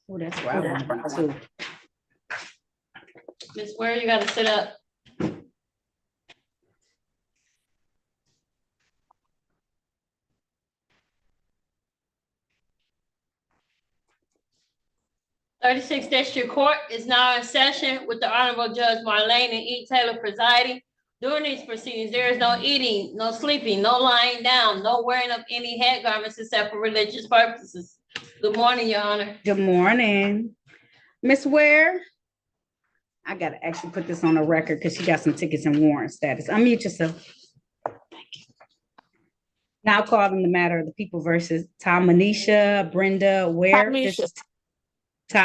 Oh, that's where I want to be too. Miss Ware, you gotta sit up. '36th District Court is now in session with the Honorable Judge Marlena E. Taylor presiding. During these proceedings, there is no eating, no sleeping, no lying down, no wearing of any head garments except for religious purposes. Good morning, Your Honor. Good morning. Miss Ware, I gotta actually put this on the record because she got some tickets and warrant status. Unmute yourself. Thank you. Now calling the matter of the people versus Tamanisha, Brenda Ware. This is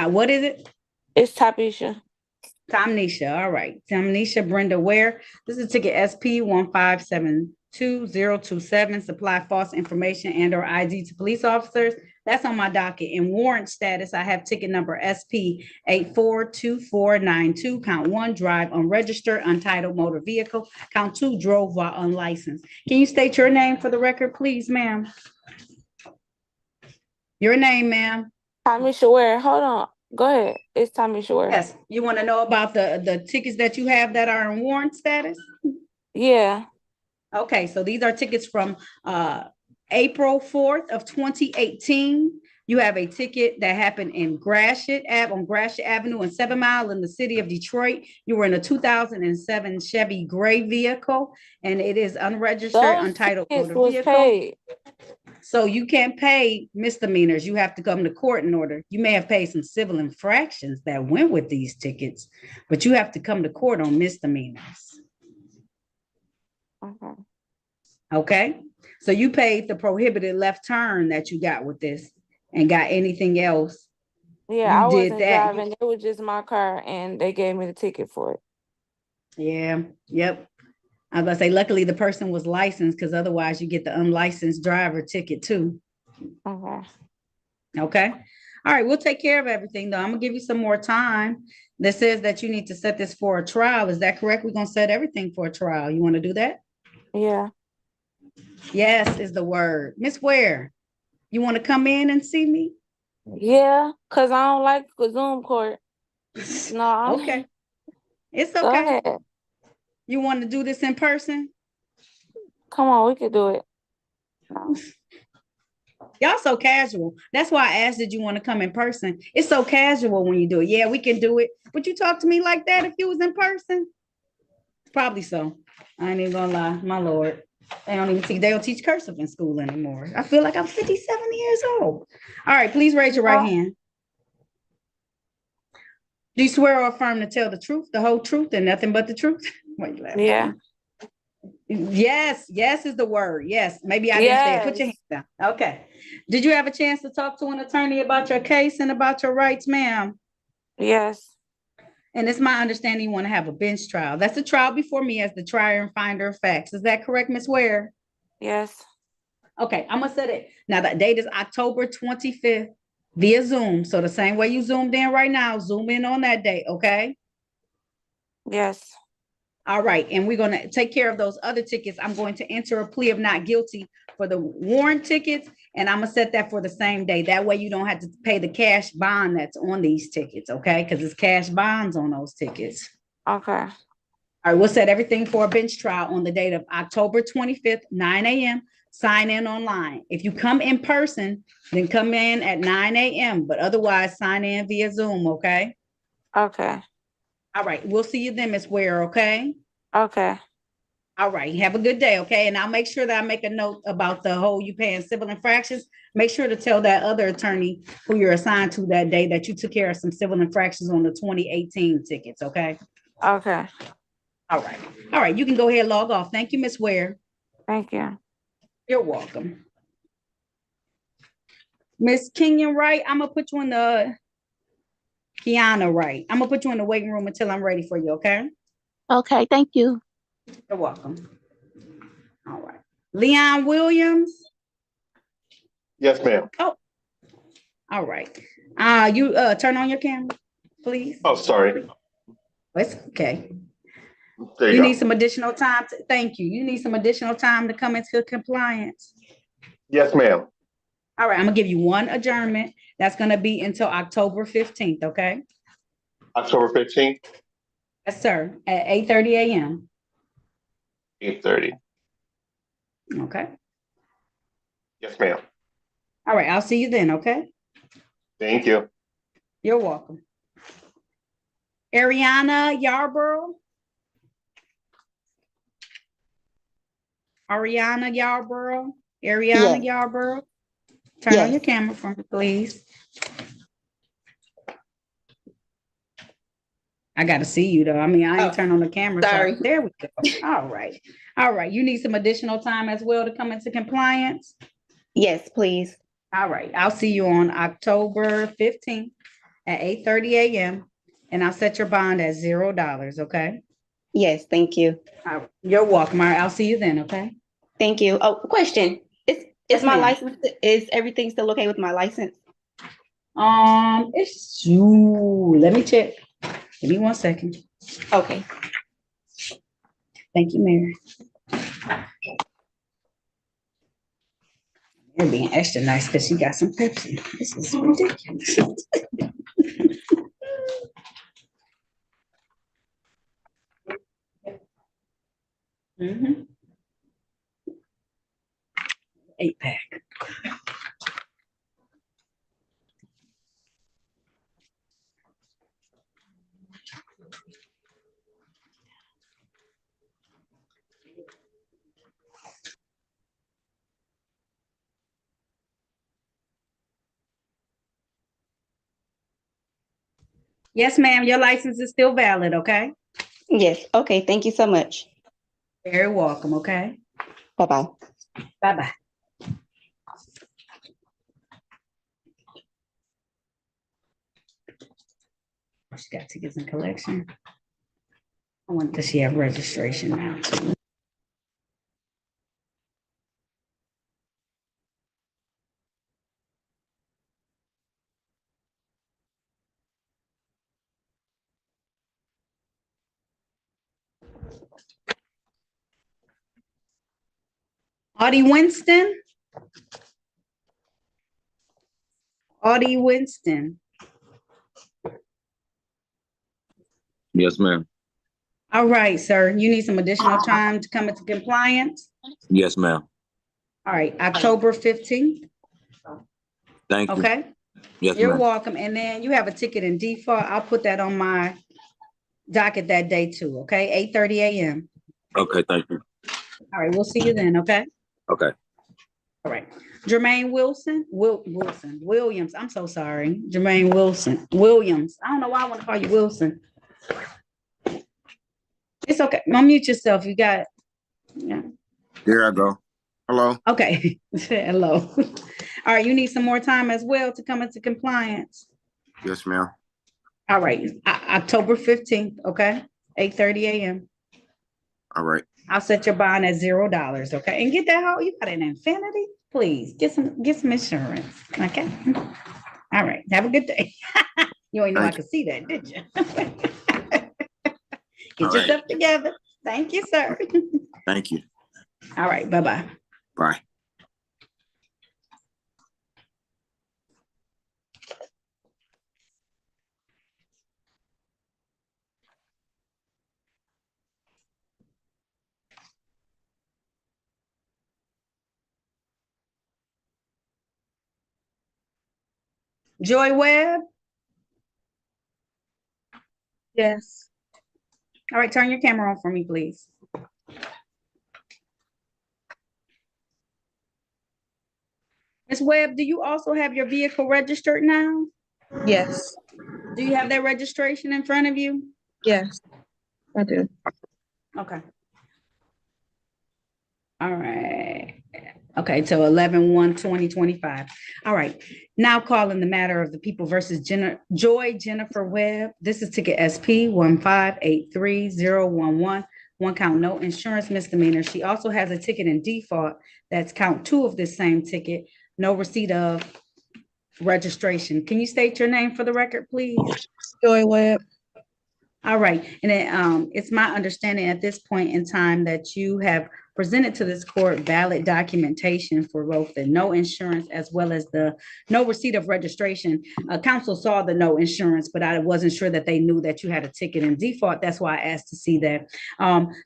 what is it? It's Tapisha. Tamnisha, all right. Tamnisha Brenda Ware. This is ticket SP 1572027. Supply false information and or ID to police officers. That's on my docket. In warrant status, I have ticket number SP 842492. Count 1, drive unregistered, untitled motor vehicle. Count 2, drove while unlicensed. Can you state your name for the record, please, ma'am? Your name, ma'am. Tamisha Ware. Hold on. Go ahead. It's Tamisha Ware. Yes. You want to know about the tickets that you have that are in warrant status? Yeah. Okay, so these are tickets from April 4th of 2018. You have a ticket that happened in Gratiot on Gratiot Avenue and 7 Mile in the city of Detroit. You were in a 2007 Chevy gray vehicle, and it is unregistered, untitled motor vehicle. Paid. So you can't pay misdemeanors. You have to come to court in order. You may have paid some civil infractions that went with these tickets, but you have to come to court on misdemeanors. Okay. Okay. So you paid the prohibited left turn that you got with this and got anything else. Yeah, I wasn't driving. It was just my car and they gave me the ticket for it. Yeah. Yep. I was about to say, luckily the person was licensed because otherwise you get the unlicensed driver ticket too. Okay. Okay. All right. We'll take care of everything though. I'm going to give you some more time. This says that you need to set this for a trial. Is that correct? We're going to set everything for a trial. You want to do that? Yeah. Yes is the word. Miss Ware, you want to come in and see me? Yeah, because I don't like Zoom court. No. Okay. It's Go okay. ahead. You want to do this in person? Come on, we can do it. No. Y'all so casual. That's why I asked, did you want to come in person? It's so casual when you do it. Yeah, we can do it. Would you talk to me like that if you was in person? Probably so. I ain't even gonna lie, my Lord. They don't teach cursive in school anymore. I feel like I'm 57 years old. All right, please raise your right hand. Do you swear or affirm to tell the truth, the whole truth, and nothing but the truth? Why you laughing? Yeah. Yes, yes is the word. Yes, maybe I didn't say it. Put your hands down. Okay. Did you have a chance to talk to an attorney about your case and about your rights, ma'am? Yes. And it's my understanding you want to have a bench trial. That's a trial before me as the trier and finder of facts. Is that correct, Ms. Ware? Yes. Okay, I'm gonna set it. Now the date is October 25th via Zoom. So the same way you zoomed in right now, zoom in on that date, okay? Yes. All right, and we're gonna take care of those other tickets. I'm going to enter a plea of not guilty for the warrant tickets, and I'm gonna set that for the same day. That way you don't have to pay the cash bond that's on these tickets, okay? Because it's cash bonds on those tickets. Okay. All right, we'll set everything for a bench trial on the date of October 25th, 9 a.m. Sign in online. If you come in person, then come in at 9 a.m., but otherwise sign in via Zoom, okay? Okay. All right, we'll see you then, Ms. Ware, okay? Okay. All right, have a good day, okay? And I'll make sure that I make a note about the whole you paying civil infractions. Make sure to tell that other attorney who you're assigned to that day that you took care of some civil infractions on the 2018 tickets, okay? Okay. All right. All right, you can go ahead and log off. Thank you, Ms. Ware. Thank you. You're welcome. Miss Kenyon Wright, I'm gonna put you in the Kiana Wright. I'm gonna put you in the waiting room until I'm ready for you, okay? Okay, thank you. You're welcome. All right. Leon Williams. Yes, ma'am. Oh, all right. You turn on your camera, please. Oh, sorry. It's okay. There You you need go. some additional time. Thank you. You need some additional time to come into compliance. Yes, ma'am. All right, I'm gonna give you one adjournment. That's gonna be until October 15th, okay? October 15th, Yes, sir, at 8:30 a.m. 8:30. Okay. Yes, ma'am. All right, I'll see you then, okay? Thank you. You're welcome. Ariana Yarborough. Ariana Yarborough. Ariana Yes. Yarborough. Turn on Yes. your camera for me, please. I gotta see you though. I mean, I ain't turn on the camera. Sorry. So there we go. All right. All right. You need some additional time as well to come into compliance. Yes, please. All right. I'll see you on October 15th at 8:30 a.m. And I'll set your bond at $0, okay? Yes, thank you. All right. You're welcome. All right. I'll see you then, okay? Thank you. Oh, question. Yes, Is my ma'am. license, is everything still okay with my license? It's you. Let me check. Give me 1 second. Okay. Thank you, Mary. You're being extra nice because she got some Pepsi. This is ridiculous. Mm-hmm. 8-pack. Yes, ma'am. Your license is still valid, okay? Yes. Okay. Thank you so much. Very welcome, okay? Bye-bye. Bye-bye. She got tickets and collection. I wonder, does she have registration now? Audie Winston? Audie Winston. Yes, ma'am. All right, sir. You need some additional time to come into compliance? Yes, ma'am. All right, October 15th, Thank you. okay? Yes, You're ma'am. welcome. And then you have a ticket in default. I'll put that on my docket that day too, okay? 8:30 a.m. Okay, thank you. All right, we'll see you then, okay? Okay. All right. Jermaine Williams. I'm so sorry. Jermaine Williams. I don't know why I want to call you Wilson. It's okay. Unmute yourself. You got it. Yeah. Here I go. Hello. Okay. Hello. All right. You need some more time as well to come into compliance. Yes, ma'am. All right. October 15th. Okay. 8:30 a.m. All right. I'll set your bond at $0. Okay. And get that whole, you got an Infinity? Please get some insurance. Okay. All right. Have a good day. You ain't know I could see that, did you? Get yourself together. Thank you, sir. Thank you. All right. Bye-bye. Bye. Joy Webb. Yes. All right. Turn your camera on for me, please. Ms. Webb, do you also have your vehicle registered now? Yes. Do you have that registration in front of you? Yes, I do. Okay. All right. Okay, so 11/1/2025. All right. Now calling the matter of the people versus Joy Jennifer Webb. This is ticket SP 1583011. One count, no insurance misdemeanor. She also has a ticket in default. That's count 2 of this same ticket. No receipt of registration. Can you state your name for the record, please? Joy Webb. All right. And it's my understanding at this point in time that you have presented to this court valid documentation for both the no insurance as well as the no receipt of registration. Council saw the no insurance, but I wasn't sure that they knew that you had a ticket in default. That's why I asked to see that.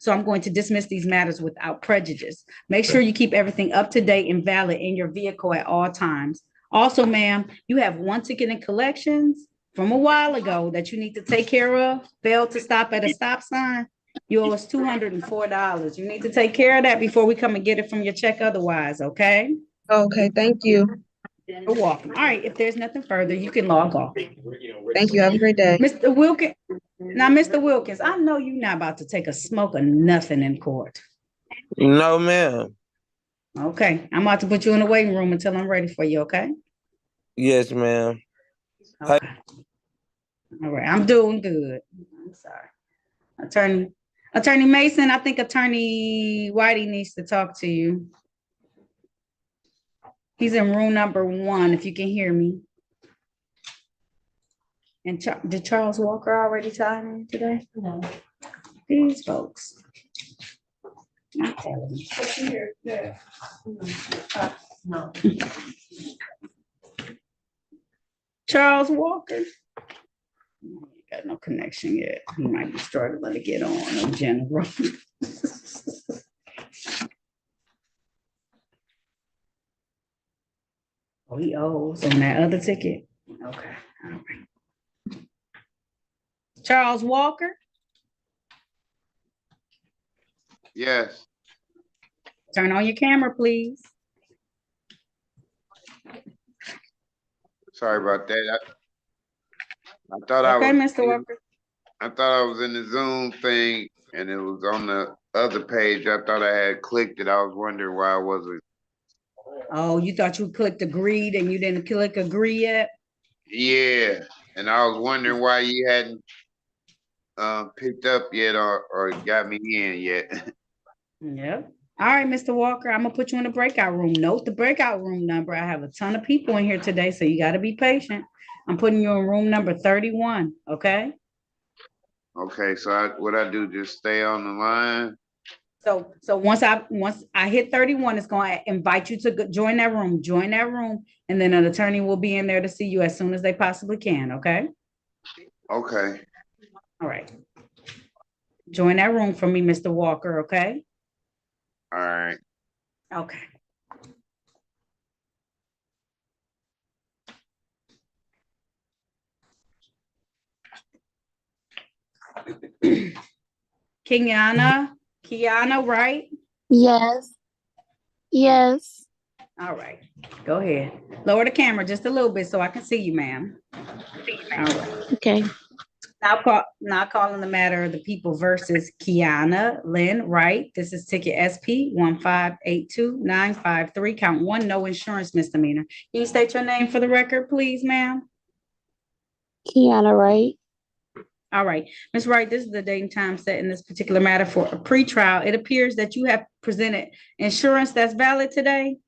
So I'm going to dismiss these matters without prejudice. Make sure you keep everything up to date and valid in your vehicle at all times. Also, ma'am, you have one ticket in collections from a while ago that you need to take care of. Failed to stop at a stop sign. You owe us $204. You need to take care of that before we come and get it from your check otherwise, okay? Okay, thank you. You're welcome. All right, if there's nothing further, you can log off. Thank you. Have a great day. Mr. Wilkins, now, Mr. Wilkins, I know you're not about to take a smoke or nothing in court. No, ma'am. Okay, I'm about to put you in the waiting room until I'm ready for you, okay? Yes, ma'am. Okay. All right, I'm doing good. I'm sorry. Attorney Mason, I think Attorney Whitey needs to talk to you. He's in room number 1, if you can hear me. And did Charles Walker already sign in today? No. These folks. I'm telling you. No. Charles Walker. Got no connection yet. He might be struggling to get on in general. Oh, he owes on that other ticket. Okay. All right. Charles Walker. Yes. Turn on your camera, please. Sorry about that. I thought Okay, I was. Mr. Walker. I thought I was in the Zoom thing, and it was on the other page. I thought I had clicked it. I was wondering why I wasn't. Oh, you thought you clicked agreed and you didn't click agree yet? Yeah, and I was wondering why you hadn't picked up yet or got me in yet. Yep. All right, Mr. Walker, I'm gonna put you in the breakout room. Note the breakout room number. I have a ton of people in here today, so you got to be patient. I'm putting you in room number 31. Okay. Okay, so what I do? Just stay on the line. So once I hit 31, it's going to invite you to join that room. Join that room, and then an attorney will be in there to see you as soon as they possibly can. Okay. Okay. All right. Join that room for me, Mr. Walker. Okay. All right. Okay. Kiana, right? Yes. Yes. All right. Go ahead. Lower the camera just a little bit so I can see you, ma'am. All right. Okay. Now calling the matter of the people versus Kiana Lynn Wright. This is ticket SP 1582953. Count 1, no insurance misdemeanor. Can you state your name for the record, please, ma'am? Kiana Wright. All right, Ms. Wright, this is the date and time set in this particular matter for a pretrial. It appears that you have presented insurance that's valid today.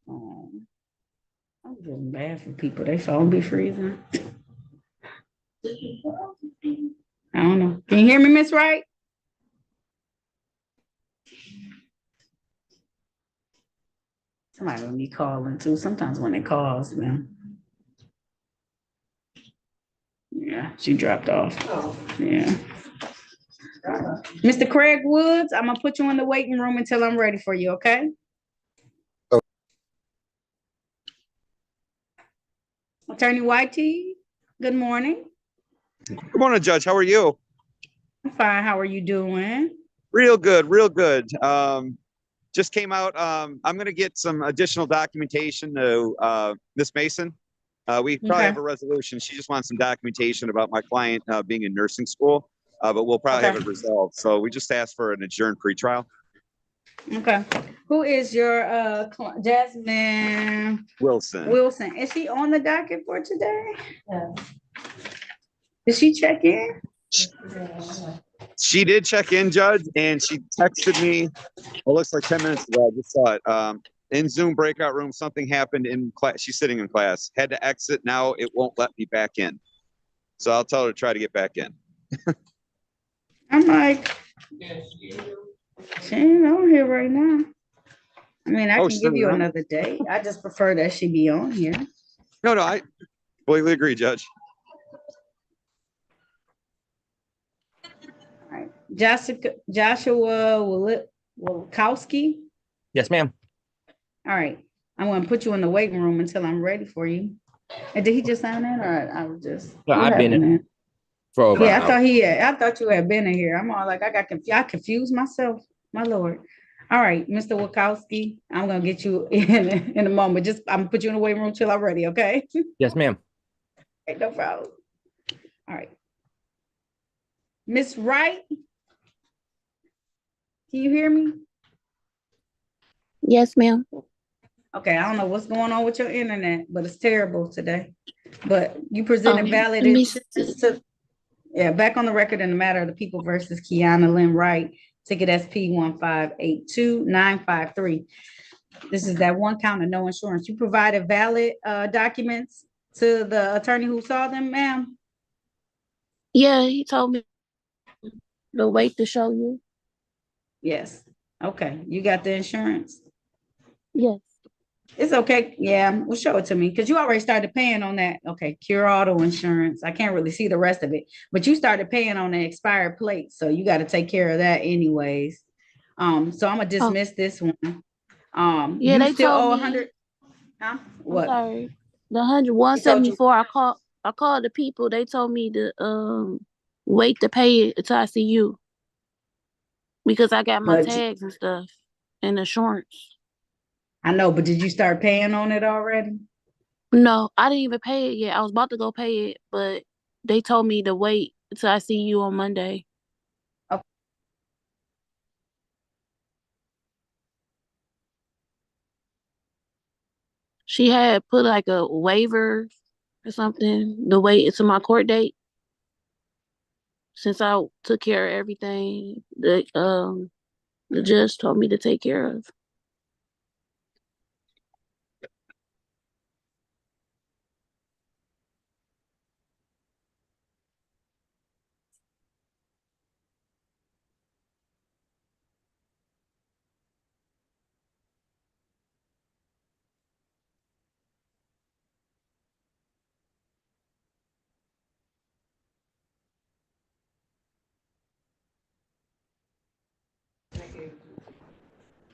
Oh, I'm feeling bad for people. They phone be freezing. I don't know. Can you hear me, Miss Wright? Somebody will be calling too. Sometimes when it calls, man. Yeah, she dropped off. Yeah. Mr. Craig Woods, I'm gonna put you in the waiting room until I'm ready for you, okay? Attorney Whitey, good morning. Good morning, Judge. How are you? I'm fine. How are you doing? Real good, real good. Just came out. I'm going to get some additional documentation to Miss Mason. We probably have a resolution. She just wants some documentation about my client being in nursing school, but we'll probably have it resolved. So we just asked for an adjourned pretrial. Okay. Who is your Jasmine Wilson? Wilson. Is she on the docket for today? Yeah. Did she check in? She did check in, Judge, and she texted me. It looks like 10 minutes ago. I just saw it. In Zoom breakout room, something happened in class. She's sitting in class. Had to exit. Now it won't let me back in. So I'll tell her to try to get back in. I'm like, she ain't on here right now. I mean, I can give you another day. I just prefer that she be on here. No, I completely agree, Judge. All right. Joshua Wilkowski. Yes, ma'am. All right. I'm going to put you in the waiting room until I'm ready for you. And did he just sign in, or I was just? No, I've been in for over. Yeah, I thought you had been in here. I'm all like, I confused myself. My Lord. All right, Mr. Wilkowski, I'm gonna get you in a moment. I'm gonna put you in the waiting room till I'm ready. Okay. Yes, ma'am. Okay, no problem. All right, Miss Wright, can you hear me? Yes, ma'am. Okay, I don't know what's going on with your internet, but it's terrible today. But you presented valid insurance to, back on the record in the matter of the people versus Kiana Lynn Wright, ticket SP 1582953. This is that one count of no insurance. You provided valid documents to the attorney who saw them, ma'am? Yeah, he told me to wait to show you. Yes. Okay. You got the insurance? Yes. It's okay. Yeah, well, show it to me because you already started paying on that. Okay, Cure Auto Insurance. I can't really see the rest of it, but you started paying on the expired plate, so you got to take care of that anyways. So I'm gonna dismiss this one. Yeah, you they still told owe me. 100. Huh? What? I'm sorry. The 174. I called the people. They told me to wait to pay it until I see you because I got my tags and stuff and insurance. I know, but did you start paying on it already? No, I didn't even pay it yet. I was about to go pay it, but they told me to wait until I see you on Monday. Okay. She had put like a waiver or something to wait until my court date. Since I took care of everything that the judge told me to take care of.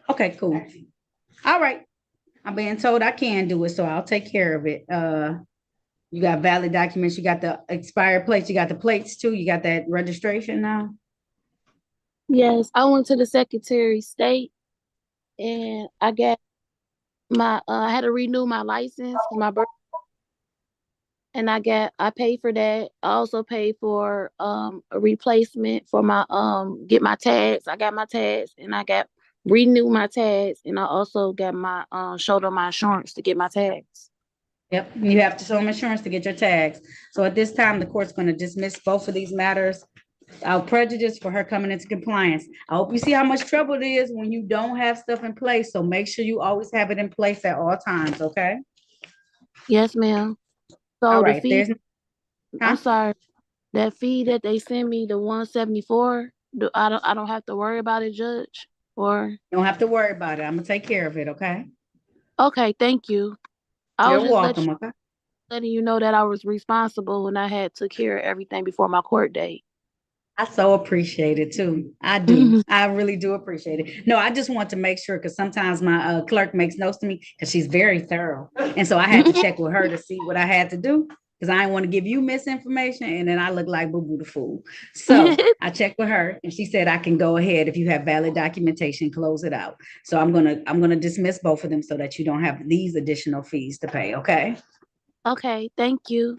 Okay, cool. All right. I'm being told I can do it, so I'll take care of it. You got valid documents, you got the expired plates, you got the plates too, you got that registration now? Yes, I went to the Secretary of State and I got my I had to renew my license for my birth. And I paid for that. I also paid for a replacement for my get my tags. I got my tags and I got renew my tags and I also got my showed on my insurance to get my tags. Yep, you have to show them insurance to get your tags. So at this time, the court's going to dismiss both of these matters without prejudice for her coming into compliance. I hope you see how much trouble it is when you don't have stuff in place. So make sure you always have it in place at all times, okay? Yes, ma'am. So all the right, fee, I'm sorry, that fee that they sent me, the 174, I don't have to worry about it, Judge? Or you don't have to worry about it. I'm gonna take care of it, okay? Okay, thank you. You're welcome, okay? Letting you know that I was responsible and I had took care of everything before my court date. I so appreciate it too. I do. I really do appreciate it. No, I just want to make sure because sometimes my clerk makes notes to me because she's very thorough. And so I had to check with her to see what I had to do because I didn't want to give you misinformation and then I look like Boo Boo the Fool. So I checked with her and she said I can go ahead if you have valid documentation, close it out. So I'm gonna dismiss both of them so that you don't have these additional fees to pay. Okay. Okay, thank you.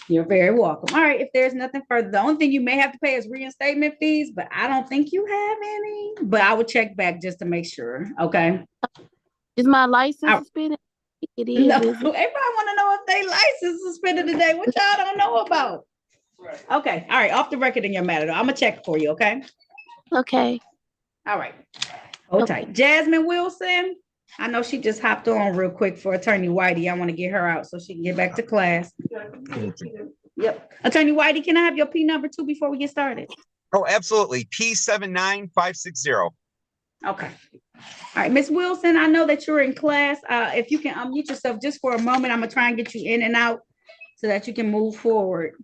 You're very welcome. All right, if there's nothing further, the only thing you may have to pay is reinstatement fees, but I don't think you have any. But I will check back just to make sure. Okay. Is my license suspended? It is. No, everybody want to know if they license suspended today. What y'all don't know about? Okay, all right, off the record in your matter, though. I'm gonna check for you, okay? Okay. All right. Hold tight. Jasmine Wilson, I know she just hopped on real quick for Attorney Whitey. I want to get her out so she can get back to class. Yep. Attorney Whitey, can I have your P number too before we get started? Oh, absolutely. P79560. Okay. All right, Miss Wilson, I know that you're in class. If you can unmute yourself just for a moment, I'm gonna try and get you in and out so that you can move forward.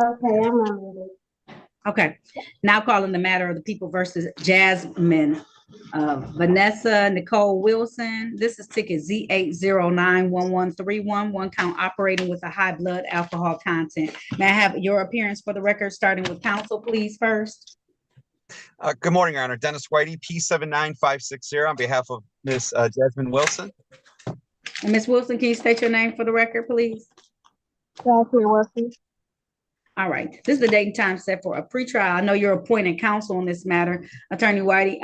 Okay, I'm on it. Okay, now calling the matter of the people versus Jasmine. Vanessa Nicole Wilson. This is ticket Z8091131, one count operating with a high blood alcohol content. May I have your appearance for the record, starting with counsel, please, first? Good morning, Your Honor. Dennis Whitey, P79560 on behalf of Miss Jasmine Wilson. And Ms. Wilson, can you state your name for the record, please? Jasmine Wilson. All right, this is the date and time set for a pretrial. I know you're appointed counsel on this matter, Attorney Whitey.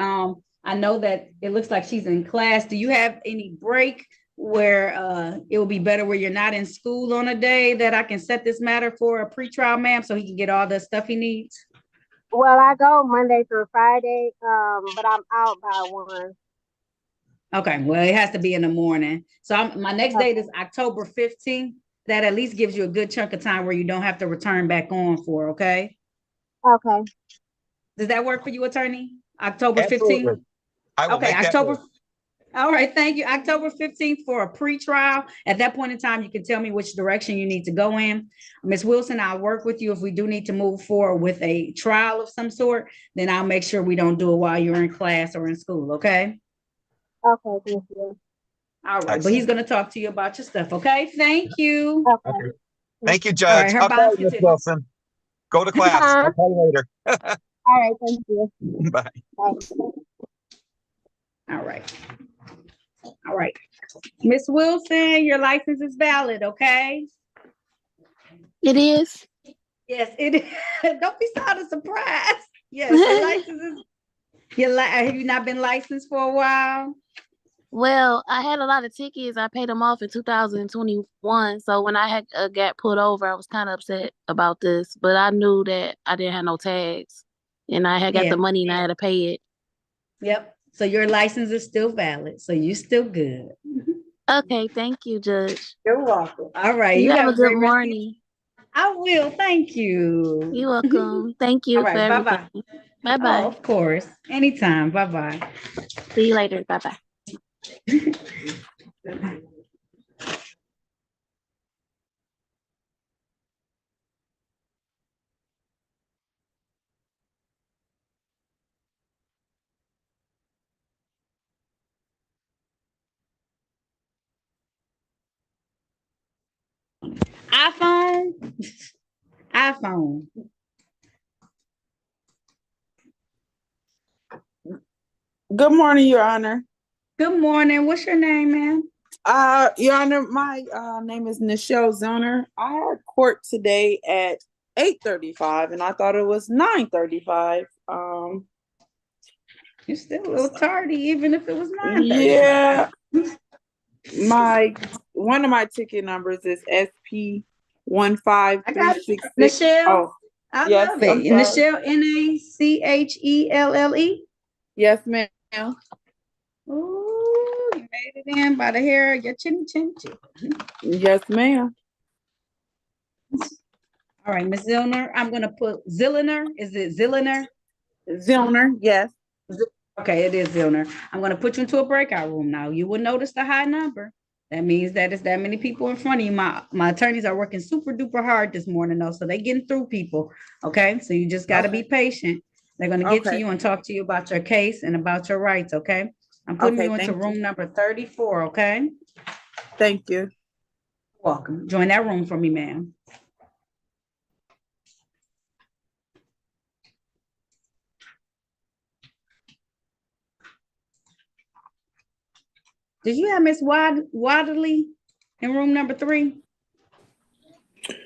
I know that it looks like she's in class. Do you have any break where it will be better where you're not in school on a day that I can set this matter for a pretrial, ma'am, so he can get all the stuff he needs? Well, I go Monday through Friday, but I'm out by 1. Okay, well, it has to be in the morning. So my next date is October 15th. That at least gives you a good chunk of time where you don't have to return back on for, okay? Okay. Does that work for you, attorney? October 15th? Absolutely. I will Okay, make that October. work. All right, thank you. October 15th for a pretrial. At that point in time, you can tell me which direction you need to go in. Ms. Wilson, I'll work with you. If we do need to move forward with a trial of some sort, then I'll make sure we don't do it while you're in class or in school, okay? Okay, thank you. All right, but he's gonna talk to you about your stuff, okay? Thank you. Okay. Thank you, All Judge. right, her I'll call bond's you, Miss continued. Wilson. Go to class. I'll call you later. All right, thank you. Bye. Bye. All right. All right. Miss Wilson, your license is valid, okay? It is. Yes, it is. Don't be so surprised. Yes, your license is. Have you not been licensed for a while? Well, I had a lot of tickets. I paid them off in 2021. So when I had got pulled over, I was kind of upset about this. But I knew that I didn't have no tags, and I had got the money and I had to pay it. Yep. So your license is still valid. So you still good. Okay, thank you, Judge. You're welcome. All right. You have a good great morning. I will. Thank you. You're welcome. Thank you All right. for Bye-bye. everything. Bye-bye. Oh, of course. Anytime. Bye-bye. See you later. Bye-bye. iPhone. Good morning, Your Honor. Good morning. What's your name, ma'am? Your Honor, my name is Nichelle Zoner. I had court today at 8:35, and I thought it was 9:35. You're still a little tardy, even if it was 9:35. Yeah. One of my ticket numbers is SP 15366. Nichelle. Oh, I yes, love it. Nichelle, Nachelle. Yes, ma'am. Oh, you made it in by the hair of your chin. Yes, ma'am. All right, Miss Zillner. I'm gonna put Zilliner. Is it Zilliner? Zillner, yes. Okay, it is Zillner. I'm gonna put you into a breakout room now. You will notice the high number. That means that it's that many people in front of you. My attorneys are working super duper hard this morning, though, so they're getting through people. Okay, so you just got to be patient. They're gonna get to you and talk to you about your case and about your rights. Okay, I'm putting you into room number 34. Okay. Thank you. Welcome. Join that room for me, ma'am. Did you have Miss Wadley in room number 3?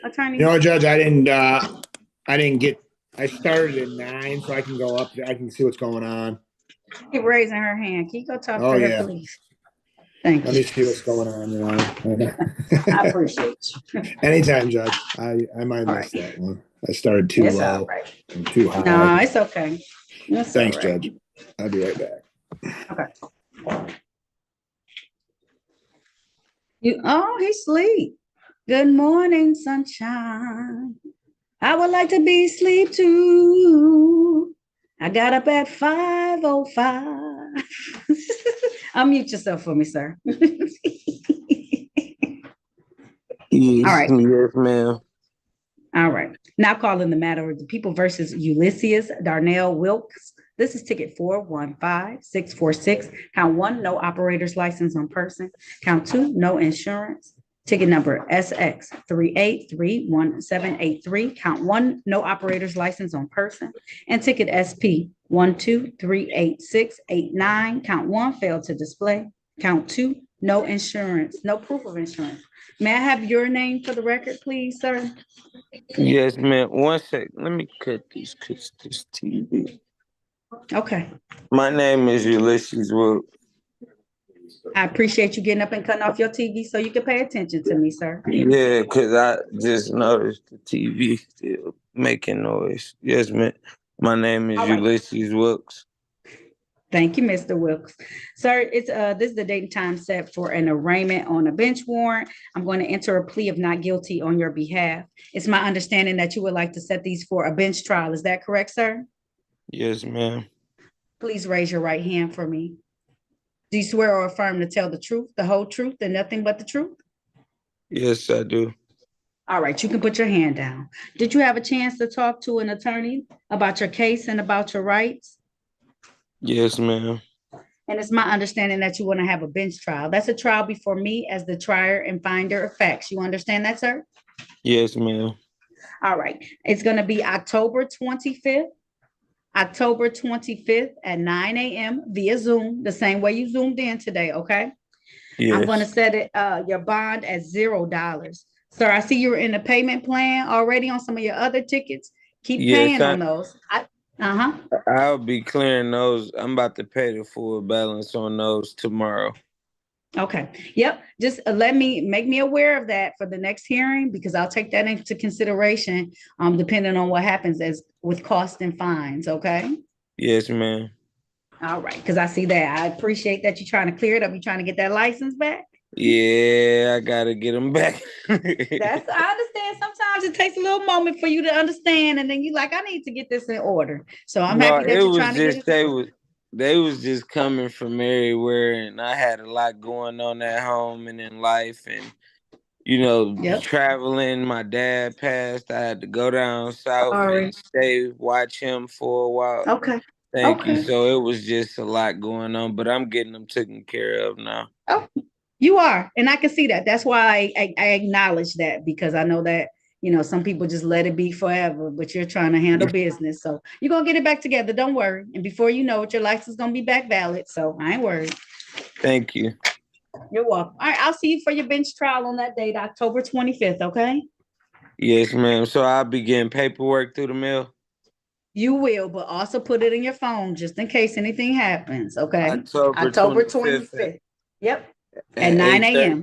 Attorney? No, Judge, I didn't get, I started at 9, so I can go up there. I can see what's going on. Keep raising her hand. Can you go talk Oh, to her, yeah. please? Thank Let you. me see what's going on, you know. I appreciate you. Anytime, Judge. I might miss that one. I started too It's all low right. and too high. No, it's okay. It's Thanks, all right. Judge. I'll be right back. Okay. He sleep. Good morning, sunshine. I would like to be asleep too. I got up at 5:05. Unmute yourself for me, sir. Yes, All right. yes, ma'am. All right. Now calling the matter of the people versus Ulysses Darnell Wilkes. This is ticket 415646. Count 1, no operator's license on person. Count 2, no insurance. Ticket number SX 38311783. Count 1, no operator's license on person. And ticket SP 1238689. Count 1, failed to display. Count 2, no insurance, no proof of insurance. May I have your name for the record, please, sir? Yes, ma'am. One sec. Let me cut this TV. Okay. My name is Ulysses Wilkes. I appreciate you getting up and cutting off your TV so you can pay attention to me, sir. Yeah, because I just noticed the TV still making noise. Yes, ma'am. My name is Ulysses Wilkes. Thank you, Mr. Wilkes. Sir, it's this is the date and time set for an arraignment on a bench warrant. I'm going to enter a plea of not guilty on your behalf. It's my understanding that you would like to set these for a bench trial. Is that correct, sir? Yes, ma'am. Please raise your right hand for me. Do you swear or affirm to tell the truth, the whole truth, and nothing but the truth? Yes, I do. All right, you can put your hand down. Did you have a chance to talk to an attorney about your case and about your rights? Yes, ma'am. And it's my understanding that you want to have a bench trial. That's a trial before me as the trier and finder of facts. You understand that, sir? Yes, ma'am. All right. It's going to be October 25th. October 25th at 9 a.m. via Zoom, the same way you zoomed in today, okay? Yes. I'm going to set it your bond at $0. Sir, I see you're in the payment plan already on some of your other tickets. Keep paying on those. I'll be clearing those. I'm about to pay the full balance on those tomorrow. Okay. Yep. Just make me aware of that for the next hearing, because I'll take that into consideration, depending on what happens as with cost and fines. Okay. Yes, ma'am. All right. Because I see that. I appreciate that you're trying to clear it up. You're trying to get that license back. Yeah, I gotta get them back. I understand. Sometimes it takes a little moment for you to understand, and then you like, I need to get this in order. So I'm happy that you're trying to get it. They was just coming from everywhere, and I had a lot going on at home and in life, and traveling. My dad passed. I had to go down south and watch him for a while. Okay. Thank you. So it was just a lot going on, but I'm getting them taken care of now. Oh, you are, and I can see that. That's why I acknowledge that, because I know that some people just let it be forever, but you're trying to handle business. So you're going to get it back together. Don't worry. And before you know it, your license is going to be back valid. So I ain't worried. Thank you. You're welcome. All right. I'll see you for your bench trial on that date, October 25th. Okay. Yes, ma'am. So I'll be getting paperwork through the mail. You will, but also put it in your phone just in case anything happens. Okay. October 25th. Yep. At 9 a.m.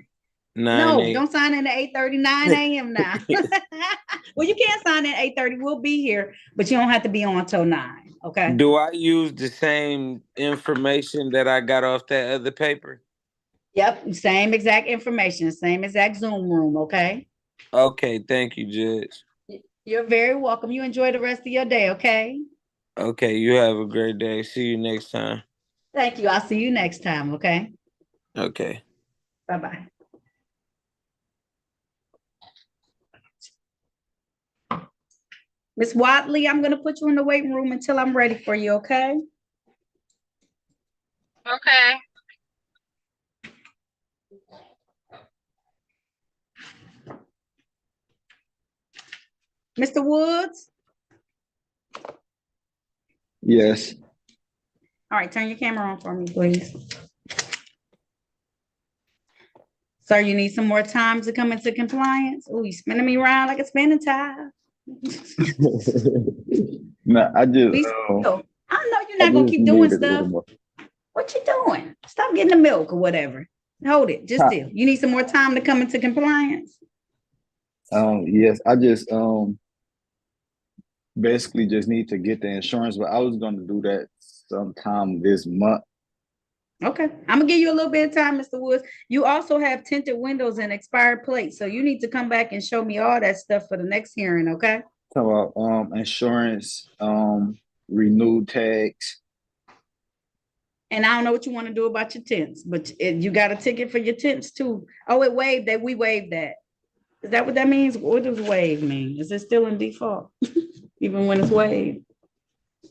No, 8. Don't sign in at 8:30, 9 a.m. now. Well, you can't sign in at 8:30. We'll be here, but you don't have to be on till 9. Okay. Do I use the same information that I got off that other paper? Yep. Same exact information, same exact Zoom room. Okay. Okay. Thank you, Judge. You're very welcome. You enjoy the rest of your day. Okay. Okay. You have a great day. See you next time. Thank you. I'll see you next time. Okay. Okay. Bye-bye. Miss Watley, I'm going to put you in the waiting room until I'm ready for you, okay? Okay. Mr. Woods? Yes. All right, turn your camera on for me, please. Sir, you need some more time to come into compliance? Oh, you spinning me around like a spinning tire. No, I just. I know you're not gonna keep doing stuff. What you doing? Stop getting the milk or whatever. Hold it, just still. You need some more time to come into compliance? Yes, I just basically just need to get the insurance, but I was gonna do that sometime this month. Okay, I'm gonna give you a little bit of time, Mr. Woods. You also have tinted windows and expired plates, so you need to come back and show me all that stuff for the next hearing, okay? Talk about insurance, renewed tags. And I don't know what you want to do about your tents, but you got a ticket for your tents too. Oh, it waived that. We waived that. Is that what that means? What does waive mean? Is it still in default? Even when it's waived?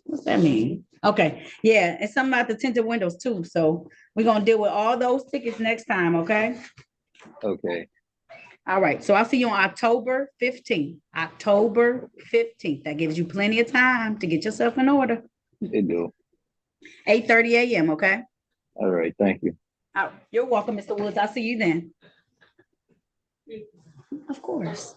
What's that mean? Okay, yeah, and something about the tinted windows too. So we're gonna deal with all those tickets next time, okay? Okay. All right, so I'll see you on October 15th. October 15th. That gives you plenty of time to get yourself in order. It do. 8:30 a.m., okay? All right, thank you. Oh, you're welcome, Mr. Woods. I'll see you then. Of course.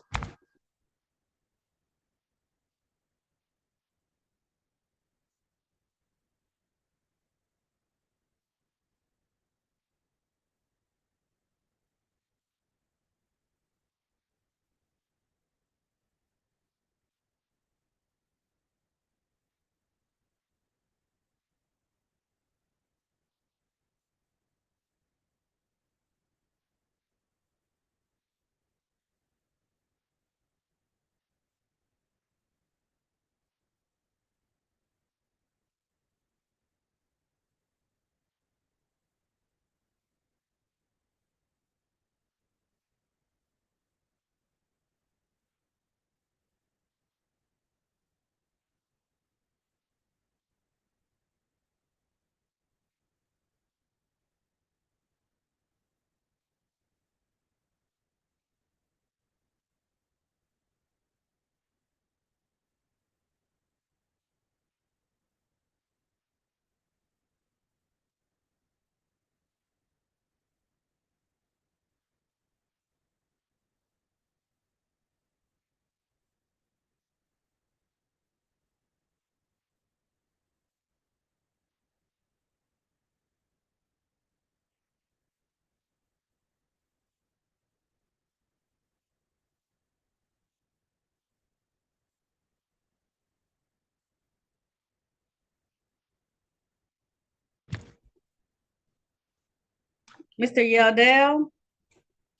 Mr. Yeldell,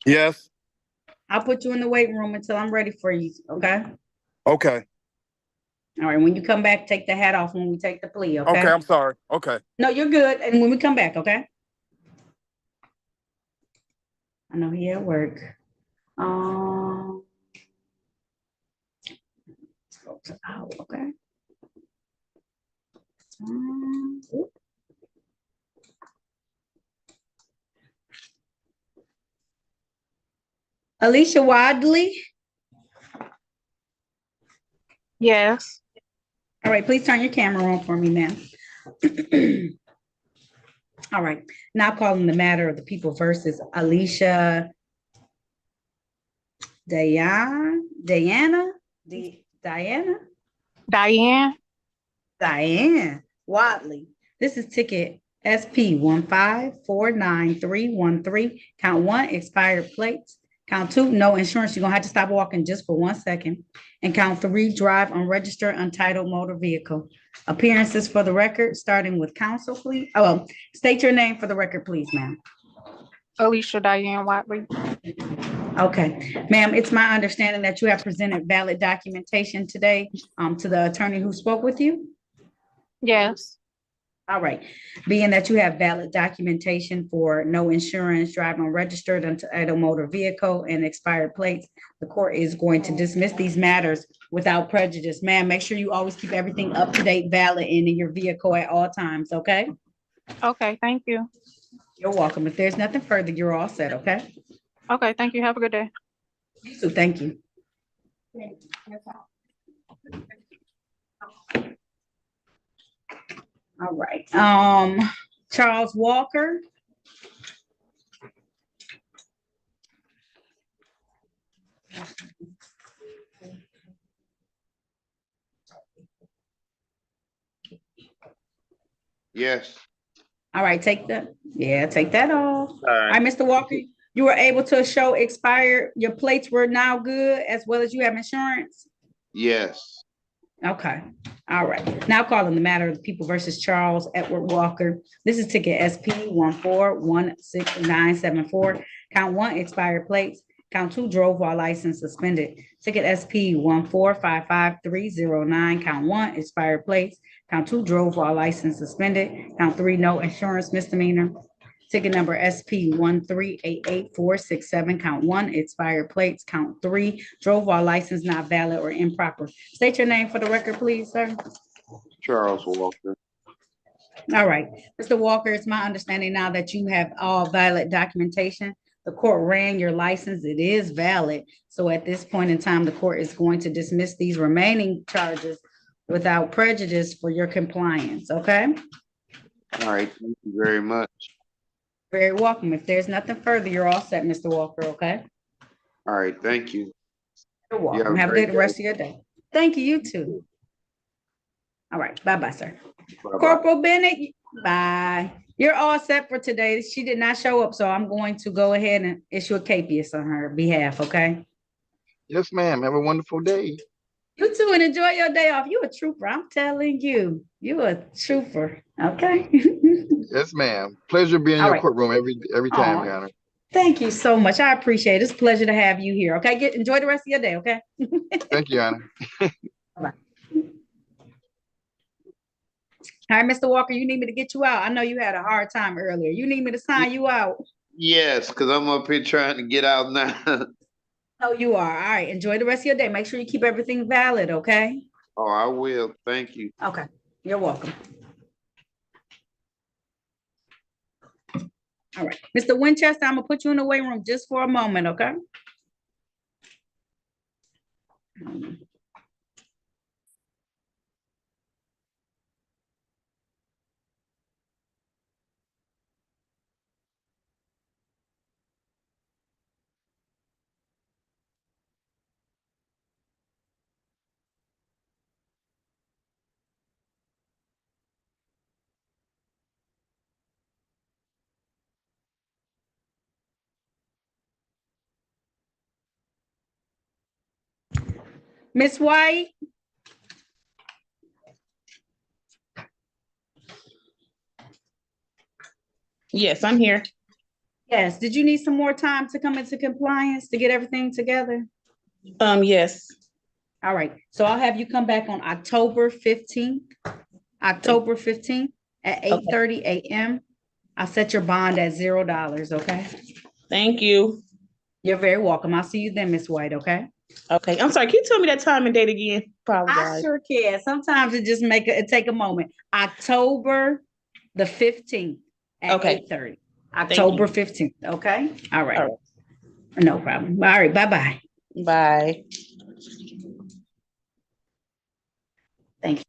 Yes. I'll put you in the waiting room until I'm ready for you, okay? Okay. All right, when you come back, take the hat off when we take the plea, okay? Okay, I'm sorry. Okay. No, you're good. And when we come back, okay? I know he at work. Let's go to out, okay? Oop. Alicia Wadley. Yes. All right, please turn your camera on for me, ma'am. All right, now calling the matter of the people versus Alicia Diana, Diane Wadley. This is ticket SP 1549313. Count one, expired plates. Count two, no insurance. You're gonna have to stop walking just for 1 second. And count three, drive unregistered, untitled motor vehicle. Appearances for the record, starting with counsel, please. Oh, state your name for the record, please, ma'am. Alicia Diane Watley. Okay, ma'am, it's my understanding that you have presented valid documentation today to the attorney who spoke with you. Yes. All right, being that you have valid documentation for no insurance, driving registered untitled motor vehicle and expired plates, the court is going to dismiss these matters without prejudice. Ma'am, make sure you always keep everything up to date, valid, and in your vehicle at all times, okay? Okay, thank you. You're welcome. If there's nothing further, you're all set, okay? Okay, thank you. Have a good day. You too, thank you. All right, Charles Walker. Yes. All right, take that. Yeah, take that off. All All right, Mr. Walker, you were able to show expired, your plates were now good as well as you have insurance? Yes. Okay. All right. Now calling the matter of the people versus Charles Edward Walker. This is ticket SP 1416974. Count one, expired plates. Count two, drove while license suspended. Ticket SP 1455309. Count one, expired plates. Count two, drove while license suspended. Count three, no insurance misdemeanor. Ticket number SP 1388467. Count one, expired plates. Count three, drove while license not valid or improper. State your name for the record, please, sir. Charles Walker. All right, Mr. Walker, it's my understanding now that you have all valid documentation. The court ran your license. It is valid. So at this point in time, the court is going to dismiss these remaining charges without prejudice for your compliance, okay? All right. Thank you very much. Very welcome. If there's nothing further, you're all set, Mr. Walker, okay? All right. Thank you. You're You welcome. Have a great good day. rest of your day. Thank you, you too. All right, bye-bye, sir. Bye-bye. Corporal Bennett, bye. You're all set for today. She did not show up, so I'm going to go ahead and issue a capias on her behalf, okay? Yes, ma'am. Have a wonderful day. You too, and enjoy your day off. You a trooper, I'm telling you. You a trooper, okay? Yes, ma'am. Pleasure being in All your right. courtroom every time, Aw, Your Honor. thank you so much. I appreciate it. It's a pleasure to have you here, okay? Enjoy the rest of your day, okay? Thank you, Your Honor. Bye. All right, Mr. Walker, you need me to get you out. I know you had a hard time earlier. You need me to sign you out? Yes, because I'm up here trying to get out now. No, you are. All right, enjoy the rest of your day. Make sure you keep everything valid, okay? Oh, I will. Thank you. Okay, you're welcome. All right, Mr. Winchester, I'm gonna put you in the waiting room just for a moment, okay? Miss White? Yes, I'm here. Yes, did you need some more time to come into compliance to get everything together? Yes. All right, so I'll have you come back on October 15th. October 15th at 8:30 a.m. I'll set your bond at $0, okay? Thank you. You're very welcome. I'll see you then, Miss White, okay? Okay, I'm sorry. Can you tell me that time and date again? I Apologize. sure can. Sometimes it just take a moment. October the 15th at 8:30. October 15th, okay? All right. All right. No problem. All right, bye-bye. Bye. Thank you.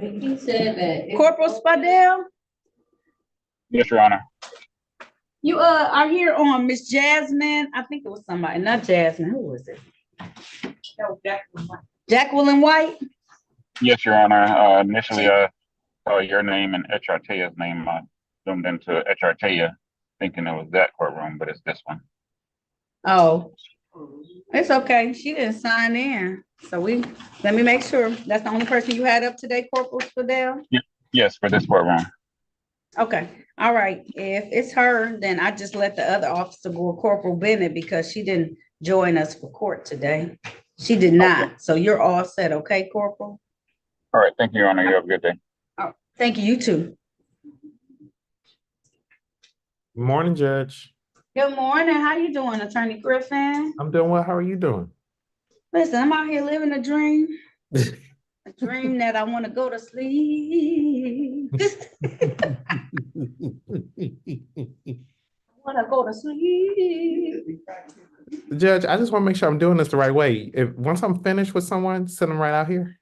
He said that. Corporal Spadell, Yes, Your Honor. you are here on Miss Jasmine. I think it was somebody, not Jasmine. Who was it? Jacqueline White. Yes, Your Honor. Initially, I saw your name and Echartea's name. I zoomed into Echartea, thinking it was that courtroom, but it's this one. Oh, it's okay. She didn't sign in. So let me make sure. That's the only person you had up today, Corporal Spadell? Yes, for this courtroom. Okay, all right. If it's her, then I just let the other officer go, Corporal Bennett, because she didn't join us for court today. She did not. So you're all set, okay, Corporal? All right. Thank you, Your Honor. You have a good day. Oh, thank you. You too. Morning, Judge. Good morning. How you doing, Attorney Griffin? I'm doing well. How are you doing? Listen, I'm out here living a dream. A dream that I want to go to sleep. I want to go to sleep. Judge, I just want to make sure I'm doing this the right way. If once I'm finished with someone, send them right out here.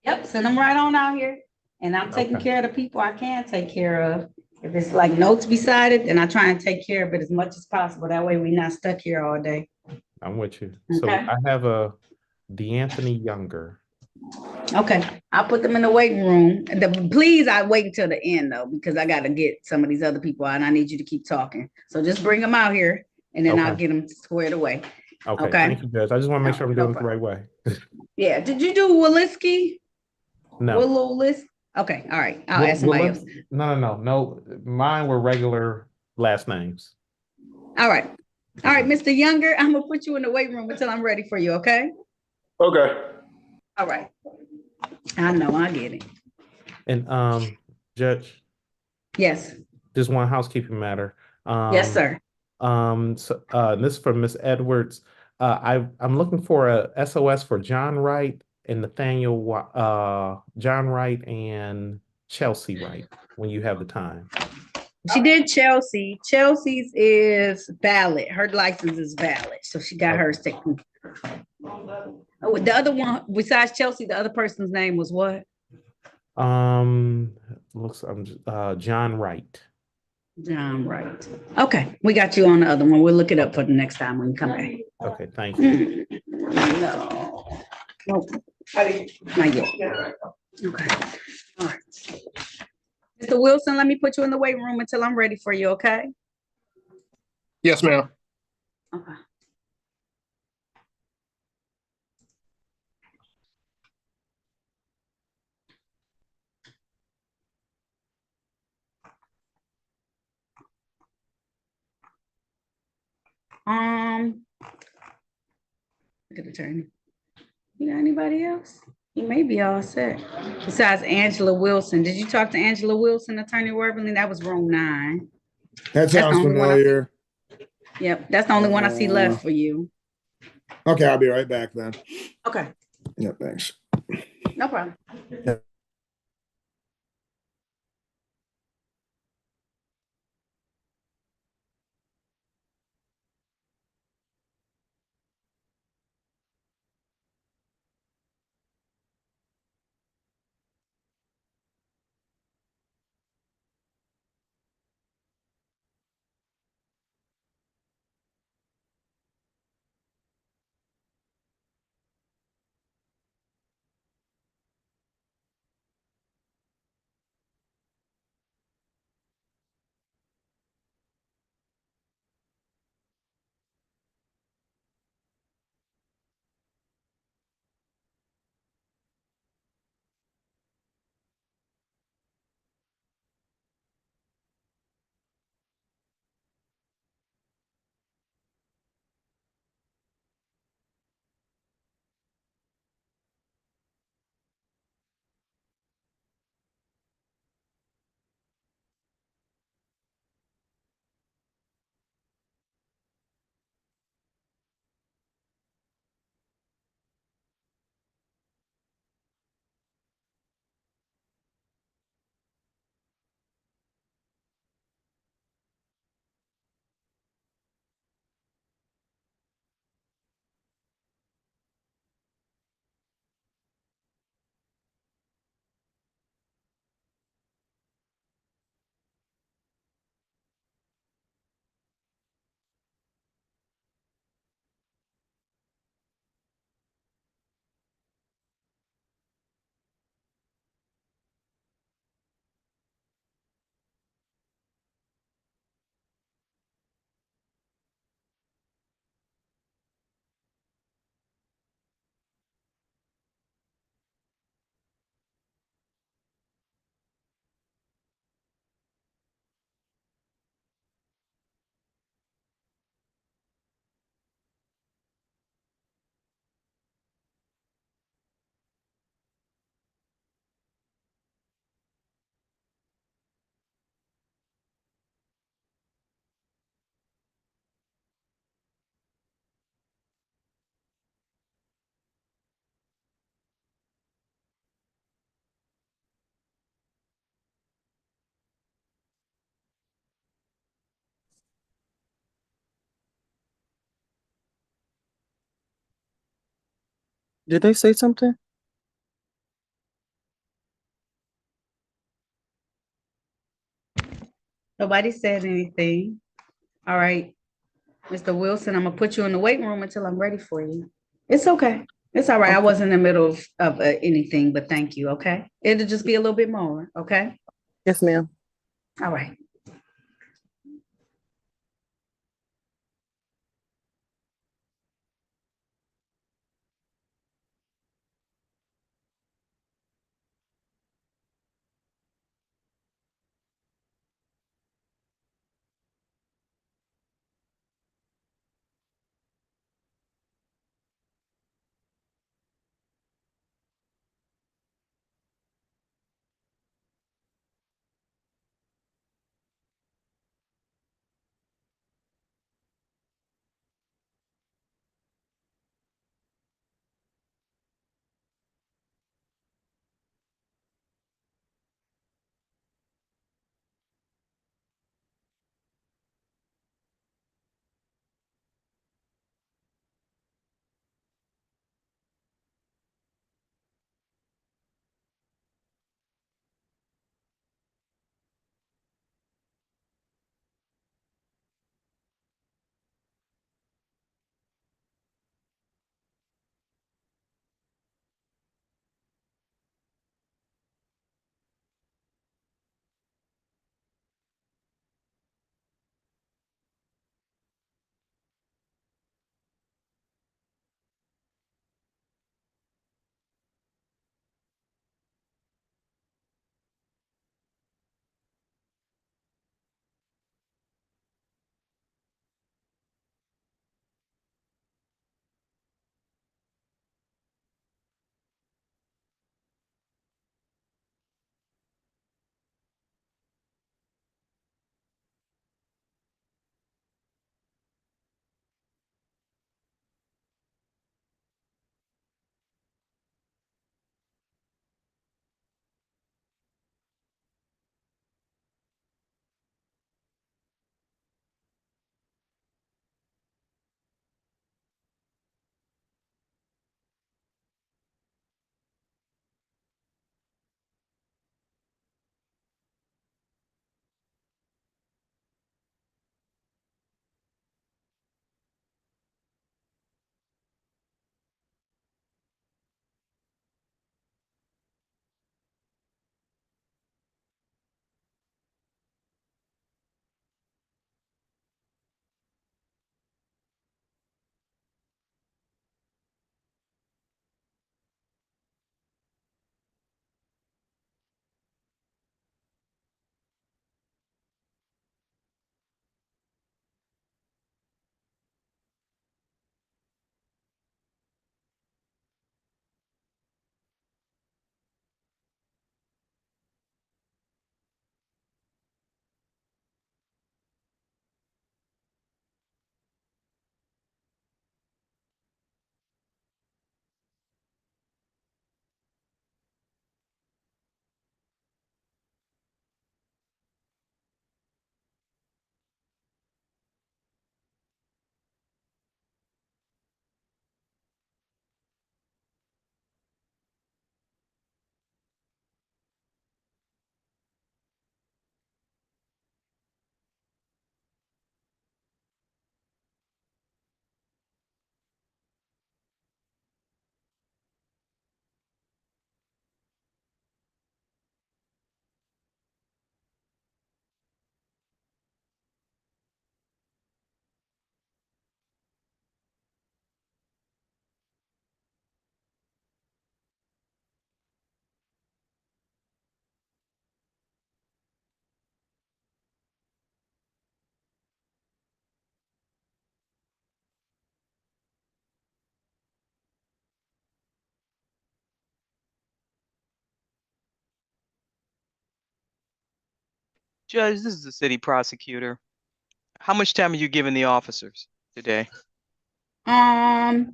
Yep, send them right on out here. And I'm taking care of the people I can take care of. If it's like notes beside it, then I try and take care of it as much as possible. That way we're not stuck here all day. I'm with you. Okay. So I have a DeAnthony Younger. Okay, I'll put them in the waiting room. Please, I wait until the end though, because I got to get some of these other people out and I need you to keep talking. So just bring them out here and then I'll get them squared away. Okay. Thank you, Judge. I just want to make sure I'm doing it the right way. Yeah. Did you do Williski? No. Willis? Okay. All right. I'll ask somebody else. No. Mine were regular last names. All right. All right, Mr. Younger, I'm gonna put you in the waiting room until I'm ready for you, okay? Okay. All right. I know, I get it. And Judge, Yes. just one housekeeping matter. Yes, sir. This is from Miss Edwards. I'm looking for a SOS for John Wright and John Wright and Chelsea Wright when you have the time. She did Chelsea. Chelsea's is valid. Her license is valid. So she got hers taken. Oh, the other one, besides Chelsea, the other person's name was what? John Wright. John Wright. Okay, we got you on the other one. We'll look it up for the next time when you come back. Okay, thank you. No. Nope. Not yet. Okay. All right. Mr. Wilson, let me put you in the waiting room until I'm ready for you, okay? Yes, ma'am. Okay. Good attorney. You got anybody else? You may be all set. Besides Angela Wilson. Did you talk to Angela Wilson, Attorney Werberling? That was room 9. That sounds familiar. Yep, that's the only one I see left for you. Okay, I'll be right back then. Okay. Yeah, thanks. No problem. Did they say something? Nobody said anything. All right, Mr. Wilson, I'm gonna put you in the waiting room until I'm ready for you. It's okay. It's all right. I Okay. wasn't in the middle of anything, but thank you. Okay. It'll just be a little bit more. Okay. Yes, ma'am. All right. Judge, this is the city prosecutor. How much time are you giving the officers today? Well,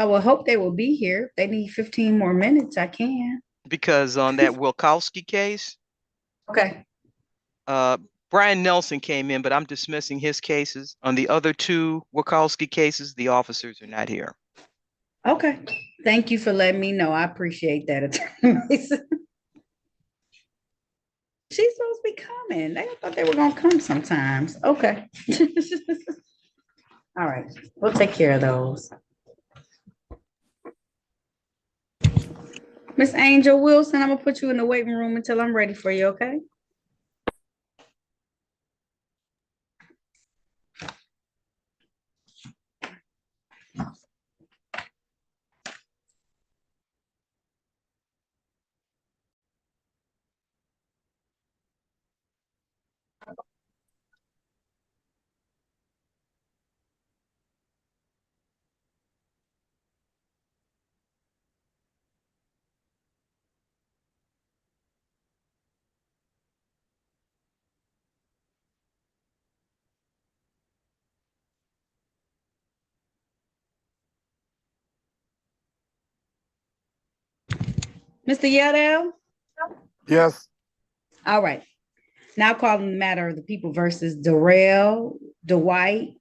I will hope they will be here. If they need 15 more minutes, I can. Because on that Wilkowski case, Okay. Brian Nelson came in, but I'm dismissing his cases. On the other two Wilkowski cases, the officers are not here. Okay. Thank you for letting me know. I appreciate that, Attorney Mason. She's supposed to be coming. I thought they were gonna come sometimes. Okay. All right. We'll take care of those. Miss Angel Wilson, I'm gonna put you in the waiting room until I'm ready for you, okay? Mr. Yadell? Yes. All right. Now calling the matter of the people versus Darrell Dwight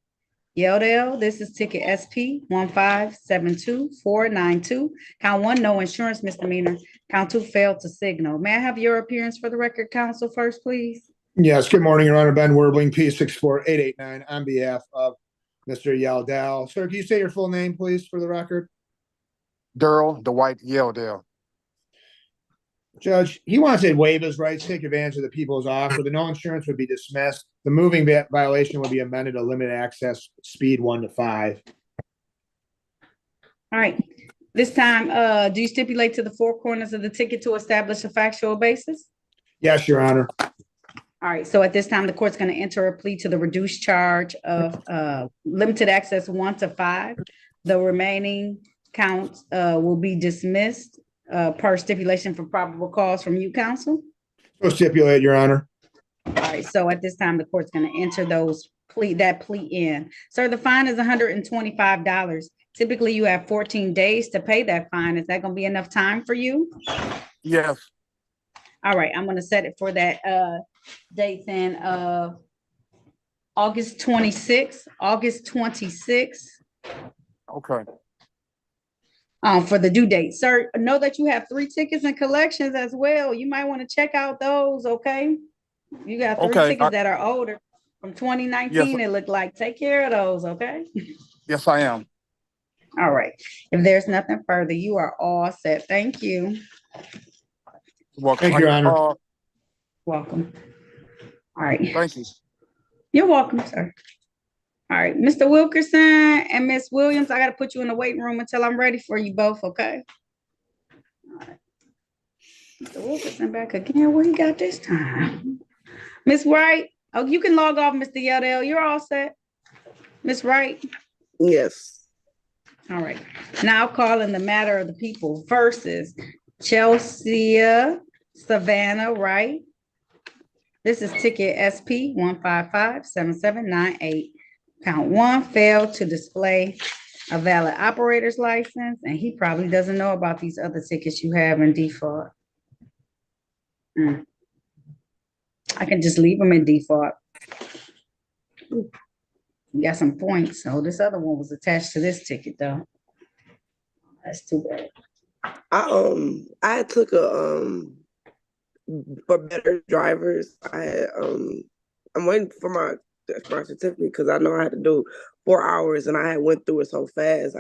Yeldell. This is ticket SP 1572492. Count one, no insurance misdemeanor. Count two, failed to signal. May I have your appearance for the record, counsel, first, please? Yes, good morning, Your Honor. Ben Werbling, P64889, on behalf of Mr. Yeldell. Sir, can you say your full name, please, for the record? Durrell Dwight Yeldale. Judge, he wants to waive his rights, take advantage of the people's offer. The no insurance would be dismissed. The moving violation would be amended to limit access speed 1 to 5. All right. This time, do you stipulate to the four corners of the ticket to establish a factual basis? Yes, Your Honor. All right. So at this time, the court's going to enter a plea to the reduced charge of limited access 1 to 5. The remaining counts will be dismissed per stipulation for probable cause from you, counsel. So stipulate, Your Honor. All right. So at this time, the court's going to enter that plea in. Sir, the fine is $125. Typically, you have 14 days to pay that fine. Is that going to be enough time for you? Yes. All right. I'm going to set it for that date then of August 26th. August 26th. Okay. For the due date. Sir, know that you have 3 tickets and collections as well. You might want to check out those, okay? You got 3 tickets that are older from 2019. It looked like. Take care of those, okay? Yes, I am. All right. If there's nothing further, you are all set. Thank you. Welcome. Thank you, Your Honor. Welcome. All right. Thank you. You're welcome, sir. All right, Mr. Wilkerson and Miss Williams, I got to put you in the waiting room until I'm ready for you both, okay? All right. Mr. Wilkerson back again. What you got this time? Miss Wright, oh, you can log off, Mr. Yeldell. You're all set. Miss Wright? Yes. All right. Now calling the matter of the people versus Chelsea Savannah Wright. This is ticket SP 1557798. Count one, failed to display a valid operator's license, and he probably doesn't know about these other tickets you have in default. I can just leave them in default. You got some points. So this other one was attached to this ticket, though. That's too bad. I took a for better drivers. I'm waiting for my certificate because I know I had to do 4 hours and I had went through it so fast.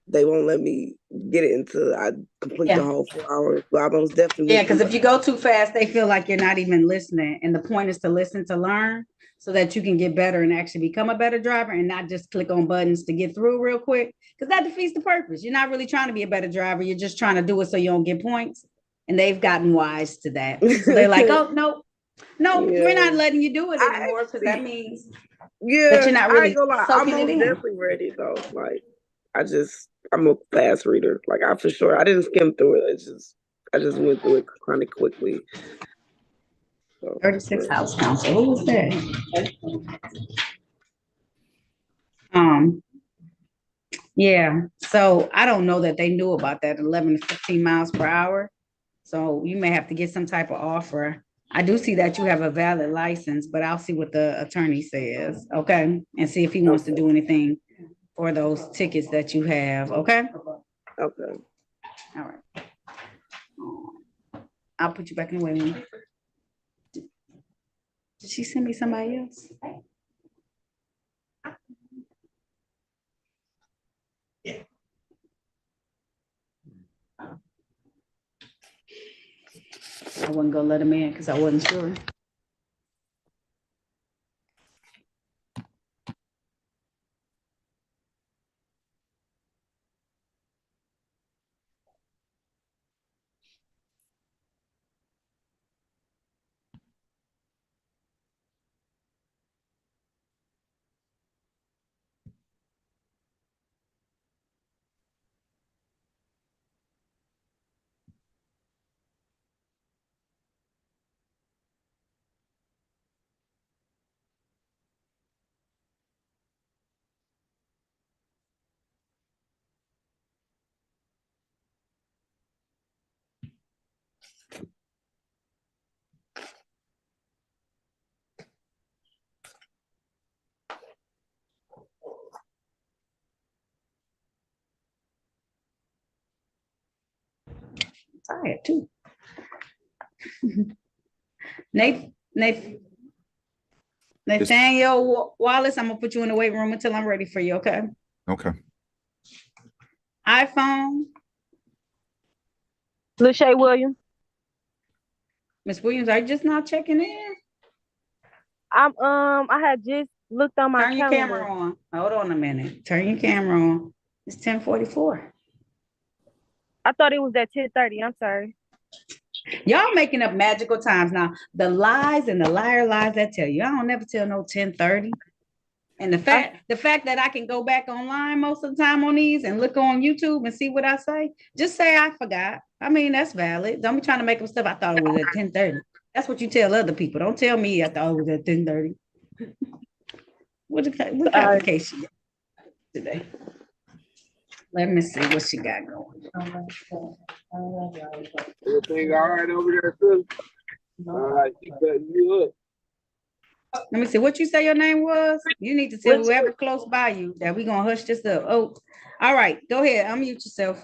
They won't let me get it until I complete the whole 4 hours. But I most definitely because if you go too fast, they feel like you're not even listening. And the point is to listen to learn so that you can get better and actually become a better driver and not just click on buttons to get through real quick. Because that defeats the purpose. You're not really trying to be a better driver. You're just trying to do it so you don't get points. And they've gotten wise to that. So they're like, oh, no, we're not letting you do it anymore because that means that you're not really I'm definitely ready though. Like, I'm a fast reader. Like, I didn't skim through it. I just went through it kind of quickly. So, 36 House Counsel. Who was that? Yeah. So I don't know that they knew about that 11 to 15 miles per hour. So you may have to get some type of offer. I do see that you have a valid license, but I'll see what the attorney says, okay? And see if he wants to do anything for those tickets that you have, okay? Okay. All right. I'll put you back in the waiting room. Did she send me somebody else? I wasn't gonna let him in because I wasn't sure. Tired too. Nathaniel Wallace, I'm gonna put you in the waiting room until I'm ready for you, okay? Okay. iPhone. Lachey Williams. Miss Williams, are you just not checking in? I had just looked on my Turn your calendar. camera on. Hold on a minute. Turn your camera on. It's 10:44. I thought it was at 10:30. I'm sorry. Y'all making up magical times now. The lies and the liar lies that tell you. I don't never tell no 10:30. And the fact that I can go back online most of the time on these and look on YouTube and see what I say, just say I forgot. I mean, that's valid. Don't be trying to make up stuff. I thought it was at 10:30. That's what you tell other people. Don't tell me I thought it was at 10:30. What kind of case she got today? Let me see what she got going. Everything all right over there, sis? All right, she cutting you up. Let me see what you say your name was. You need to tell whoever close by you that we're gonna hush this up. Oh, all right, go ahead. Unmute yourself.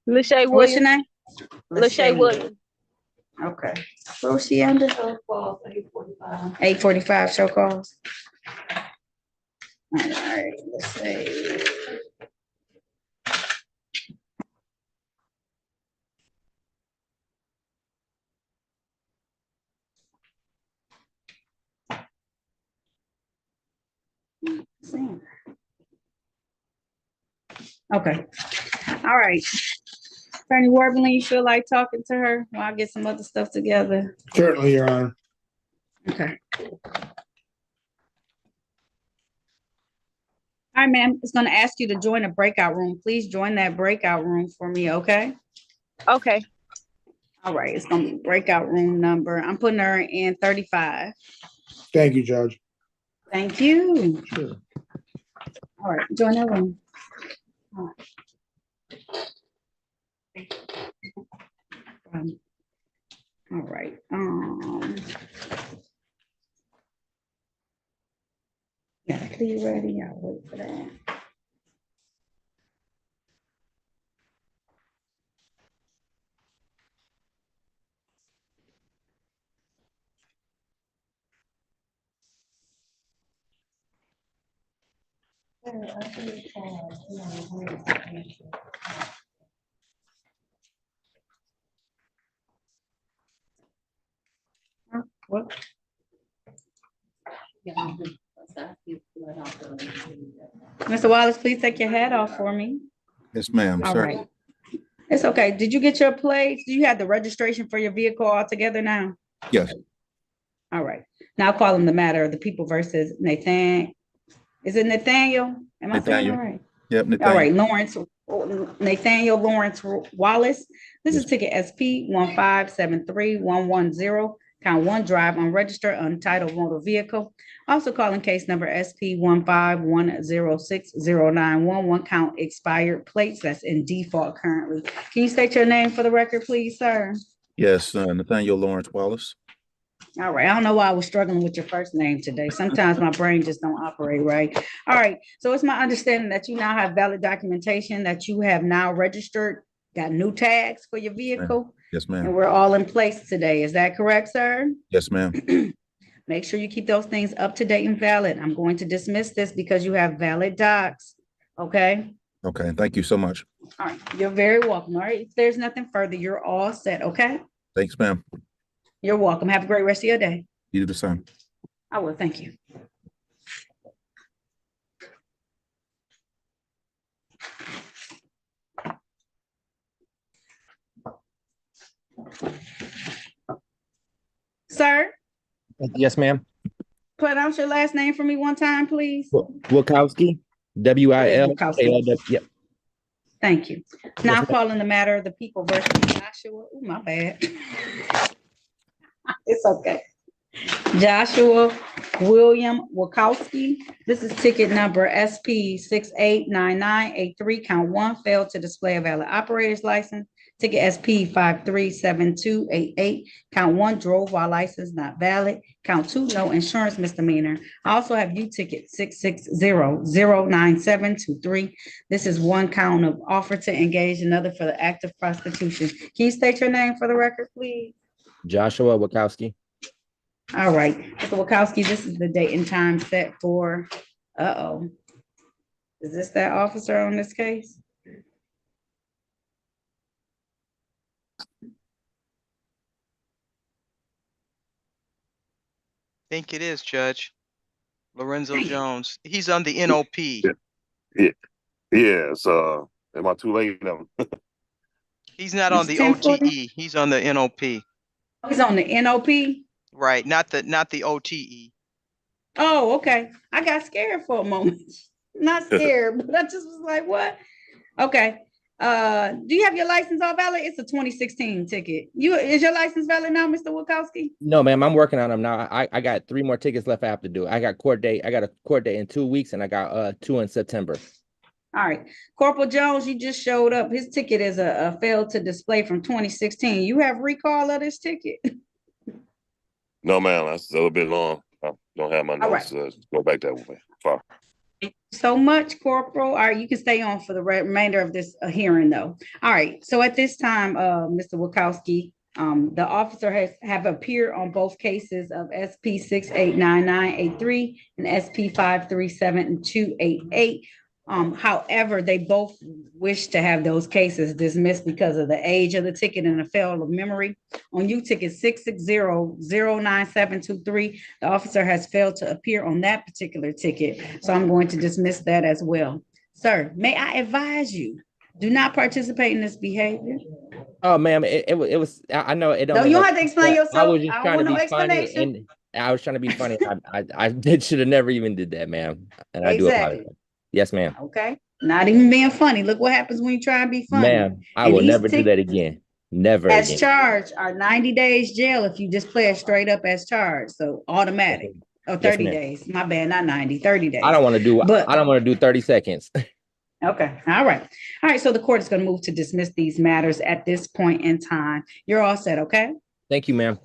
Lachey Williams. What's your name? Lachey Williams. Okay. What was she under? 8:45. 8:45 show calls. All right, let's see. Okay. All right. Attorney Warburton, you feel like talking to her while I get some other stuff together? Certainly, Your Honor. Okay. All right, ma'am. It's going to ask you to join a breakout room. Please join that breakout room for me, okay? Okay. All right. It's going to be breakout room number. I'm putting her in 35. Thank you, Judge. Thank you. Sure. All right. Join that room. All right. All right. Yeah, please ready. I'll wait for that. What? Mr. Wallace, please take your hat off for me. Yes, ma'am. All Sir. right. It's okay. Did you get your plates? Do you have the registration for your vehicle all together now? Yes. All right. Now I'll call them the matter of the people versus Nathan. Is it Nathaniel? Am I saying it right? Yep, Nathaniel. All right, Nathaniel Lawrence Wallace. This is ticket SP 1573110, count 1, drive unregistered untitled motor vehicle. Also calling case number SP 151060911, count expired plates. That's in default currently. Can you state your name for the record, please, sir? Yes, Nathaniel Lawrence Wallace. All right. I don't know why I was struggling with your first name today. Sometimes my brain just don't operate right. All right. So it's my understanding that you now have valid documentation that you have now registered, got new tags for your vehicle. Yes, And ma'am. we're all in place today. Is that correct, sir? Yes, ma'am. Make sure you keep those things up to date and valid. I'm going to dismiss this because you have valid docs. Okay. Okay. Thank you so much. All right. You're very welcome. All right. If there's nothing further, you're all set. Okay. Thanks, ma'am. You're welcome. Have a great rest of your day. You do the same. I will. Thank you. Sir, Yes, ma'am. pronounce your last name for me one time, please. Wilkowski. WILKOW. Yep. Thank you. Now Yes, ma'am. calling the matter of the people versus Joshua. Oh, my bad. It's okay. Joshua William Wilkowski. This is ticket number SP 689983. Count one, failed to display a valid operator's license. Ticket SP 537288. Count one, drove while license not valid. Count two, no insurance misdemeanor. I also have U ticket 660-09723. This is one count of offer to engage another for the act of prostitution. Can you state your name for the record, please? Joshua Wilkowski. All right, Mr. Wilkowski, this is the date and time set for, is this that officer on this case? Think it is, Judge. Lorenzo Jones. He's on the NOP. Yes. Am I too late? He's not on the It's 10:40. OTE. He's on the NOP. He's on the NOP? Right, not the OTE. Oh, okay. I got scared for a moment. Not scared, but I just was like, what? Okay. Do you have your license all valid? It's a 2016 ticket. Is your license valid now, Mr. Wilkowski? No, ma'am. I'm working on them now. I got 3 more tickets left I have to do. I got court date. I got a court date in 2 weeks, and I got 2 in September. All right. Corporal Jones, you just showed up. His ticket is a failed to display from 2016. You have recall of this ticket? No, ma'am. That's a little bit long. I don't have my notes. Go back that way. Far. So much, Corporal. All right, you can stay on for the remainder of this hearing, though. All right. So at this time, Mr. Wilkowski, the officer have appeared on both cases of SP 689983 and SP 537288. However, they both wish to have those cases dismissed because of the age of the ticket and the fail of memory. On U ticket 660-09723, the officer has failed to appear on that particular ticket. So I'm going to dismiss that as well. Sir, may I advise you, do not participate in this behavior. Oh, ma'am, it was. I know it don't. No, you don't have to explain yourself. I was just I trying to don't be want no funny, explanation. and I was trying to be funny. I should have never even did that, ma'am, and I do Exactly. apologize. Yes, ma'am. Okay. Not even being funny. Look what happens when you try and be funny. Ma'am, I And will these never do that again. Never as again. charged are 90 days jail if you just play it straight up as charged. So automatic. Or 30 ma'am. days. My bad, not 90, 30 days. I don't want to do. But I don't want to do 30 seconds. okay. All right. All right. So the court is going to move to dismiss these matters at this point in time. You're all set, okay? Thank you, ma'am.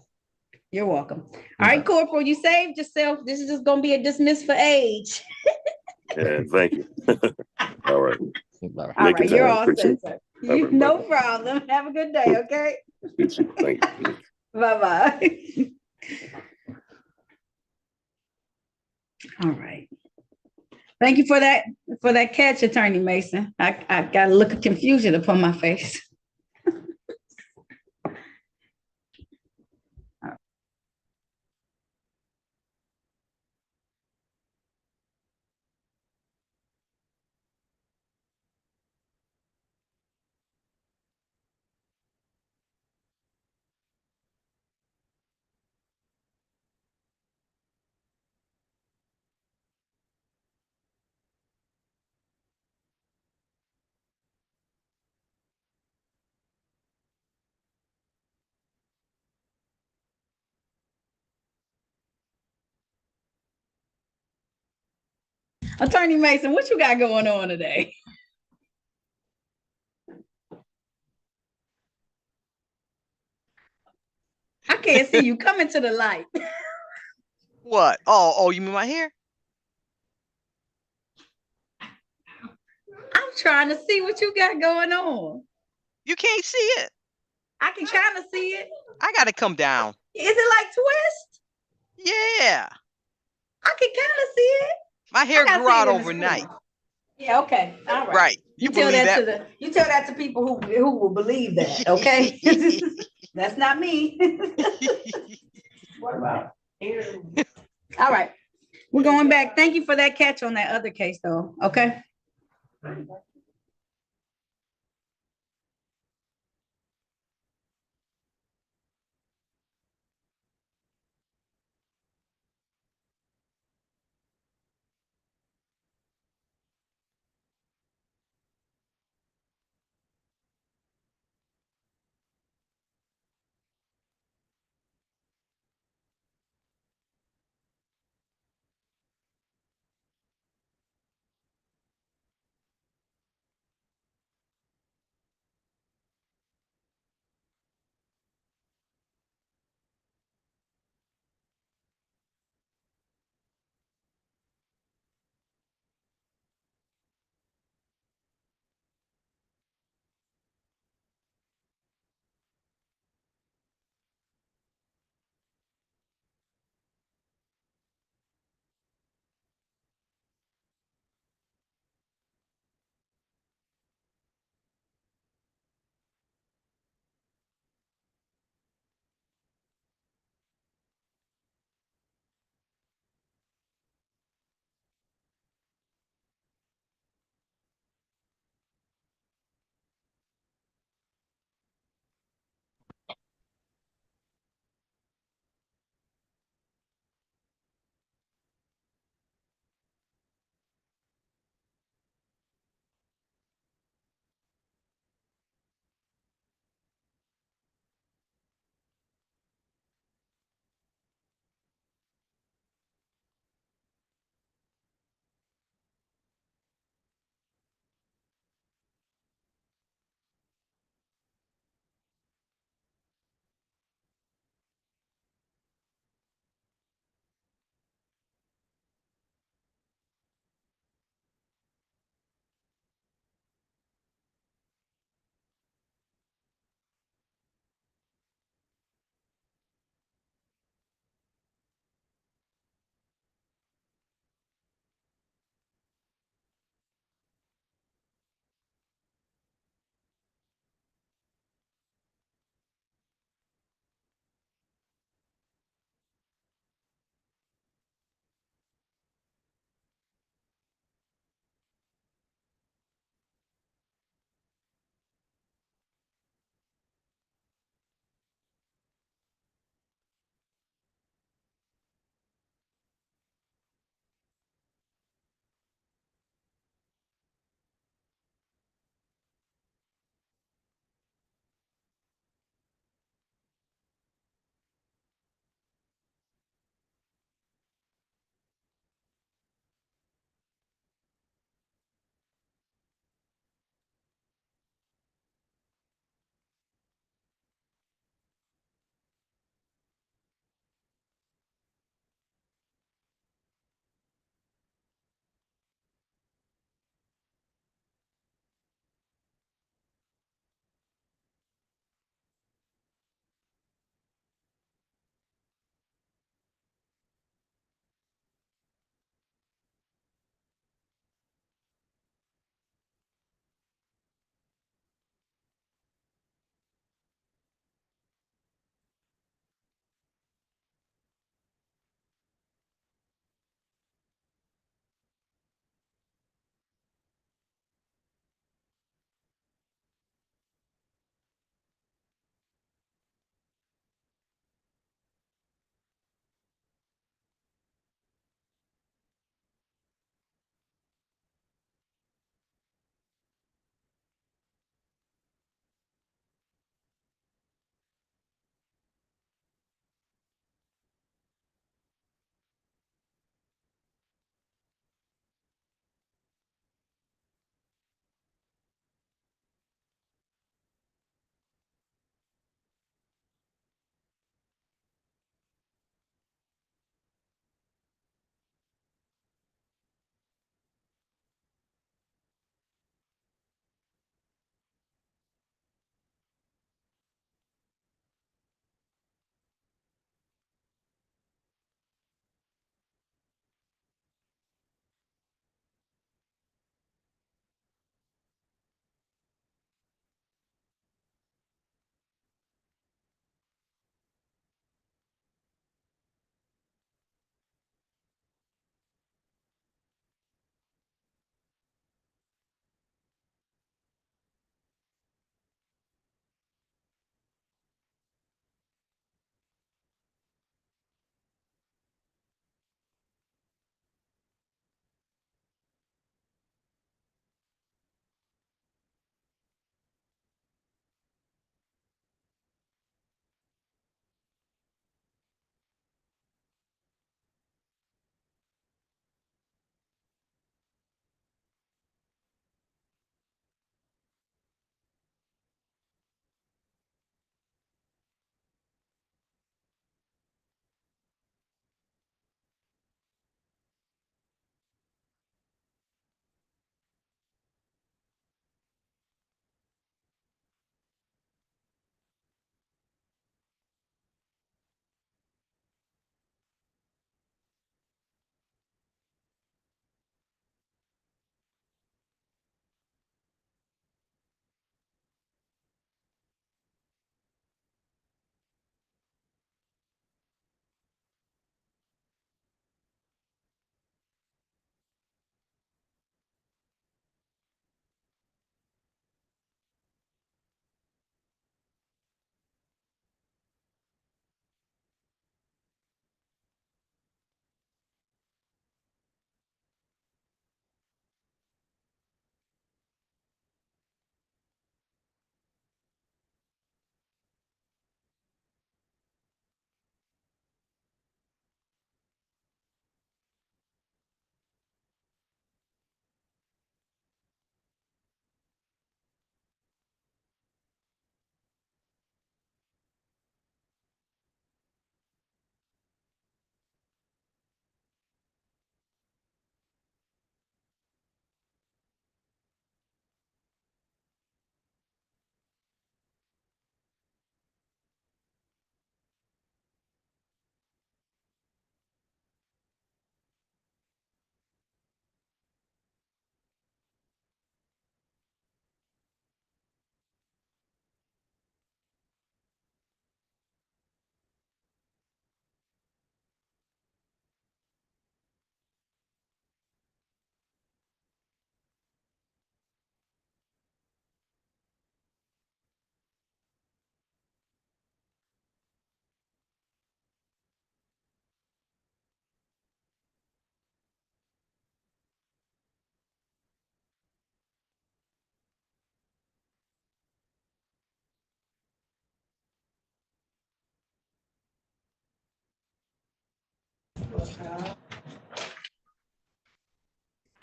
You're welcome. All right, Corporal, you saved yourself. This is just going to be a dismiss for age. Yeah, thank you. All right. All right, you're all set, sir. No problem. Have a good day, okay? Thank you. Bye-bye. All right. Thank you for that catch, Attorney Mason. I got a look of confusion upon my face. Attorney Mason, what you got going on today? I can't can't see you. Come into the light. What? Oh, you mean my hair? I'm trying to see what you got going on. You can't see it. I can kind of see it. I gotta come down. Is it like twist? Yeah. I can kind of see it. My hair I gotta grew see out it in the overnight. screen. Yeah, okay. All right. Right. You You tell believe that that? you tell that to people who will believe that, okay? That's not me. What about here? All right. We're going back. Thank you for that catch on that other case though. Okay.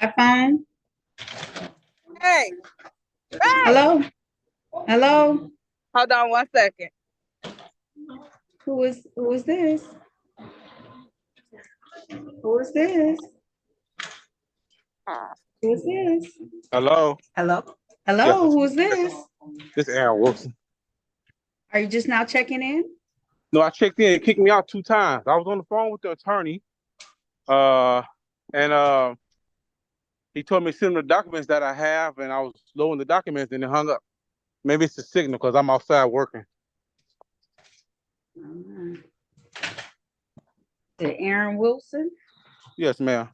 iPhone? Hey, hey, Hello? Hello? hold on 1 second. Who is this? Who is this? Who is this? Hello, Hello? yes, Hello, who is this? this is Aaron Wilson. Are you just now checking in? No, I checked in. It kicked me out 2 times. I was on the phone with the attorney, and he told me to send him the documents that I have, and I was loading the documents, and it hung up. Maybe it's the signal because I'm outside working. The Aaron Wilson? Yes, ma'am.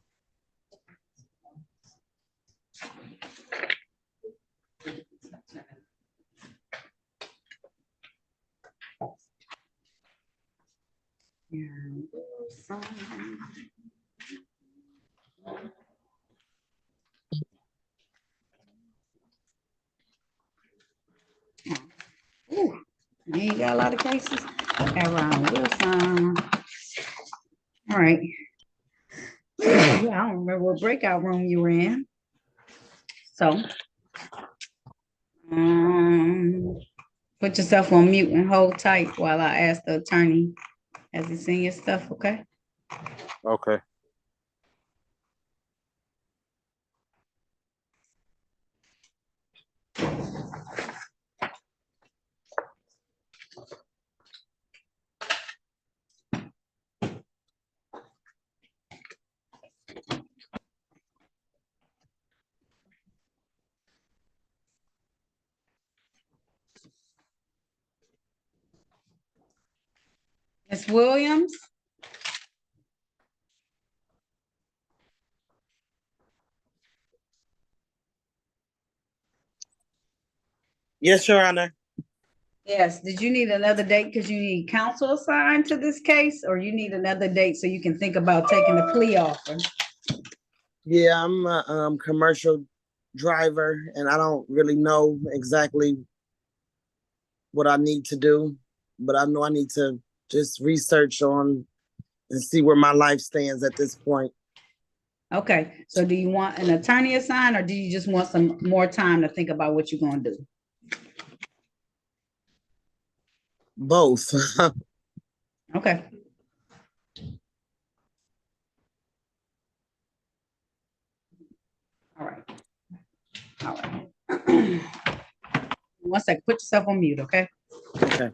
Aaron Wilson. Ooh, he ain't got a lot of cases. Aaron Wilson. All right. Yeah, I don't remember what breakout room you were in. So, put yourself on mute and hold tight while I ask the attorney, has he seen your stuff, okay? Okay. Ms. Williams? Yes, Your Honor. Yes, did you need another date because you need counsel assigned to this case, or you need another date so you can think about taking the plea offer? Yeah, I'm a commercial driver, and I don't really know exactly what I need to do, but I know I need to just research on and see where my life stands at this point. Okay, so do you want an attorney assigned, or do you just want some more time to think about what you're gonna do? Both. Okay. All right. All right. 1 second, put yourself on mute, okay? Okay.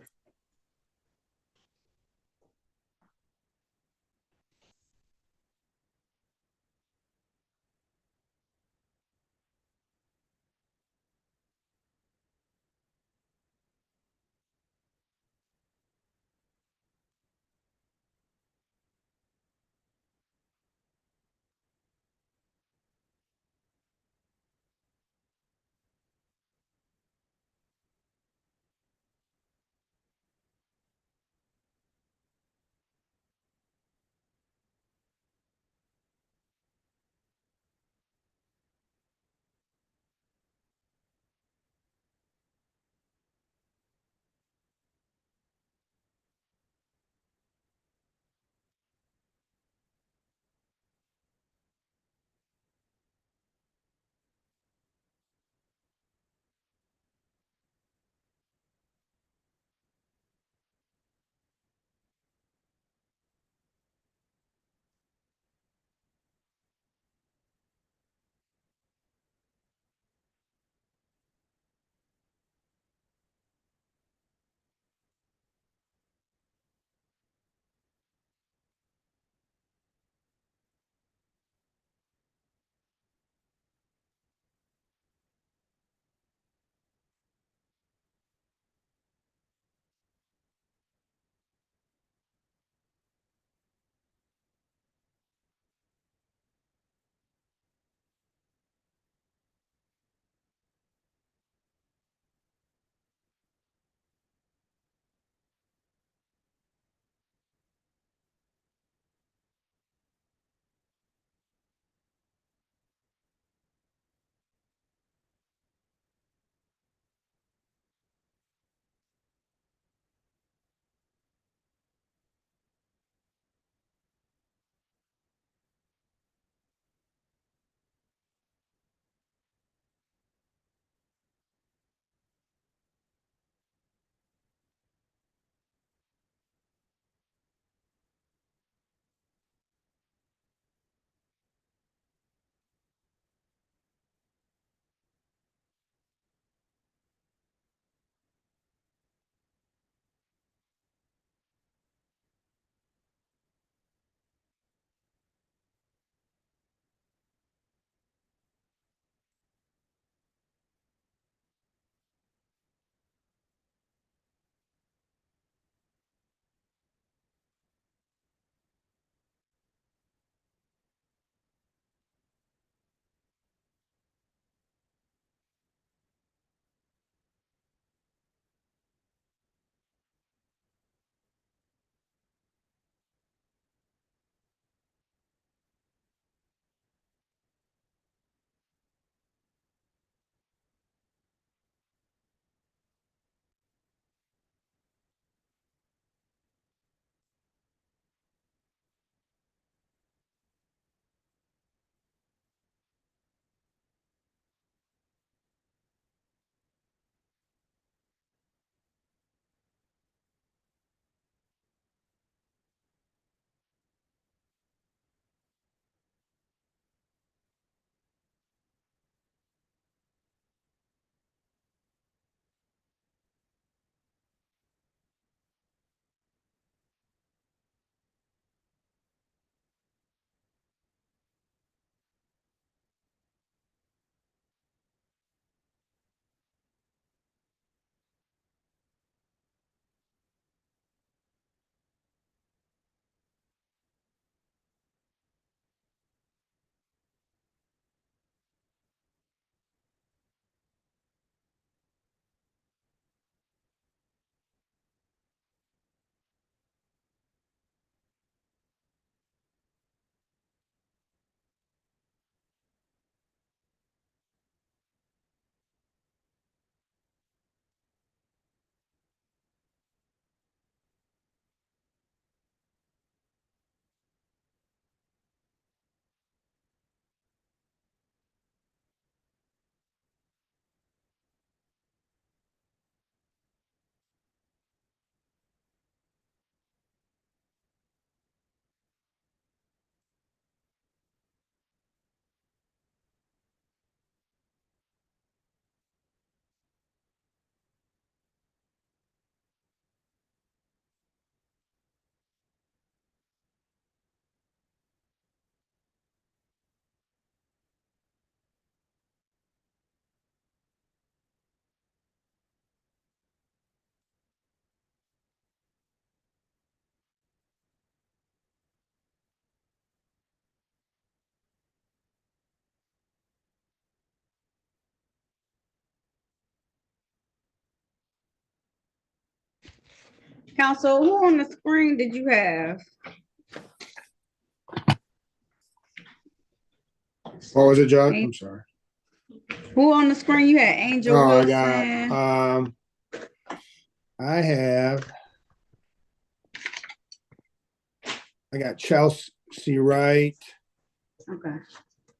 Council, who on the screen did you have? What was it, Judge? I'm sorry. Who on the screen? You had Angel Oh, Wilson. I got Chelsea Wright Okay.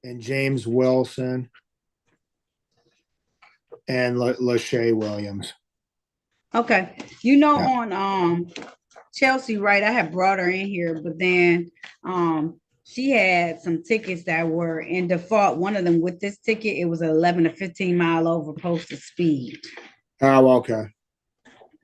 and James Wilson and Lachey Williams. Okay. You know, on Chelsea Wright, I had brought her in here, but then she had some tickets that were in default. One of them with this ticket, it was 11 to 15 mile over posted speed. Oh, okay.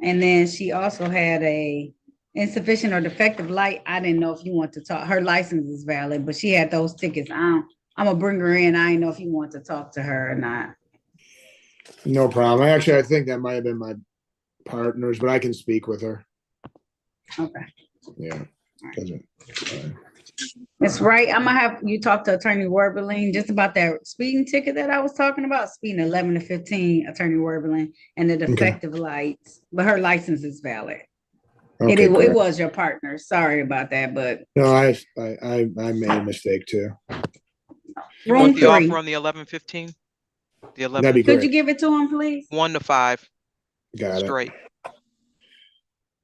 And then she also had a insufficient or defective light. I didn't know if you want to talk. Her license is valid, but she had those tickets. I'm gonna bring her in. I didn't know if you want to talk to her or not. No problem. Actually, I think that might have been my partners, but I can speak with her. Okay. Yeah. That's right. I'm gonna have you talk to Attorney Werbeling just about that speeding ticket that I was talking about, speeding 11 to 15, Attorney Werbeling, and the defective lights. But her license is valid. Okay, it was your partner. Sorry about that, but no, I made a mistake too. You want the offer on the 11-15? The 11. That'd be Could great. you give it to him, please? 1 to 5. Got Straight. it.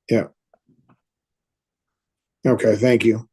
Yeah. Okay, thank you.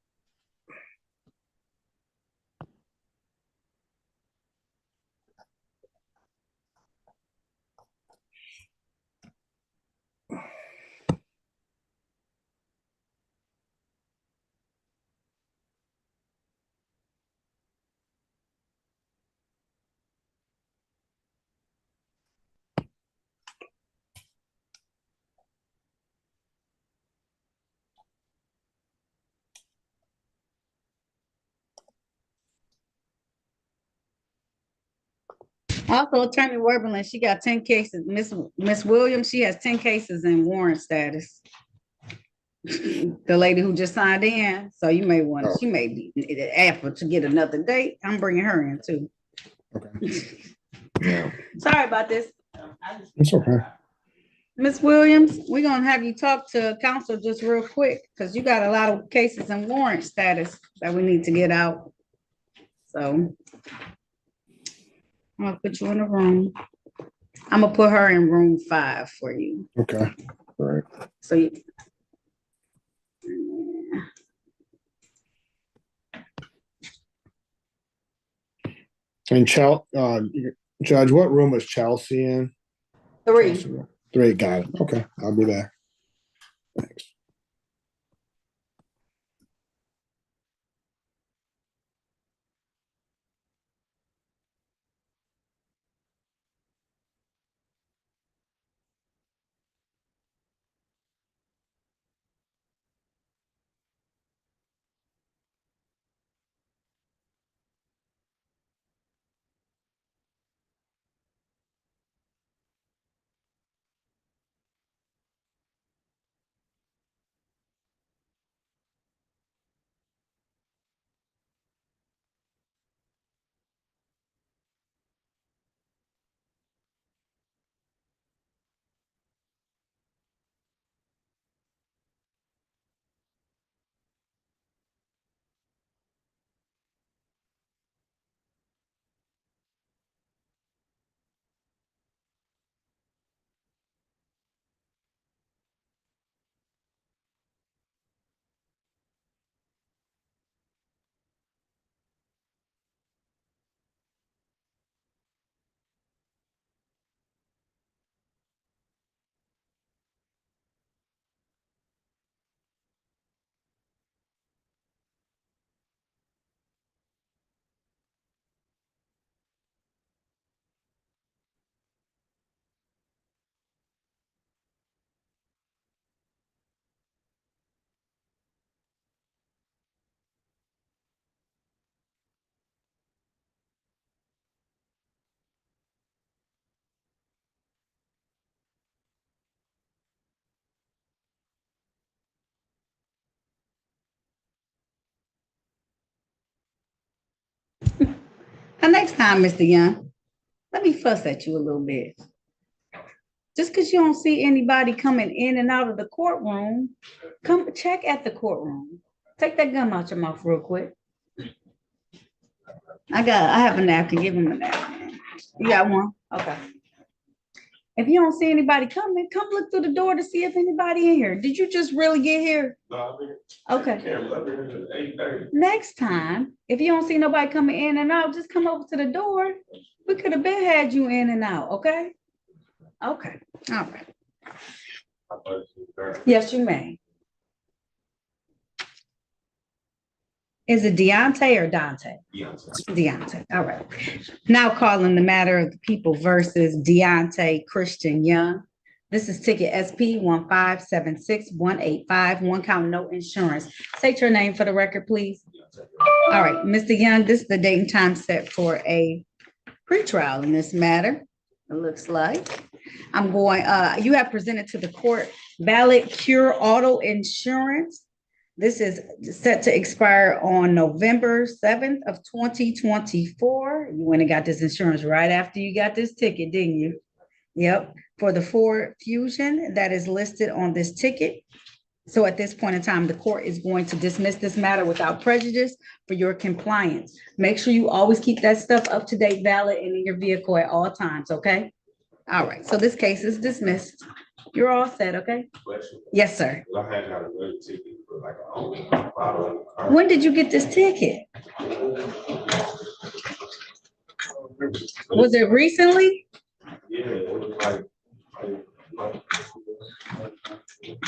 Also, Attorney Werbeling, she got 10 cases. Miss Williams, she has 10 cases in warrant status. The lady who just signed in, so you may want. She may be effort to get another date. I'm bringing her in too. Okay. Yeah. Sorry about this. It's okay. Miss Williams, we're gonna have you talk to counsel just real quick because you got a lot of cases in warrant status that we need to get out. So I'm gonna put you in a room. I'm gonna put her in room 5 for you. Okay. All right. So you. And Judge, what room is Chelsea in? 3. 3, got it. Okay, I'll be there. Thanks. Next time, Mr. Young, let me fuss at you a little bit. just because you don't see anybody coming in and out of the courtroom, come check at the courtroom. Take that gum out your mouth real quick. I have a napkin. Give him a napkin. You got one? Okay. If you don't see anybody coming, come look through the door to see if anybody in here. Did you just really get here? Okay. Next time, if you don't see nobody coming in and out, just come over to the door. We could have been had you in and out, okay? Okay, all right. Yes, you may. Is it Deontay or Dante? Deontay, all right. Now calling the matter of the people versus Deontay Christian Young. This is ticket SP 1576185, one count, no insurance. State your name for the record, please. All right, Mr. Young, this is the date and time set for a pretrial in this matter. It looks like I'm going, you have presented to the court valid cure auto insurance. This is set to expire on November 7th of 2024. You went and got this insurance right after you got this ticket, didn't you? Yep, for the Ford Fusion that is listed on this ticket. So at this point in time, the court is going to dismiss this matter without prejudice for your compliance. Make sure you always keep that stuff up to date, valid, and in your vehicle at all times, okay? All right, so this case is dismissed. You're all set, okay? Yes, sir. When did you get this ticket? Was it recently?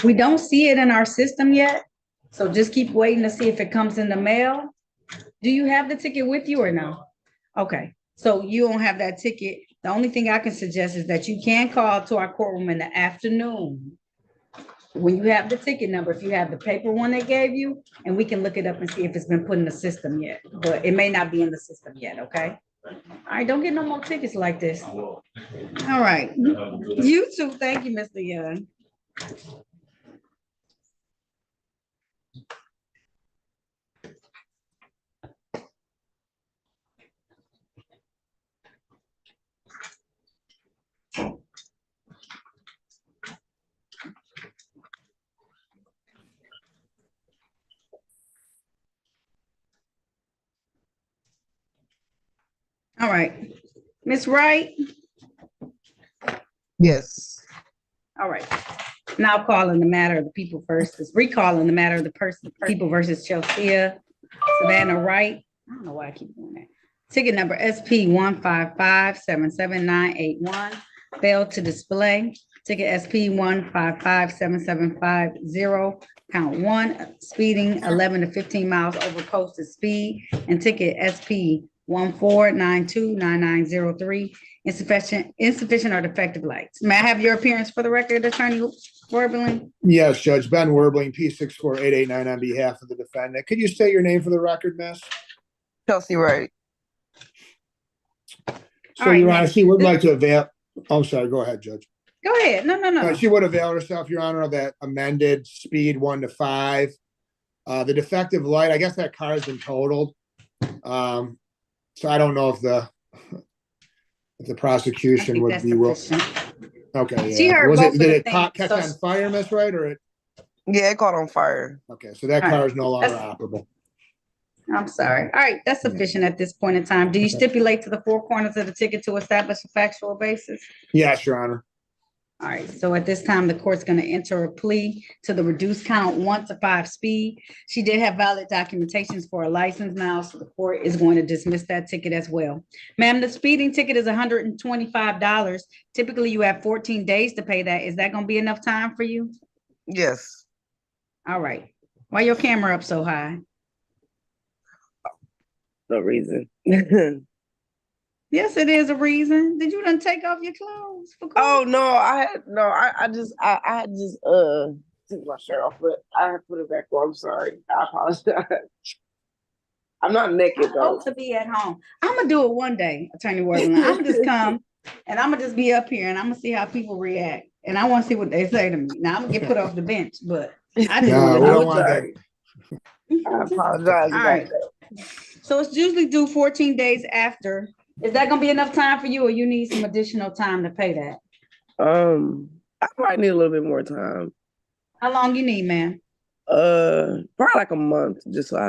We don't see it in our system yet, so just keep waiting to see if it comes in the mail. Do you have the ticket with you or no? Okay, so you don't have that ticket. The only thing I can suggest is that you can call to our courtroom in the afternoon when you have the ticket number, if you have the paper one they gave you, and we can look it up and see if it's been put in the system yet, but it may not be in the system yet, okay? All right, don't get no more tickets like this. All right, you too. Thank you, Mr. Young. All right, Miss Wright. Yes. All right. Now calling the matter of the people versus, recalling the matter of the people versus Chelsea Savannah Wright. I don't know why I keep doing that. Ticket number SP 155-77981, failed to display. Ticket SP 155-77550, count 1, speeding 11 to 15 miles over posted speed, and ticket SP 14929903, insufficient or defective lights. May I have your appearance for the record, Attorney Werbling? Yes, Judge Ben Werbling, P64889 on behalf of the defendant. Could you state your name for the record, miss? Chelsea Wright. So, Your Honor, she would like to avail. I'm sorry, go ahead, Judge. Go ahead. No. She would avail herself, Your Honor, of that amended speed 1 to 5. The defective light, I guess that car has been totaled. So I don't know if the prosecution would be willing. Okay. She heard both did it things, catch on fire, Miss Wright, or it? Yeah, it caught on fire. Okay, so that car is no longer operable. I'm sorry. All right, that's sufficient at this point in time. Do you stipulate to the 4 corners of the ticket to establish a factual basis? Yes, Your Honor. All right, so at this time, the court's going to enter a plea to the reduced count 1 to 5 speed. She did have valid documentations for a license now, so the court is going to dismiss that ticket as well. Ma'am, the speeding ticket is $125. Typically, you have 14 days to pay that. Is that going to be enough time for you? Yes. All right. Why your camera up so high? No reason. Yes, it is a reason. Did you done take off your clothes? Oh no, I just took my shirt off, but I had to put it back on. I'm sorry. I apologize. I'm not naked though. To be at home. I'm gonna do it one day, Attorney Worthington. I'm gonna just come and I'm gonna just be up here and I'm gonna see how people react. And I want to see what they say to me. Now I'm gonna get put off the bench, but I didn't No, we don't want that. I apologize. All right. So it's usually due 14 days after. Is that gonna be enough time for you, or you need some additional time to pay that? I might need a little bit more time. How long you need, man? Probably like a month, just so I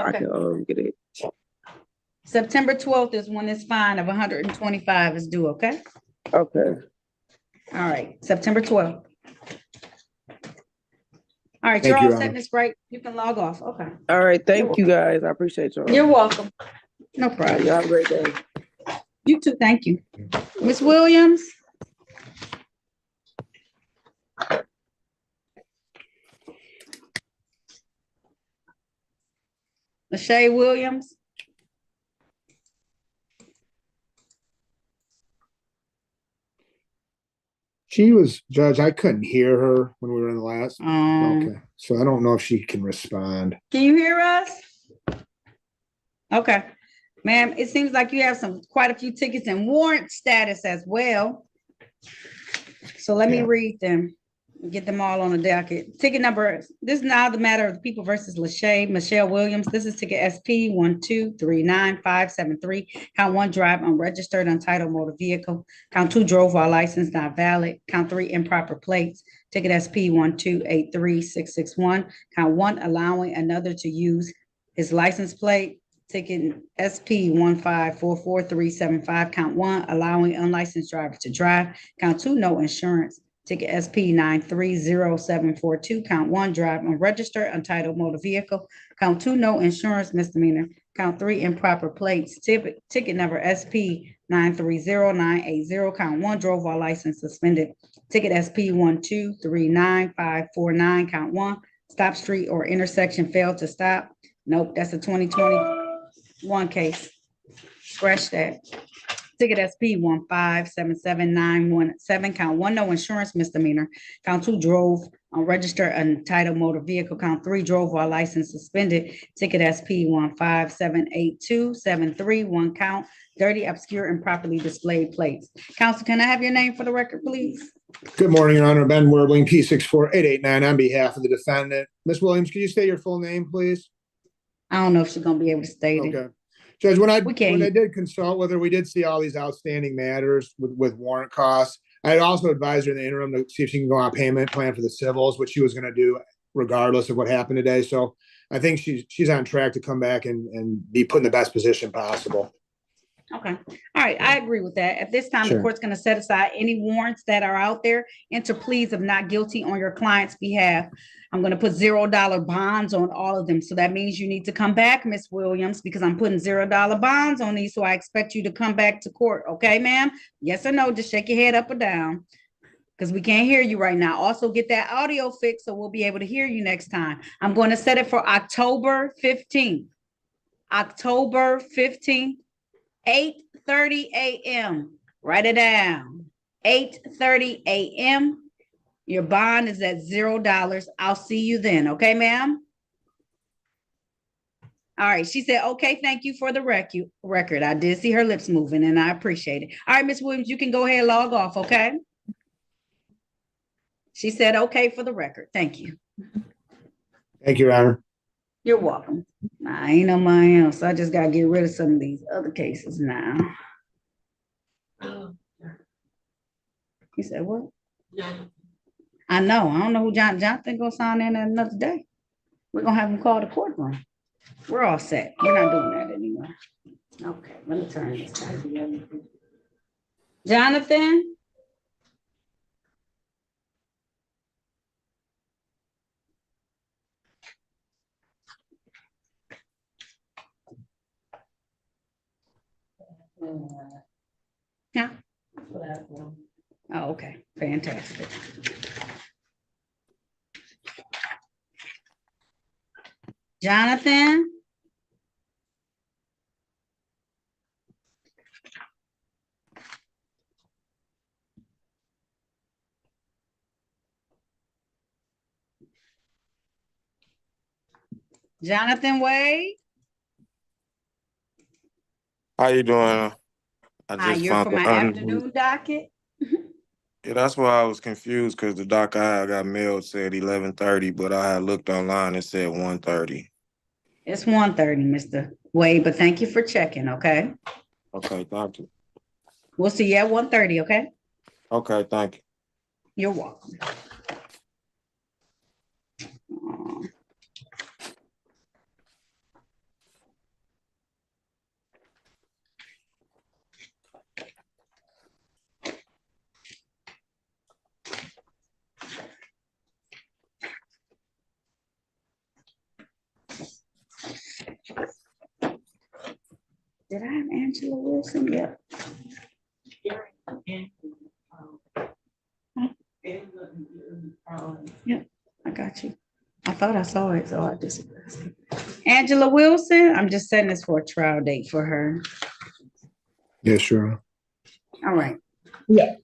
Okay. can get it. September 12th is when this fine of 125 is due, okay? Okay. All right, September 12th. All right, Thank you're you, all Your set, Honor. Ms. Bright. You can log off. Okay. All right, thank you guys. I appreciate y'all. You're welcome. No All right, problem. y'all have a great day. You too, thank you. Ms. Williams? Lachey Williams? She was, Judge, I couldn't hear her when we were in the last. Um, Okay, so I don't know if she can respond. Can you hear us? Okay. Ma'am, it seems like you have quite a few tickets and warrant status as well. So let me read them. Get them all on the docket. Ticket number, this is now the matter of the people versus Lachey Michelle Williams. This is ticket SP 1239573. Count 1, drive unregistered untitled motor vehicle. Count 2, drove while license not valid. Count 3, improper plates. Ticket SP 1283661. Count 1, allowing another to use his license plate. Ticket SP 1544375. Count 1, allowing unlicensed driver to drive. Count 2, no insurance. Ticket SP 930742. Count 1, drive unregistered untitled motor vehicle. Count 2, no insurance misdemeanor. Count 3, improper plates. Ticket number SP 930980. Count 1, drove while license suspended. Ticket SP 1239549. Count 1, stop street or intersection failed to stop. Nope, that's a 2021 case. Scratch that. Ticket SP 1577917. Count 1, no insurance misdemeanor. Count 2, drove unregistered untitled motor vehicle. Count 3, drove while license suspended. Ticket SP 1578273. 1 count, dirty, obscure, improperly displayed plates. Counsel, can I have your name for the record, please? Good morning, Your Honor. Ben Werbling, P64889, on behalf of the defendant. Ms. Williams, can you state your full name, please? I don't know if she's gonna be able to state it. Okay. Judge, when I can't- did consult with her, we did see all these outstanding matters with warrant costs. I had also advised her in the interim to see if she can go on a payment plan for the civils, which she was going to do regardless of what happened today. So I think she's on track to come back and be put in the best position possible. Okay. All right. I agree with that. At this time, the Sure. court's going to set aside any warrants that are out there, enter pleas of not guilty on your client's behalf. I'm going to put $0 bonds on all of them. So that means you need to come back, Ms. Williams, because I'm putting $0 bonds on these. So I expect you to come back to court. Okay, ma'am? Yes or no? Just shake your head up or down, because we can't hear you right now. Also get that audio fixed so we'll be able to hear you next time. I'm going to set it for October 15th. October 15th. 8:30 a.m. Write it down. 8:30 a.m. Your bond is at $0. I'll see you then. Okay, ma'am? All right. She said, okay, thank you for the record. I did see her lips moving and I appreciate it. All right, Ms. Williams, you can go ahead and log off, okay? She said, okay, for the record. Thank you. Thank you, Your Honor. You're welcome. I ain't no money else. I just got to get rid of some of these other cases now. You said what? I know. I don't know who Jonathan gonna sign in another day. We're gonna have him call the courtroom. We're all set. We're not doing that anymore. Okay, let me turn this guy together. Jonathan? Yeah. Oh, okay. Fantastic. Jonathan? Jonathan Wade? How you doing? I Hi, just you're for found my afternoon docket? Yeah, that's why I was confused because the doc I got mailed said 11:30, but I had looked online and said 1:30. It's 1:30, Mr. Wade, but thank you for checking, okay? Okay, thank you. We'll see you at 1:30, okay? Okay, thank you. You're welcome. Did I have Angela Wilson? Yep. Yep, I got you. I thought I saw it, so I just. Angela Wilson, I'm just setting this for a trial date for her. Yeah, sure. All right. Yeah.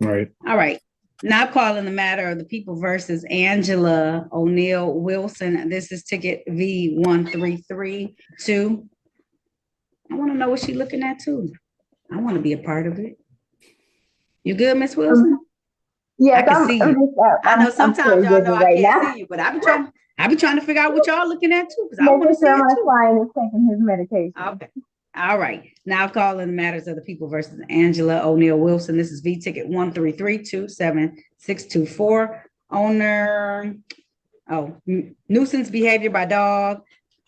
Right. All right. Now calling the matter of the people versus Angela O'Neill Wilson. This is ticket V1332. I want to know what she's looking at too. I want to be a part of it. You good, Miss Wilson? Yes, I can see you. I know sometimes y'all know I can't see you, but I've been trying to figure out what y'all looking at too, because I want to see it too. Client is taking his medication. Okay. All right. Now calling the matters of the people versus Angela O'Neill Wilson. This is V ticket 133276624. Owner, nuisance behavior by dog.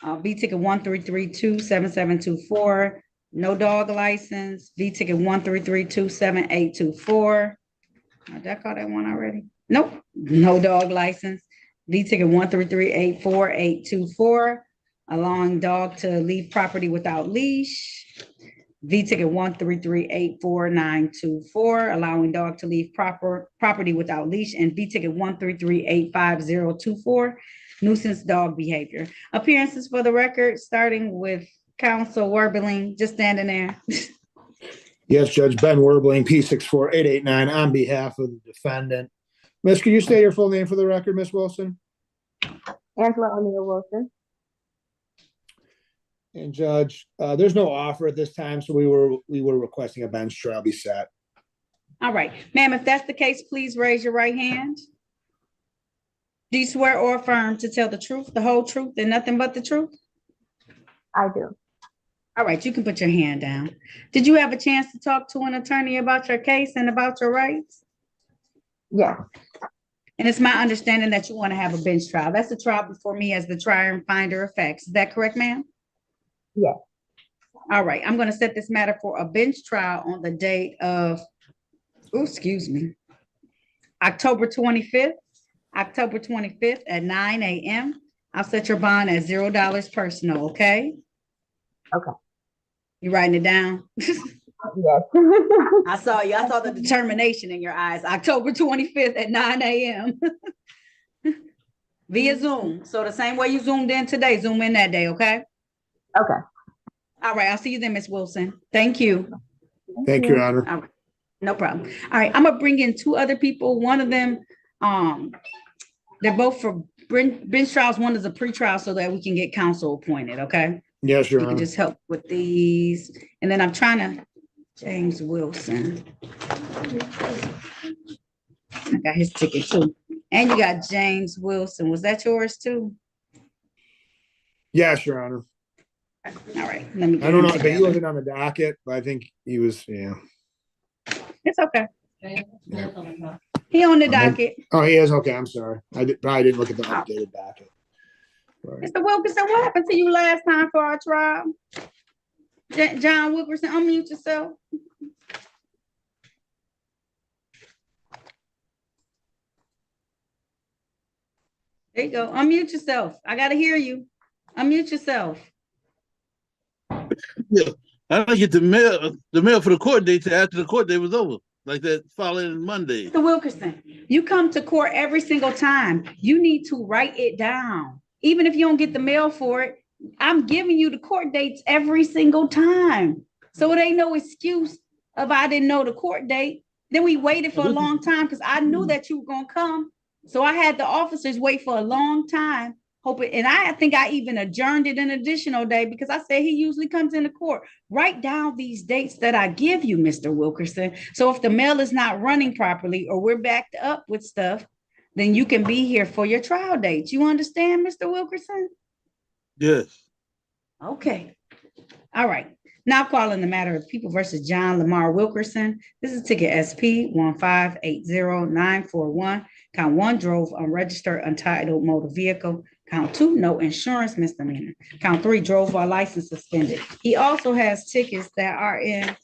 V ticket 133277724. No dog license. V ticket 133277824. Did I call that one already? Nope. No dog license. V ticket 133848824. Allowing dog to leave property without leash. V ticket 133844924. Allowing dog to leave property without leash. And V ticket 133855024. Nuisance dog behavior. Appearances for the record, starting with Counsel Werbeling, just standing there. Yes, Judge Ben Werbling, P64889, on behalf of the defendant. Miss, can you state your full name for the record, Miss Wilson? Angela O'Neill Wilson. And Judge, there's no offer at this time, so we were requesting a bench trial be set. All right, ma'am, if that's the case, please raise your right hand. Do you swear or affirm to tell the truth, the whole truth, and nothing but the truth? I do. All right, you can put your hand down. Did you have a chance to talk to an attorney about your case and about your rights? Yeah. And it's my understanding that you want to have a bench trial. That's the trial before me as the trier and finder of facts. Is that correct, ma'am? Yes. All right, I'm going to set this matter for a bench trial on the date of, October 25th. October 25th at 9 a.m. I'll set your bond at $0 personal, okay? Okay. You writing it down? Yes. I saw you. I saw the determination in your eyes. October 25th at 9 a.m. Via Zoom. So the same way you zoomed in today, zoom in that day, okay? Okay. All right. I'll see you then, Miss Wilson. Thank you. Thank you, Your Honor. All right. No problem. All right. I'm going to bring in two other people. One of them, they're both for bench trials. One is a pretrial so that we can get counsel appointed, okay? Yes, Your You can Honor. just help with these. And then I'm trying to, James Wilson. I got his ticket too. And you got James Wilson. Was that yours too? Yes, Your Honor. All right. Let me get I don't them know, but he together. wasn't on the docket, but I think he was, yeah. It's okay. He on the docket. Oh, he is? Okay, I'm sorry. I didn't look at the updated docket. Right. Mr. Wilkerson, what happened to you last time for our trial? John Wilkerson, unmute yourself. There you go. Unmute yourself. I got to hear you. Unmute yourself. Yeah, I didn't get the mail for the court date till after the court date was over, like that following Monday. Mr. Wilkerson, you come to court every single time. You need to write it down. Even if you don't get the mail for it, I'm giving you the court dates every single time. So it ain't no excuse of I didn't know the court date. Then we waited for a long time because I knew that you were going to come. So I had the officers wait for a long time. Hoping, and I think I even adjourned it an additional day because I said he usually comes into court. Write down these dates that I give you, Mr. Wilkerson. So if the mail is not running properly or we're backed up with stuff, then you can be here for your trial date. You understand, Mr. Wilkerson? Yes. Okay. All right. Now calling the matter of People versus John Lamar Wilkerson. This is ticket SP 1580941. Count 1, drove unregistered, untitled motor vehicle. Count 2, no insurance misdemeanor. Count 3, drove while license suspended. He also has tickets that are in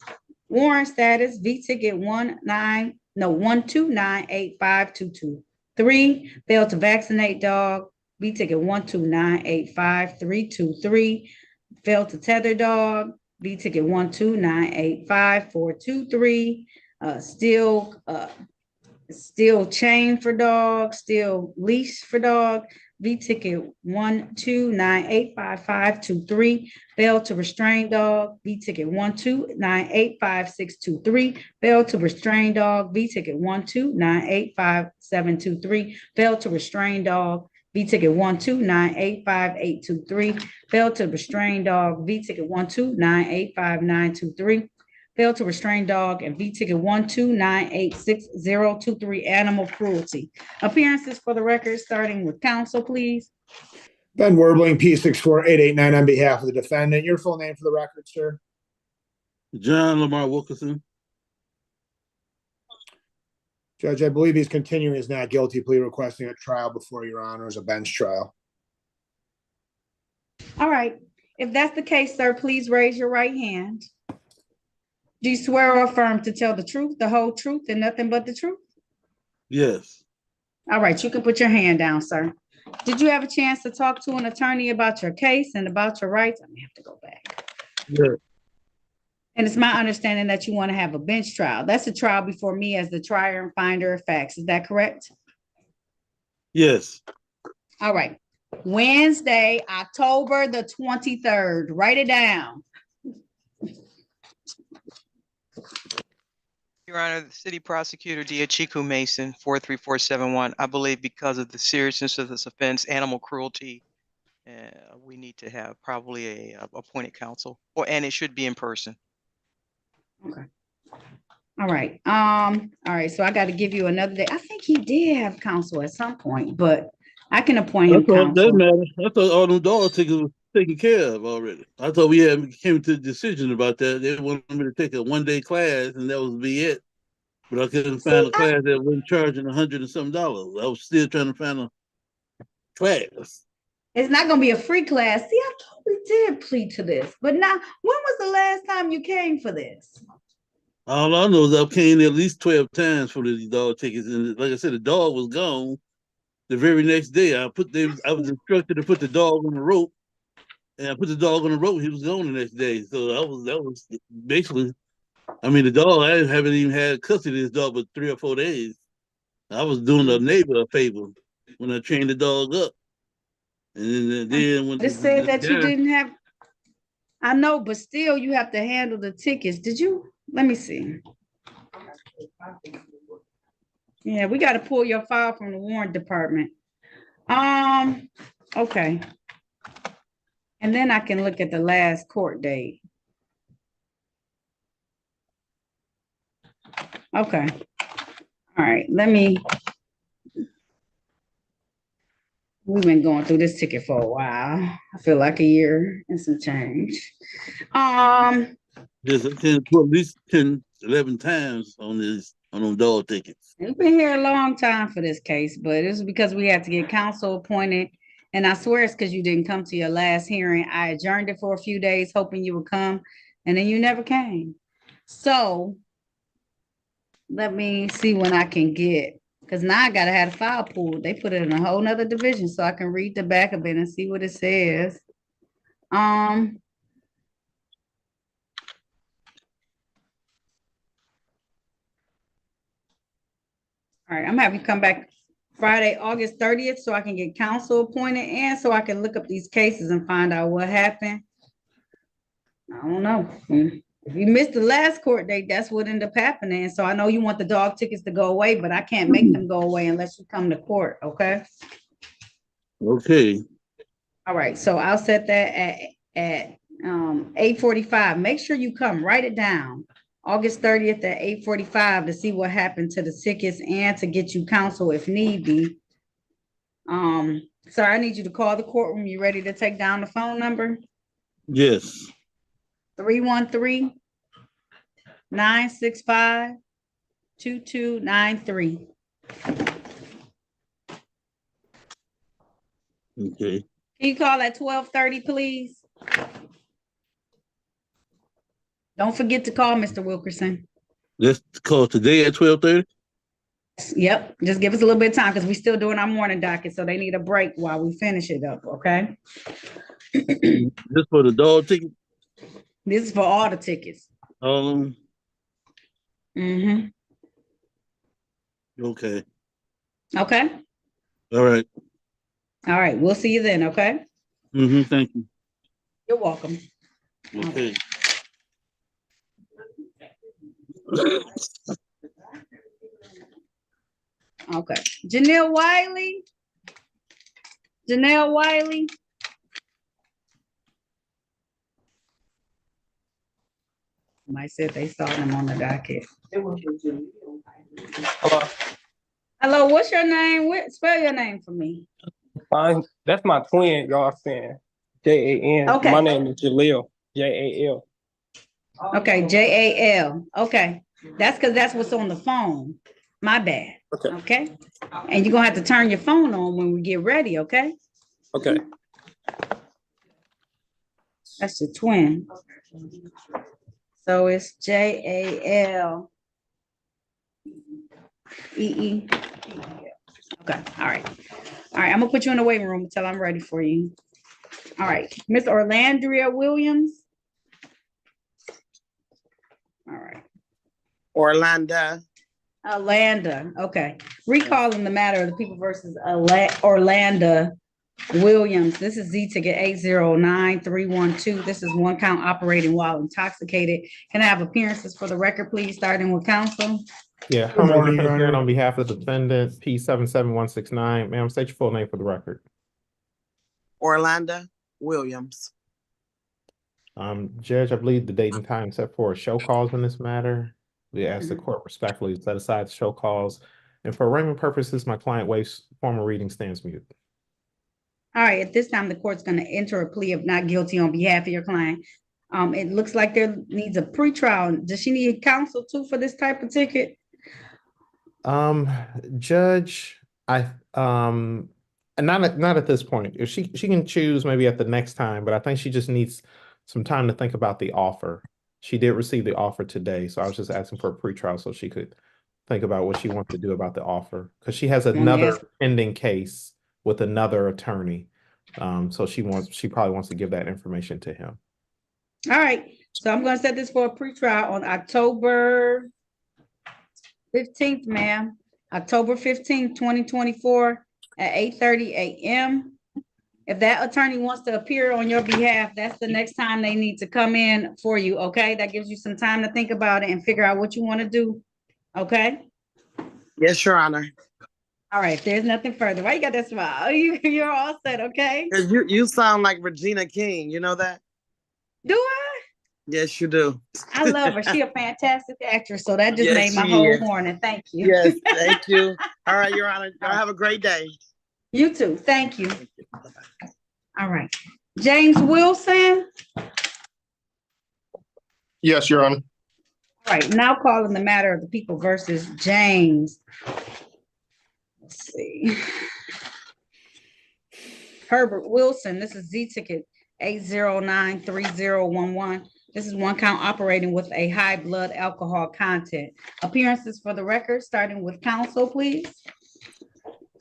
warrant status. V ticket 1298522. Failed to vaccinate dog. V ticket 129853323. Failed to tether dog. V ticket 129854423. Still chain for dog, still leash for dog. V ticket 129855523. Failed to restrain dog. V ticket 129855623. Failed to restrain dog. V ticket 129855723. Failed to restrain dog. V ticket 129858823. Failed to restrain dog. V ticket 129855923. Failed to restrain dog, and V ticket 129860023, animal cruelty. Appearances for the record, starting with counsel, please. Ben Werbling, P64889 on behalf of the defendant. Your full name for the record, sir? John Lamar Wilkerson. Judge, I believe he's continuing his not guilty plea, requesting a trial before your honors, a bench trial. All right. If that's the case, sir, please raise your right hand. Do you swear or affirm to tell the truth, the whole truth, and nothing but the truth? Yes. All right, you can put your hand down, sir. Did you have a chance to talk to an attorney about your case and about your rights? I may have to go back. Yeah. And it's my understanding that you want to have a bench trial. That's a trial before me as the trier and finder of facts. Is that correct? Yes. All right. Wednesday, October the 23rd. Write it down. Your Honor, the City Prosecutor Diachiku Mason, 43471. I believe because of the seriousness of this offense, animal cruelty, we need to have probably a appointed counsel, and it should be in person. Okay. All right. All right. So I got to give you another day. I think he did have counsel at some point, but I can appoint him That counsel. matter. I thought all them dog tickets was taken care of already. I thought we came to a decision about that. They wanted me to take a 1-day class, and that was be it. But I couldn't find a class that wasn't charging $100 and something. I was still trying to find a class. It's not going to be a free class. See, I thought we did plead to this, but now, when was the last time you came for this? All I know is I came at least 12 times for these dog tickets, and like I said, the dog was gone. The very next day, I was instructed to put the dog on the rope, and I put the dog on the rope. He was gone the next day. So that was basically. I mean, the dog. I haven't even had custody of this dog but 3 or 4 days. I was doing a neighbor a favor when I trained the dog up, and then when It said that you didn't have. I know, but still, you have to handle the tickets. Did you? Let me see. Yeah, we got to pull your file from the warrant department. Okay. And then I can look at the last court date. Okay. All right, we've been going through this ticket for a while. I feel like a year and some change. Yes, I came to at least 10, 11 times on them dog tickets. We've been here a long time for this case, but it's because we had to get counsel appointed. And I swear it's because you didn't come to your last hearing. I adjourned it for a few days, hoping you would come, and then you never came. So let me see when I can get, because now I gotta have a file pulled. They put it in a whole nother division so I can read the back of it and see what it says. All right, I'm gonna have you come back Friday, August 30th, so I can get counsel appointed and so I can look up these cases and find out what happened. I don't know. If you missed the last court date, that's what ended up happening. So I know you want the dog tickets to go away, but I can't make them go away unless you come to court, okay? Okay. All right, so I'll set that at 8:45. Make sure you come, write it down. August 30th at 8:45 to see what happened to the tickets and to get you counsel if need be. Sir, I need you to call the courtroom. You ready to take down the phone number? Yes. 313-965-2293. Okay. Can you call at 12:30, please? Don't forget to call Mr. Wilkerson. Let's call today at 12:30. Yep, just give us a little bit of time because we're still doing our morning docket, so they need a break while we finish it up, okay? This for the dog ticket? This is for all the tickets. Okay. Okay. All right. All right, we'll see you then, okay? Thank you. You're welcome. Okay. Okay. Janelle Wiley. Somebody said they saw them on the docket. Hello, what's your name? Spell your name for me. Fine. That's my twin, y'all saying. Jan. Okay. My name is Jaleel. Jal. Okay, JAL. Okay. That's because that's what's on the phone. My bad. Okay. And you're gonna have to turn your phone on when we get ready, okay? Okay. That's your twin. So it's JAL. EE. Okay, all right. All right, I'm gonna put you in the waiting room until I'm ready for you. All right, Miss Orlandria Williams. All right. Orlando. Okay. Recalling the matter of the people versus Orlando Williams. This is Z ticket 809312. This is one count operating while intoxicated. Can I have appearances for the record, please, starting with counsel? Yeah, Good morning, Herman Your Griffin here Honor. on behalf of the defendant, P77169. Ma'am, state your full name for the record. Orlando Williams. Judge, I believe the date and time set for a show cause in this matter. We ask the court respectfully to set aside the show cause. And for arraignment purposes, my client waives formal reading, stands mute. All right, at this time, the court's going to enter a plea of not guilty on behalf of your client. It looks like there needs a pretrial. Does she need counsel too for this type of ticket? Judge, not at this point. If she can choose maybe at the next time, but I think she just needs some time to think about the offer. She did receive the offer today, so I was just asking for a pretrial so she could think about what she wants to do about the offer, because she has another pending case with another attorney. So she probably wants to give that information to him. All right, so I'm going to set this for a pretrial on October 15th, ma'am. October 15th, 2024 at 8:30 a.m. If that attorney wants to appear on your behalf, that's the next time they need to come in for you, okay? That gives you some time to think about it and figure out what you want to do, okay? Yes, Your Honor. All right, if there's nothing further. Why you got that smile? You're all set, okay? You sound like Regina King, you know that? Do I? Yes, you do. I love her. She a fantastic actress, so that just Yes, made my she whole is. morning. Thank you. Yes, thank you. All right, Your Honor. Y'all have a great day. You too. Thank you. All right. James Wilson. Yes, Your Honor. All right, now calling the matter of the people versus James. Let's see. Herbert Wilson, this is Z ticket 8093011. This is one count operating with a high blood alcohol content. Appearances for the record, starting with counsel, please.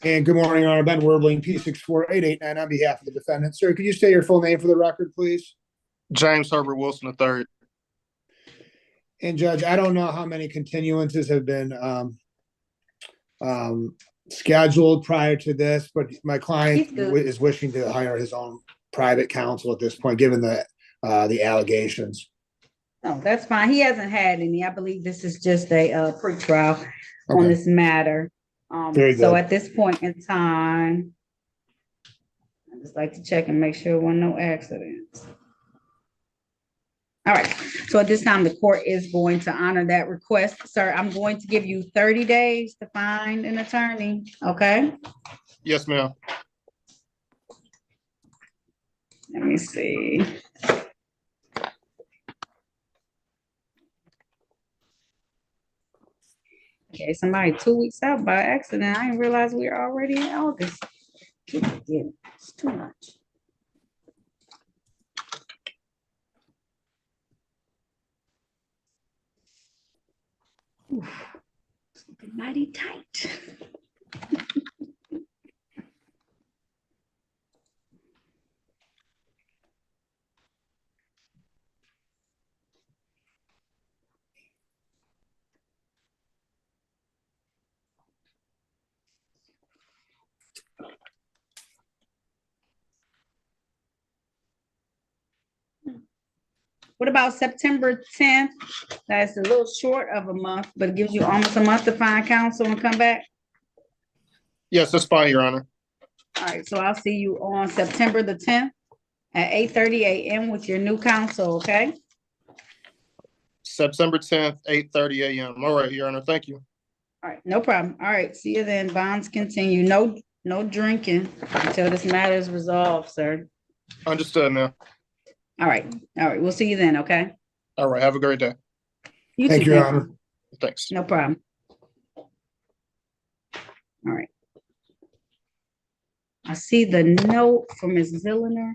And good morning, Your Honor. Ben Werbling, P64889 on behalf of the defendant. Sir, could you state your full name for the record, please? James Herbert Wilson III. And Judge, I don't know how many continuances have been scheduled prior to this, but my client is wishing to hire his own private counsel at this point, given the allegations. Oh, that's fine. He hasn't had any. I believe this is just a pre-trial on this matter. So at this point in time, I just like to check and make sure there were no accidents. All right, so at this time, the court is going to honor that request. Sir, I'm going to give you 30 days to find an attorney, okay? Yes, ma'am. Let me see. gave somebody 2 weeks out by accident. I didn't realize we were already in August. Keep forgetting. It's too much. Oof. It's looking mighty tight. What about September 10th? That's a little short of a month, but it gives you almost a month to find counsel and come back. Yes, that's fine, Your Honor. All right, so I'll see you on September the 10th at 8:30 a.m. with your new counsel, okay? September 10th, 8:30 a.m. All right, Your Honor. Thank you. All right, no problem. All right, see you then. Bonds continue. No drinking until this matter is resolved, sir. Understood, ma'am. All right, we'll see you then, okay? All right, have a great day. You Thank too, you, Your thank Honor. Thanks. No problem. All right. I see the note from Ms. Zilliner.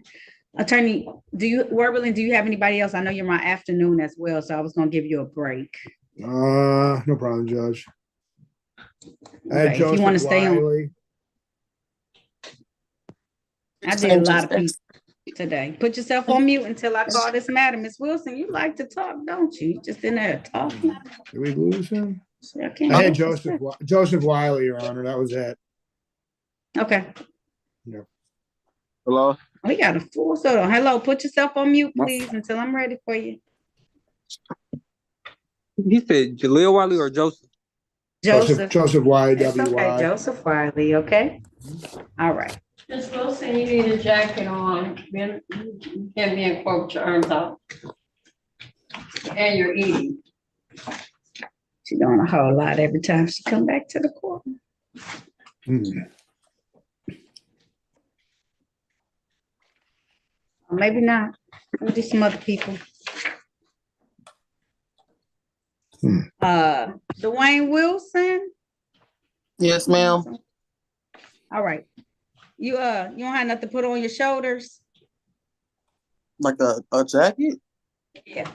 Attorney, Warburton, do you have anybody else? I know you're my afternoon as well, so I was gonna give you a break. No problem, Judge. I had Okay, if you want to Joseph stay on, Wiley. I did a lot of people today. Put yourself on mute until I call this matter. Ms. Wilson, you like to talk, don't you? You just in there talking. Did we lose him? See, I can't I had go. Joseph Wiley, Your Honor. That was it. Okay. Yeah. Hello? We got a full soda. Hello, put yourself on mute, please, until I'm ready for you. He said Jaleel Wiley or Joseph? Joseph Wiley, It's okay, W-Y. Joseph Wiley, okay? All right. Ms. Wilson, you need a jacket on. You can't be in court with your arms out. And you're eating. She's doing a whole lot every time she come back to the court. Or maybe not. We'll do some other people. Dwayne Wilson. Yes, ma'am. All right. You don't have nothing to put on your shoulders? Like a jacket? Yeah.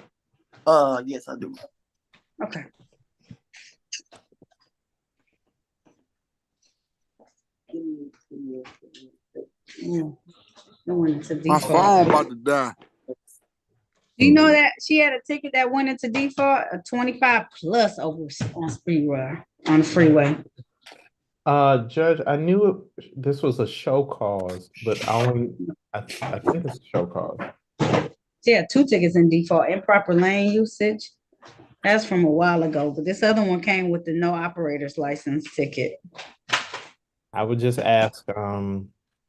Yes, I do. Okay. My phone about to die. Do you know that she had a ticket that went into default, a 25 plus over on the freeway? Judge, I knew this was a show cause, but I think it's a show cause. She had 2 tickets in default, improper lane usage. That's from a while ago, but this other one came with the no operator's license ticket. I would just ask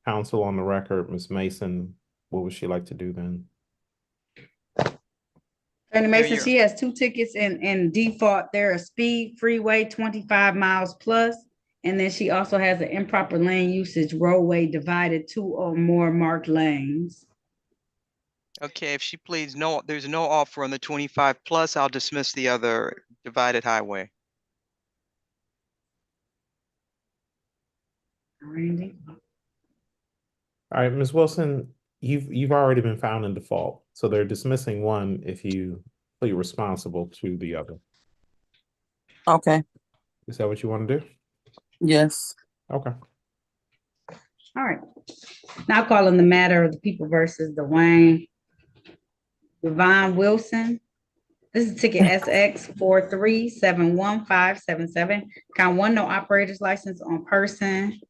counsel on the record, Ms. Mason, what would she like to do then? Attorney Mason, she has 2 tickets in default. They're a speed freeway, 25 miles plus. And then she also has an improper lane usage roadway divided 2 or more marked lanes. Okay, if she pleads no, there's no offer on the 25 plus, I'll dismiss the other divided highway. Randy. All right, Ms. Wilson, you've already been found in default, so they're dismissing one if you plead responsible to the other. Okay. Is that what you want to do? Yes. Okay. All right. Now calling the matter of the people versus Dwayne Devon Wilson. This is ticket SX 4371577. Count 1, no operator's license on person.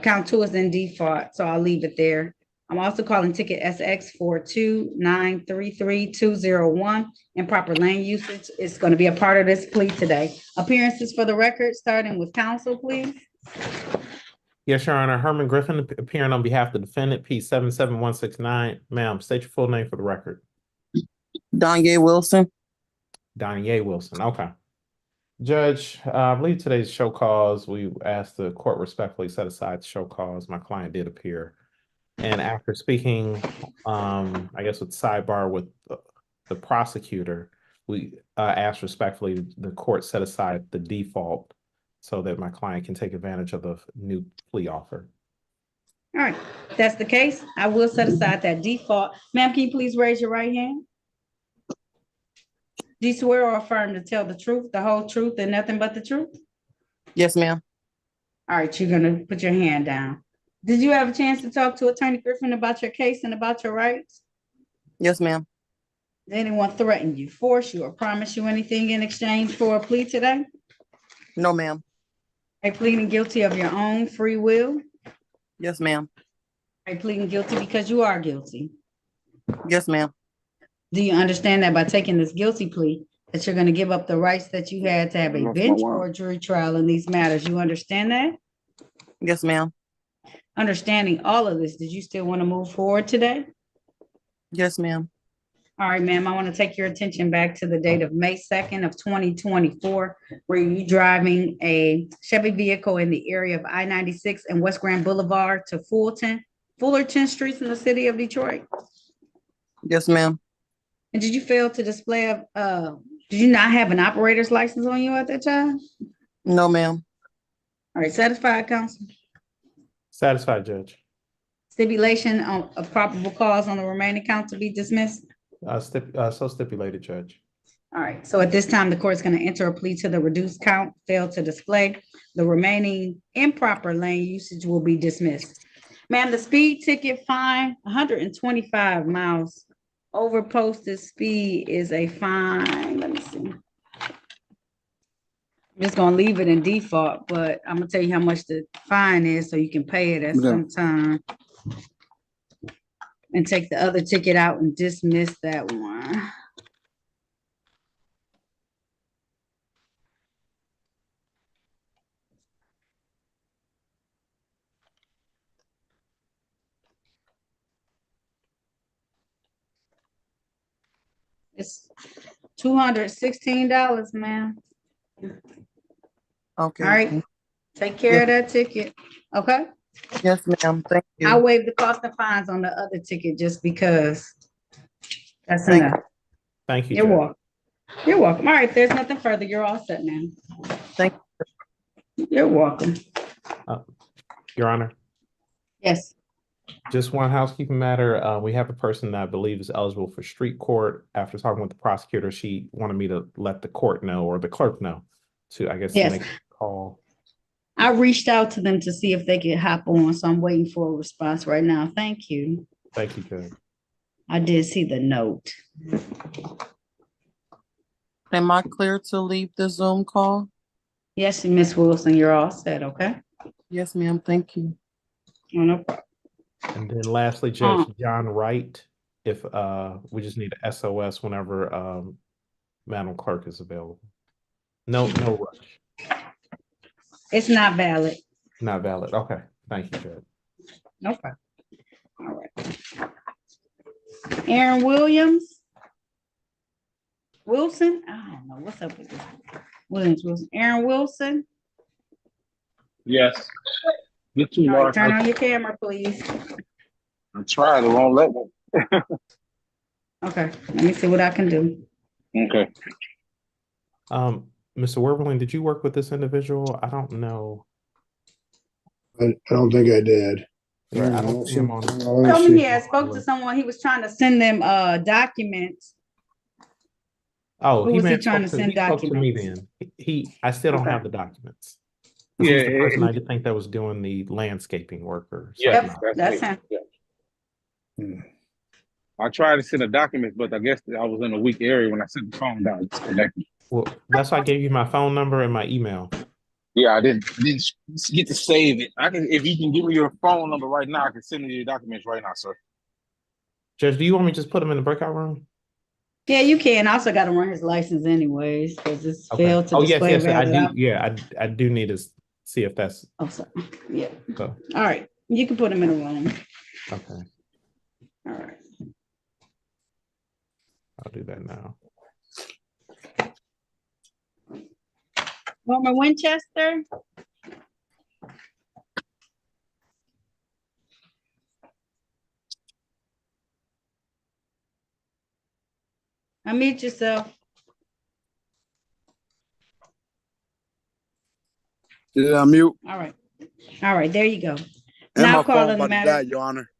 Count 2 is in default, so I'll leave it there. I'm also calling ticket SX 429333201. Improper lane usage is going to be a part of this plea today. Appearances for the record, starting with counsel, please. Yes, Your Honor. Herman Griffin appearing on behalf of the defendant, P77169. Ma'am, state your full name for the record. Donye Wilson. Donye Wilson. Okay. Judge, I believe today's show cause, we asked the court respectfully set aside the show cause. My client did appear. And after speaking, I guess with sidebar with the prosecutor, we asked respectfully the court set aside the default so that my client can take advantage of the new plea offer. All right, if that's the case, I will set aside that default. Ma'am, can you please raise your right hand? Do you swear or affirm to tell the truth, the whole truth, and nothing but the truth? Yes, ma'am. All right, you're gonna put your hand down. Did you have a chance to talk to Attorney Griffin about your case and about your rights? Yes, ma'am. Did anyone threaten you, force you, or promise you anything in exchange for a plea today? No, ma'am. Are you pleading guilty of your own free will? Yes, ma'am. Are you pleading guilty because you are guilty? Yes, ma'am. Do you understand that by taking this guilty plea, that you're going to give up the rights that you had to have a bench or a jury trial in these matters? You understand that? Yes, ma'am. Understanding all of this, did you still want to move forward today? Yes, ma'am. All right, ma'am, I want to take your attention back to the date of May 2nd of 2024, where you driving a Chevy vehicle in the area of I-96 and West Grand Boulevard to Fullerton Streets in the city of Detroit. Yes, ma'am. And did you fail to display did you not have an operator's license on you at that time? No, ma'am. All right, satisfied, counsel? Satisfied, Judge. Stipulation on a probable cause on the remaining count to be dismissed? So stipulated, Judge. All right, so at this time, the court's going to enter a plea to the reduced count, fail to display. The remaining improper lane usage will be dismissed. Ma'am, the speed ticket fine, 125 miles over posted speed is a fine. Let me see. I'm just gonna leave it in default, but I'm gonna tell you how much the fine is so you can pay it at some time. And take the other ticket out and dismiss that one. It's $216, ma'am. Okay. All right, take care of that ticket, okay? Yes, ma'am. Thank you. I'll waive the cost of fines on the other ticket just because that's Thank enough. Thank you, You're Judge. welcome. You're welcome. All right, if there's nothing further, you're all set now. Thank you. You're welcome. Your Honor. Yes. Just one housekeeping matter. We have a person that I believe is eligible for street court. After talking with the prosecutor, she wanted me to let the court know or the clerk know to, I guess, Yes. make a call. I reached out to them to see if they could hop on, so I'm waiting for a response right now. Thank you. Thank you, Judge. I did see the note. Am I clear to leave the Zoom call? Yes, Miss Wilson, you're all set, okay? Yes, ma'am. Thank you. Oh, no problem. And then lastly, Judge John Wright, if we just need a SOS whenever Madam Clerk is available. No rush. It's not valid. Not valid. Okay. Thank you, Judge. No problem. All right. Aaron Williams. Wilson? I don't know. What's up with this? Wilson. Aaron Wilson. Yes. Get too All right, large. turn on your camera, please. I'm trying. It won't let me. Okay. Let me see what I can do. Okay. Mr. Werberling, did you work with this individual? I don't know. I don't think I did. Right, I don't see him on. Told me he had spoke to someone. He was trying to send them documents. Oh, Who he was may he have trying to spoke send he spoke to me documents? then. I still don't Okay. have the documents. He's the Yeah, person I did think that was doing the landscaping workers. Yes, Yep, that's him. Yeah. I tried to send the documents, but I guess I was in a weak area when I sent the phone down. It's connected. Well, that's why I gave you my phone number and my email. Yeah, I didn't get to save it. I can, if you can give me your phone number right now, I can send you your documents right now, sir. Judge, do you want me to just put him in the breakout room? Yeah, you can. I also got to run his license anyways because it's Okay. failed to Oh, yes, display yes, I valid do. op- Yeah, I do need to see if that's. Oh, sorry. Yeah. So, All right. You can put him in a room. okay, All right. I'll do that now. Norman Winchester. Unmute yourself. Yeah, I'm mute. All right. All right, there you go. And Now my phone calling the about to matter. die, Your Honor.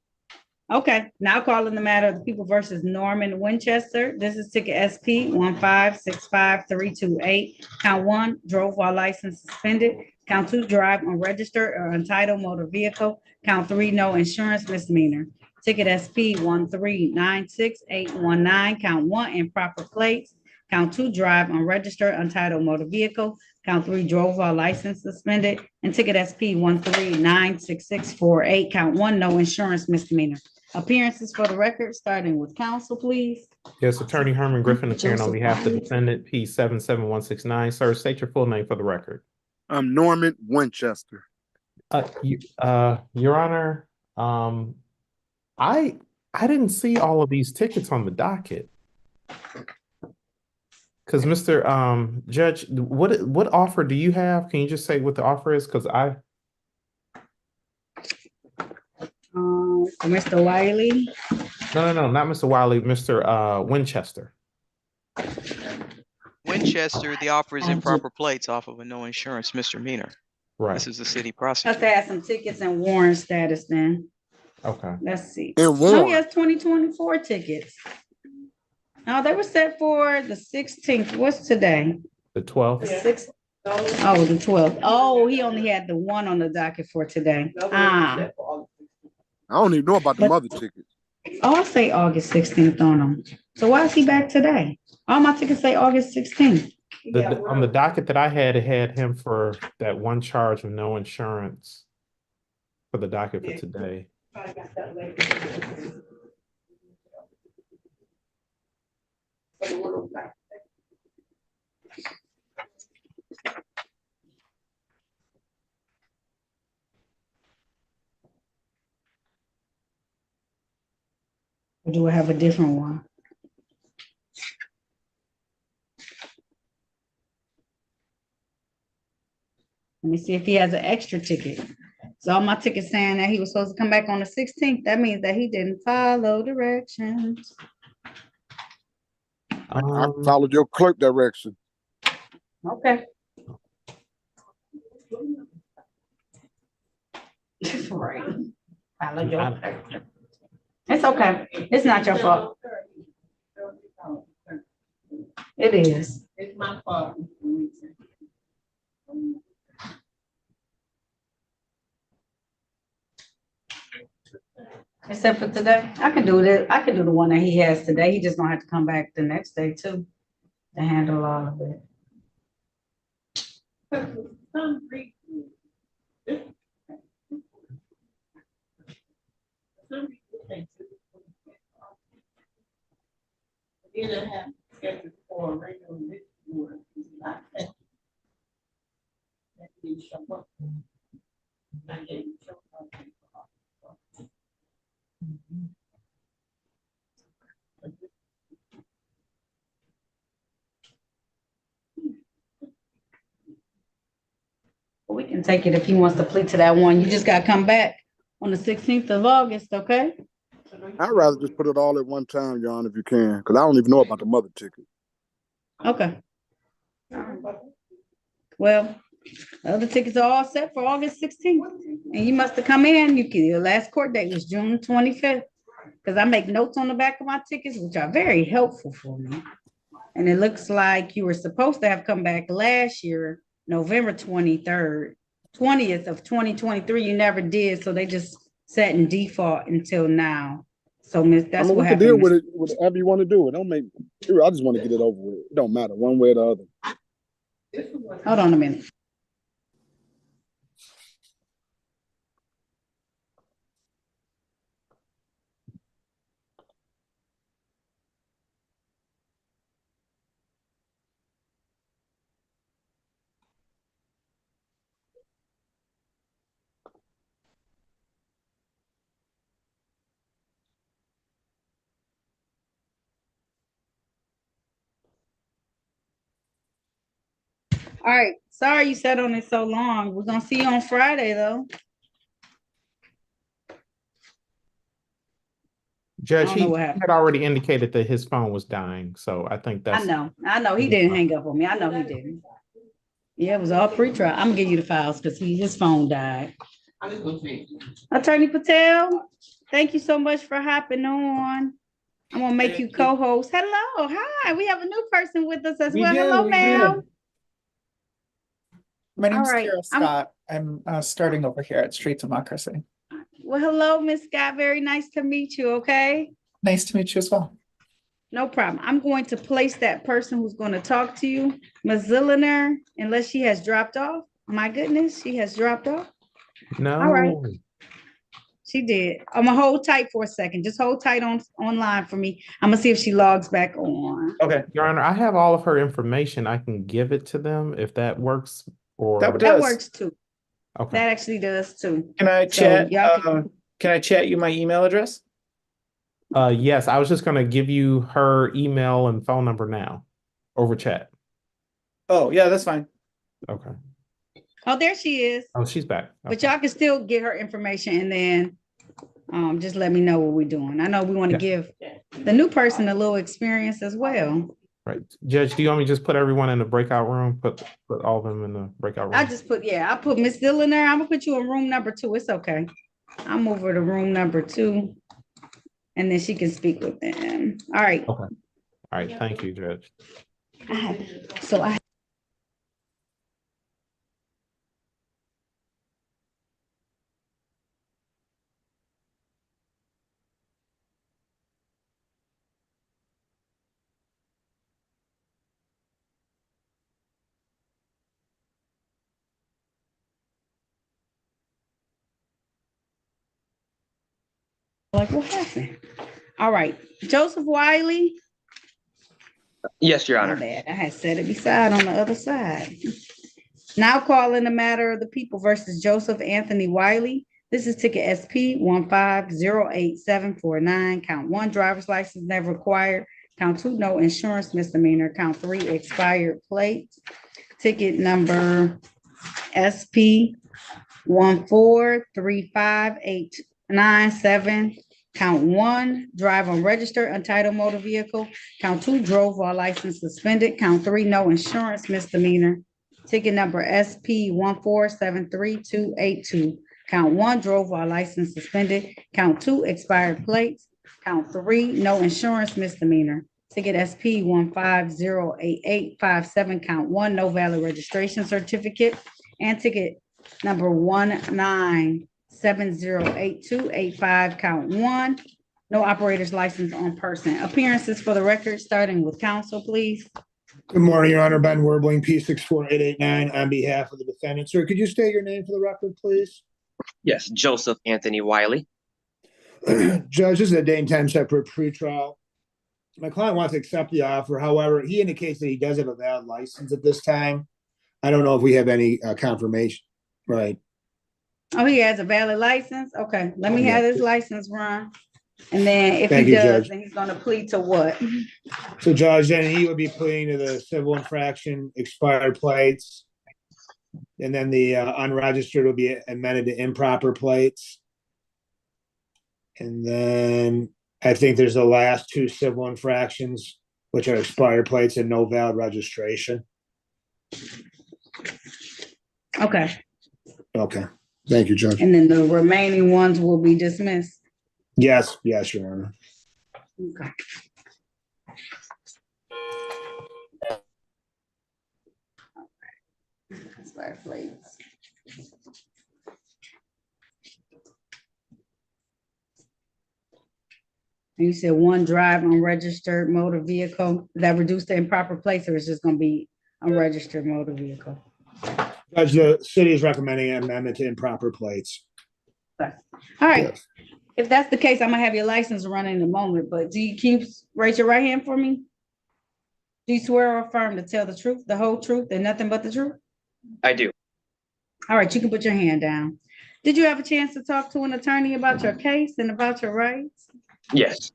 Okay, now calling the matter of the people versus Norman Winchester. This is ticket SP 1565328. Count one, drove while license suspended. Count two, drive unregistered or untitled motor vehicle. Count three, no insurance misdemeanor. Ticket SP 1396819. Count one, improper plates. Count two, drive unregistered untitled motor vehicle. Count three, drove while license suspended. And ticket SP 1396648. Count one, no insurance misdemeanor. Appearances for the record, starting with counsel, please. Yes, Attorney Herman Griffin appearing on behalf of the defendant, P 77169. Sir, state your full name for the record. I'm Norman Winchester. Your Honor, I didn't see all of these tickets on the docket. Because Mr. Judge, what offer do you have? Can you just say what the offer is? Because Mr. Wiley. No, not Mr. Wiley, Mr. Winchester. Winchester, the offer is improper plates off of a no insurance misdemeanor. Right. This is the city Have prosecutor. to add some tickets and warrant status then. Okay. Let's see. And No, warrant. he has 2024 tickets. No, they were set for the 16th. What's today? The 12th. The 6th. Oh, the 12th. Oh, he only had the one on the docket for today. I don't even know about the mother tickets. Oh, I say August 16th on them. So why is he back today? All my tickets say August 16th. On the docket that I had, it had him for that one charge of no insurance for the docket for today. Or do I have a different one? Let me see if he has an extra ticket. So all my tickets saying that he was supposed to come back on the 16th. That means that he didn't follow directions. I followed your clerk direction. Okay. Right. Follow your direction. It's okay. It's not your fault. It is. It's my fault. Except for today, I can do this. I can do the one that he has today. He just gonna have to come back the next day too to handle all of it. We can take it if he wants to plead to that one. You just gotta come back on the 16th of August, okay? I'd rather just put it all at one time, Your Honor, if you can, because I don't even know about the mother ticket. Okay. Well, the other tickets are all set for August 16th. And you must have come in. Your last court date was June 25th. Because I make notes on the back of my tickets, which are very helpful for me. And it looks like you were supposed to have come back last year, November 20th of 2023. You never did. So they just set in default until now. So that's what we can happened. deal with it whatever you want to do. It don't make. I just want to get it over with. It don't matter one way or the other. Hold on a minute. All right. Sorry you sat on it so long. We're gonna see you on Friday though. Judge, he had already indicated that his phone was dying, so I think that's. I know. He didn't hang up on me. I know he didn't. Yeah, it was all pre-trial. I'm gonna give you the files because his phone died. Attorney Patel, thank you so much for hopping on. I'm gonna make you co-host. Hello, hi. We have a new person with us as well. Hello, ma'am. My name's All right, Kara Scott. I'm starting over here at Street Democracy. Well, hello, Miss Scott. Very nice to meet you. Okay. Nice to meet you as well. No problem. I'm going to place that person who's going to talk to you, Ms. Zilliner, unless she has dropped off. My goodness, she has dropped off. No. All right. She did. I'm gonna hold tight for a second. Just hold tight online for me. I'm gonna see if she logs back on. Okay, Your Honor, I have all of her information. I can give it to them if that works. Or that works too. Okay. That actually does too. Can I So chat? y'all Can I chat you my email address? Yes, I was just gonna give you her email and phone number now over chat. Oh, yeah, that's fine. Okay. Oh, there she is. Oh, she's back. But y'all can still get her information and then just let me know what we're doing. I know we want to give the new person a little experience as well. Right. Judge, do you want me to just put everyone in the breakout room? Put all of them in the breakout room? I put Miss Dillon there. I'm gonna put you in room number 2. It's okay. I'll move her to room number 2 and then she can speak with them. All right. Okay. All right. Thank you, Judge. Like, what happened? All right. Joseph Wiley. Yes, Your My Honor. bad. I had set it beside on the other side. Now calling the matter of the people versus Joseph Anthony Wiley. This is ticket SP 1508749. Count 1, driver's license never required. Count 2, no insurance misdemeanor. Count 3, expired plate. Ticket number SP 1435897. Count 1, drive unregistered untitled motor vehicle. Count 2, drove while license suspended. Count 3, no insurance misdemeanor. Ticket number SP 1473282. Count 1, drove while license suspended. Count 2, expired plates. Count 3, no insurance misdemeanor. Ticket SP 1508857. Count 1, no valid registration certificate. And ticket number 19708285. Count 1, no operator's license on person. Appearances for the record, starting with counsel, please. Good morning, Your Honor. Ben Werbling, P64889, on behalf of the defendant. Sir, could you state your name for the record, please? Yes, Joseph Anthony Wiley. Judge, this is a day and time set for a pretrial. My client wants to accept the offer. However, he indicates that he does have a valid license at this time. I don't know if we have any confirmation. Right. Oh, he has a valid license? Okay, let me have his license run. And then if Thank he you, does, Judge. then he's gonna plead to what? So, Judge, then he would be pleading to the civil infraction, expired plates. And then the unregistered will be amended to improper plates. And then I think there's the last 2 civil infractions, which are expired plates and no valid registration. Okay, Okay. Thank you, Judge. and then the remaining ones will be dismissed. Yes, Your Honor. Okay. Expired plates. You said 1 drive unregistered motor vehicle, that reduced to improper plates, or it's just gonna be unregistered motor vehicle? Judge, the city is recommending an amendment to improper plates. All right, if that's the case, I'm gonna have your license run in a moment, but can you raise your right hand for me? Do you swear or affirm to tell the truth, the whole truth, and nothing but the truth? I do. All right, you can put your hand down. Did you have a chance to talk to an attorney about your case and about your rights? Yes.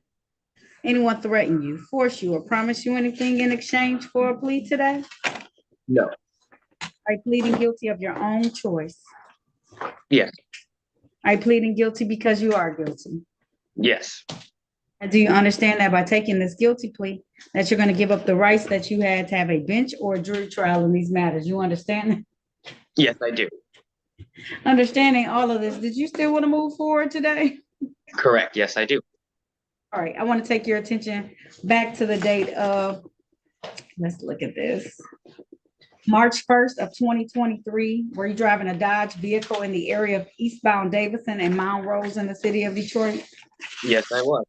Anyone threaten you, force you, or promise you anything in exchange for a plea today? No. Are you pleading guilty of your own choice? Yes. Are you pleading guilty because you are guilty? Yes. And do you understand that by taking this guilty plea, that you're going to give up the rights that you had to have a bench or a jury trial in these matters? You understand? Yes, I do. Understanding all of this, did you still want to move forward today? Correct. Yes, I do. All right, I want to take your attention back to the date of, let's look at this. March 1st of 2023, were you driving a Dodge vehicle in the area of eastbound Davison and Mount Rose in the city of Detroit? Yes, I was.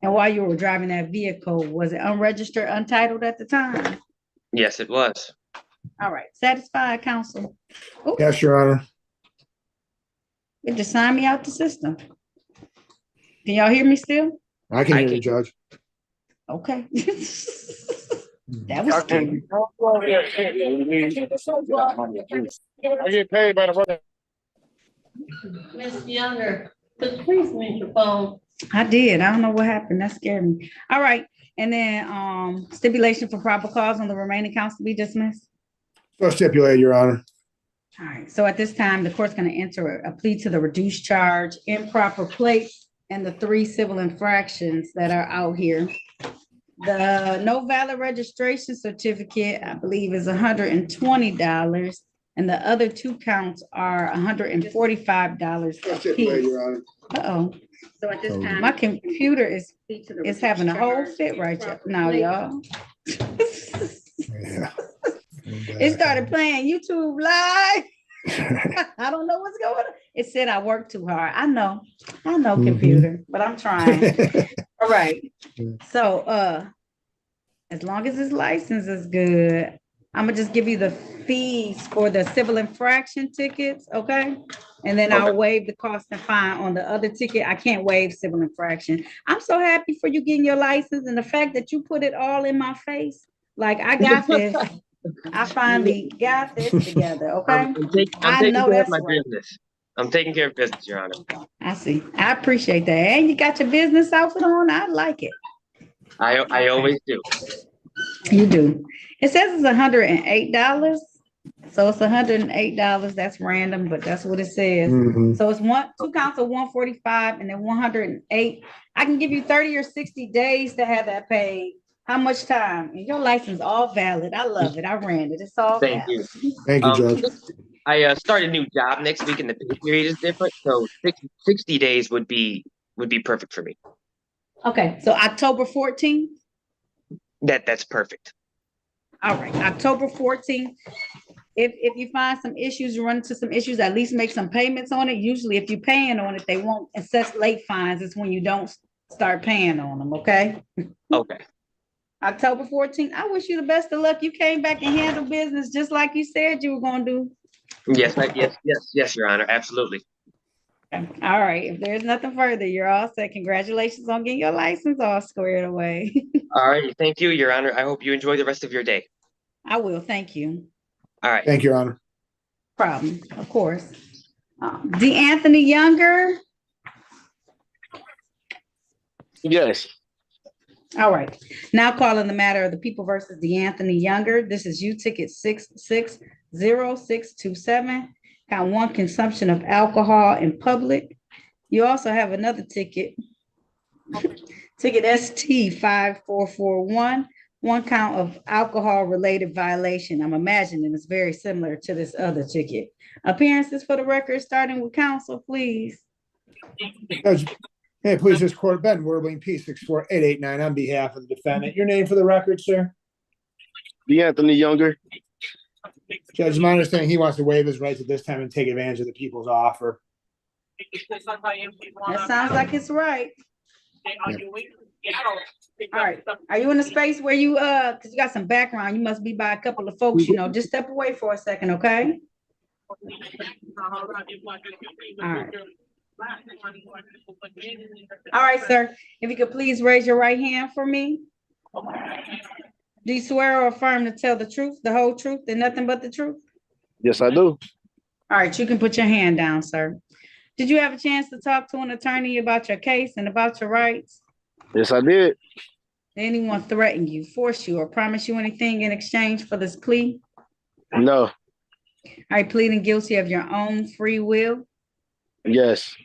And while you were driving that vehicle, was it unregistered, untitled at the time? Yes, it was. All right, satisfied, counsel? Oh, Yes, Your Honor. it just signed me out the system. Can y'all hear me still? I can hear you, Judge. Okay. That was scary. I get paid by the. Ms. Younger, could you please mute your phone? I did. I don't know what happened. That scared me. All right. And then stipulation for proper cause on the remaining counts to be dismissed. So stipulated, Your Honor. All right. So at this time, the court's going to enter a plea to the reduced charge, improper plate, and the 3 civil infractions that are out here. The no valid registration certificate, I believe, is $120, and the other 2 counts are $145 Stipulated, apiece. Your Honor. Uh-oh. So at this time, my computer is having a whole fit right now, y'all. Yeah. It started playing YouTube live. I don't know what's going on. It said I worked too hard. I know, computer, but I'm trying. All right. So as long as his license is good, I'm gonna just give you the fees for the civil infraction tickets, okay? And then I'll waive the cost and fine on the other ticket. I can't waive civil infraction. I'm so happy for you getting your license and the fact that you put it all in my face. Like, I got this. I finally got this together, okay? I'm I taking know care of that's my right. business. I'm taking care of business, Your Honor. I see. I appreciate that. And you got your business outfit on. I like it. I always do. You do. It says it's $108. So it's $108. That's random, but that's what it says. So it's 2 counts of 145 and then 108. I can give you 30 or 60 days to have that paid. How much time? And your license all valid. I love it. I ran it. It's all Thank valid. you. Thank you, Judge. I start a new job next week, and the pay period is different. So 60 days would be perfect for me. Okay, so October 14th. That's perfect. All right, October 14th. If you find some issues, you run into some issues, at least make some payments on it. Usually if you're paying on it, they won't assess late fines. It's when you don't start paying on them, okay? Okay. October 14th. I wish you the best of luck. You came back and handled business just like you said you were gonna do. Yes, Your Honor. Absolutely. All right. If there's nothing further, you're all set. Congratulations on getting your license all squared away. All right. Thank you, Your Honor. I hope you enjoy the rest of your day. I will. Thank you. All right. Thank you, Your Honor. Problem, of course. DeAnthony Younger. Yes. All right. Now calling the matter of the people versus DeAnthony Younger. This is U ticket 660627. Count 1, consumption of alcohol in public. You also have another ticket. Ticket ST 5441. 1 count of alcohol related violation. I'm imagining it's very similar to this other ticket. Appearances for the record, starting with counsel, please. Judge, hey, please, this court, Ben Werbling, P64889, on behalf of the defendant. Your name for the record, sir? DeAnthony Younger. Judge, my understanding, he wants to waive his rights at this time and take advantage of the people's offer. That sounds like it's right. All right. Are you in a space where you because you got some background, you must be by a couple of folks, just step away for a second, okay? All right. All right, sir. If you could please raise your right hand for me. Do you swear or affirm to tell the truth, the whole truth, and nothing but the truth? Yes, I do. All right, you can put your hand down, sir. Did you have a chance to talk to an attorney about your case and about your rights? Yes, I did. Did anyone threaten you, force you, or promise you anything in exchange for this plea? No. Are you pleading guilty of your own free will? Yes.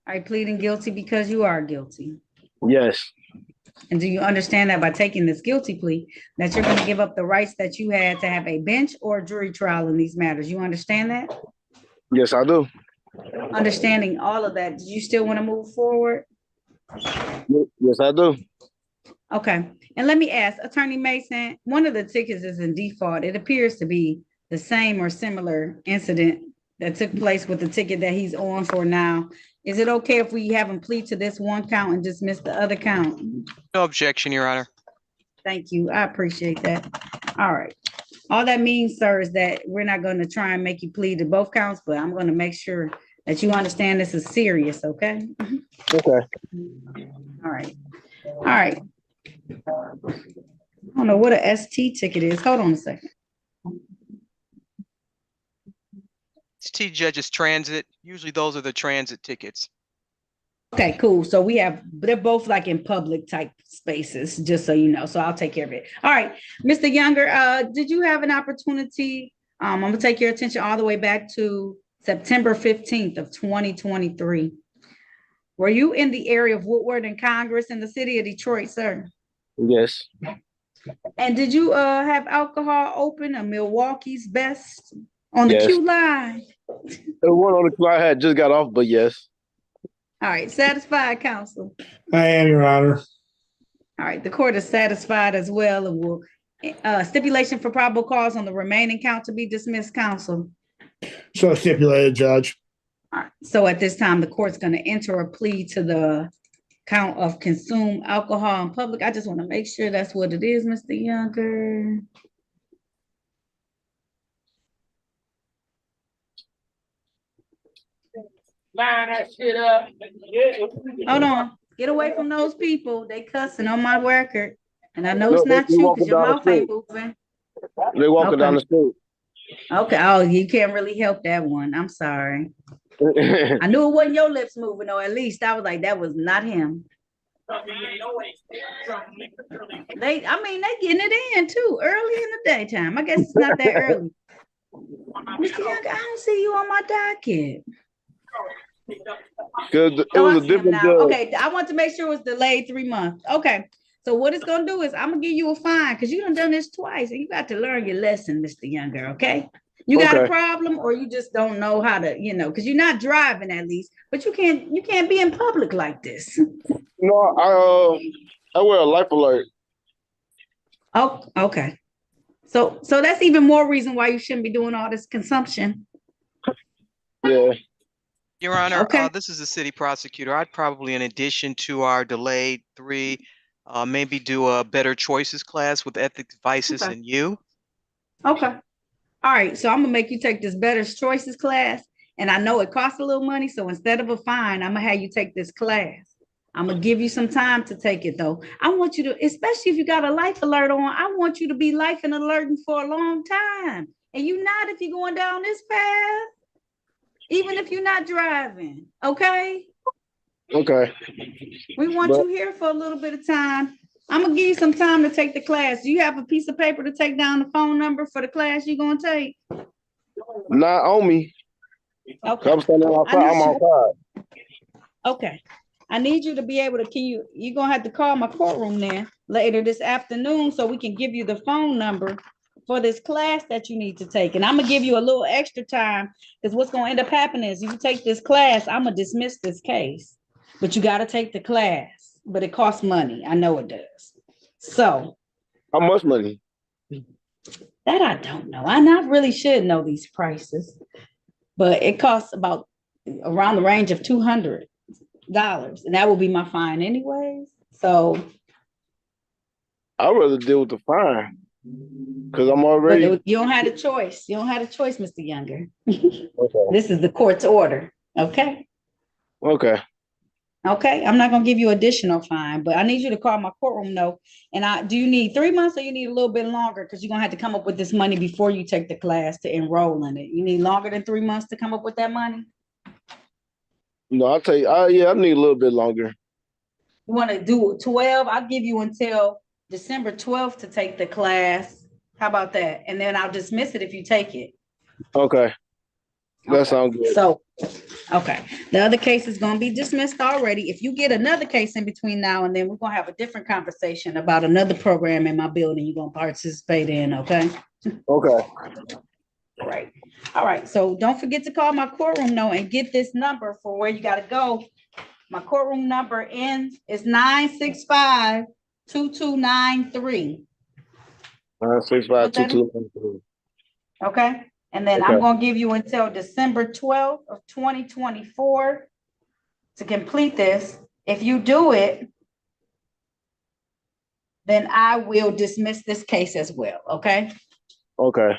Are you pleading guilty because you are guilty? Yes. And do you understand that by taking this guilty plea, that you're going to give up the rights that you had to have a bench or jury trial in these matters? You understand that? Yes, I do. Understanding all of that, do you still want to move forward? Yes, I do. Okay. And let me ask, Attorney Mason, one of the tickets is in default. It appears to be the same or similar incident that took place with the ticket that he's on for now. Is it okay if we have him plead to this one count and dismiss the other count? No objection, Your Honor. Thank you. I appreciate that. All right. All that means, sir, is that we're not going to try and make you plead to both counts, but I'm going to make sure that you understand this is serious, okay? Okay. All right. All right. I don't know what a ST ticket is. Hold on a second. ST Judges Transit. Usually those are the transit tickets. Okay, cool. So they're both like in public type spaces, just so you know. So I'll take care of it. All right, Mr. Younger, did you have an opportunity? I'm gonna take your attention all the way back to September 15th of 2023. Were you in the area of Woodward and Congress in the city of Detroit, sir? Yes. And did you have alcohol open, a Milwaukee's Best on the Yes. queue line? The one on the queue I had just got off, but yes. All right, satisfied, counsel. I am, Your Honor. All right, the court is satisfied as well and will stipulation for probable cause on the remaining count to be dismissed, counsel. So stipulated, Judge. All right, so at this time, the court's going to enter a plea to the count of consume alcohol in public. I just want to make sure that's what it is, Mr. Younger. Line that shit up. Hold on. Get away from those people. They cussing on my record. And I know it's not you because your mouth ain't moving. They walking down the street. Okay. Oh, you can't really help that one. I'm sorry. I knew it wasn't your lips moving, or at least I was like, that was not him. They getting it in too, early in the daytime. I guess it's not that early. Mr. Younger, I don't see you on my docket. Because it was a different judge. Okay, I want to make sure it was delayed 3 months. Okay, so what it's gonna do is I'm gonna give you a fine because you done this twice and you got to learn your lesson, Mr. Younger. Okay, you got a problem or you just don't know how to, because you're not driving at least, but you can't be in public like this. No, I wear a life alert. Oh, okay. So that's even more reason why you shouldn't be doing all this consumption. Yeah. Your Honor, this is the city prosecutor. I'd probably, in addition to our delayed 3, maybe do a better choices class with ethics, vices, and you. Okay. All right. So I'm gonna make you take this better choices class, and I know it costs a little money. So instead of a fine, I'm gonna have you take this class. I'm gonna give you some time to take it though. I want you to, especially if you got a life alert on, I want you to be life and alerting for a long time. And you not if you're going down this path. Even if you're not driving, okay? Okay. We want you here for a little bit of time. I'm gonna give you some time to take the class. Do you have a piece of paper to take down the phone number for the class you're gonna take? Not on me. Okay. I'm standing outside. I'm outside. Okay. I need you to be able to, you're gonna have to call my courtroom then later this afternoon so we can give you the phone number for this class that you need to take. And I'm gonna give you a little extra time because what's gonna end up happening is you take this class, I'm gonna dismiss this case, but you gotta take the class, but it costs money. I know it does. So. How much money? That I don't know. I not really should know these prices, but it costs about around the range of $200. And that will be my fine anyways. So. I'd rather deal with the fine. Because I'm already. But you don't have a choice. You don't have a choice, Mr. Younger. Okay. This is the court's order. Okay. Okay. Okay. I'm not gonna give you additional fine, but I need you to call my courtroom though. And do you need 3 months or you need a little bit longer? Because you're gonna have to come up with this money before you take the class to enroll in it. You need longer than 3 months to come up with that money? No, I'll tell you. I need a little bit longer. You want to do 12? I'll give you until December 12th to take the class. How about that? And then I'll dismiss it if you take it. Okay. That sounds good. So Okay, the other case is gonna be dismissed already. If you get another case in between now and then, we're gonna have a different conversation about another program in my building you're gonna participate in, okay? Okay. Right. All right, so don't forget to call my courtroom though and get this number for where you gotta go. My courtroom number is 965-2293. 965-2293. Okay, and then I'm gonna give you until December 12th of 2024 to complete this. If you do it, then I will dismiss this case as well, okay? Okay.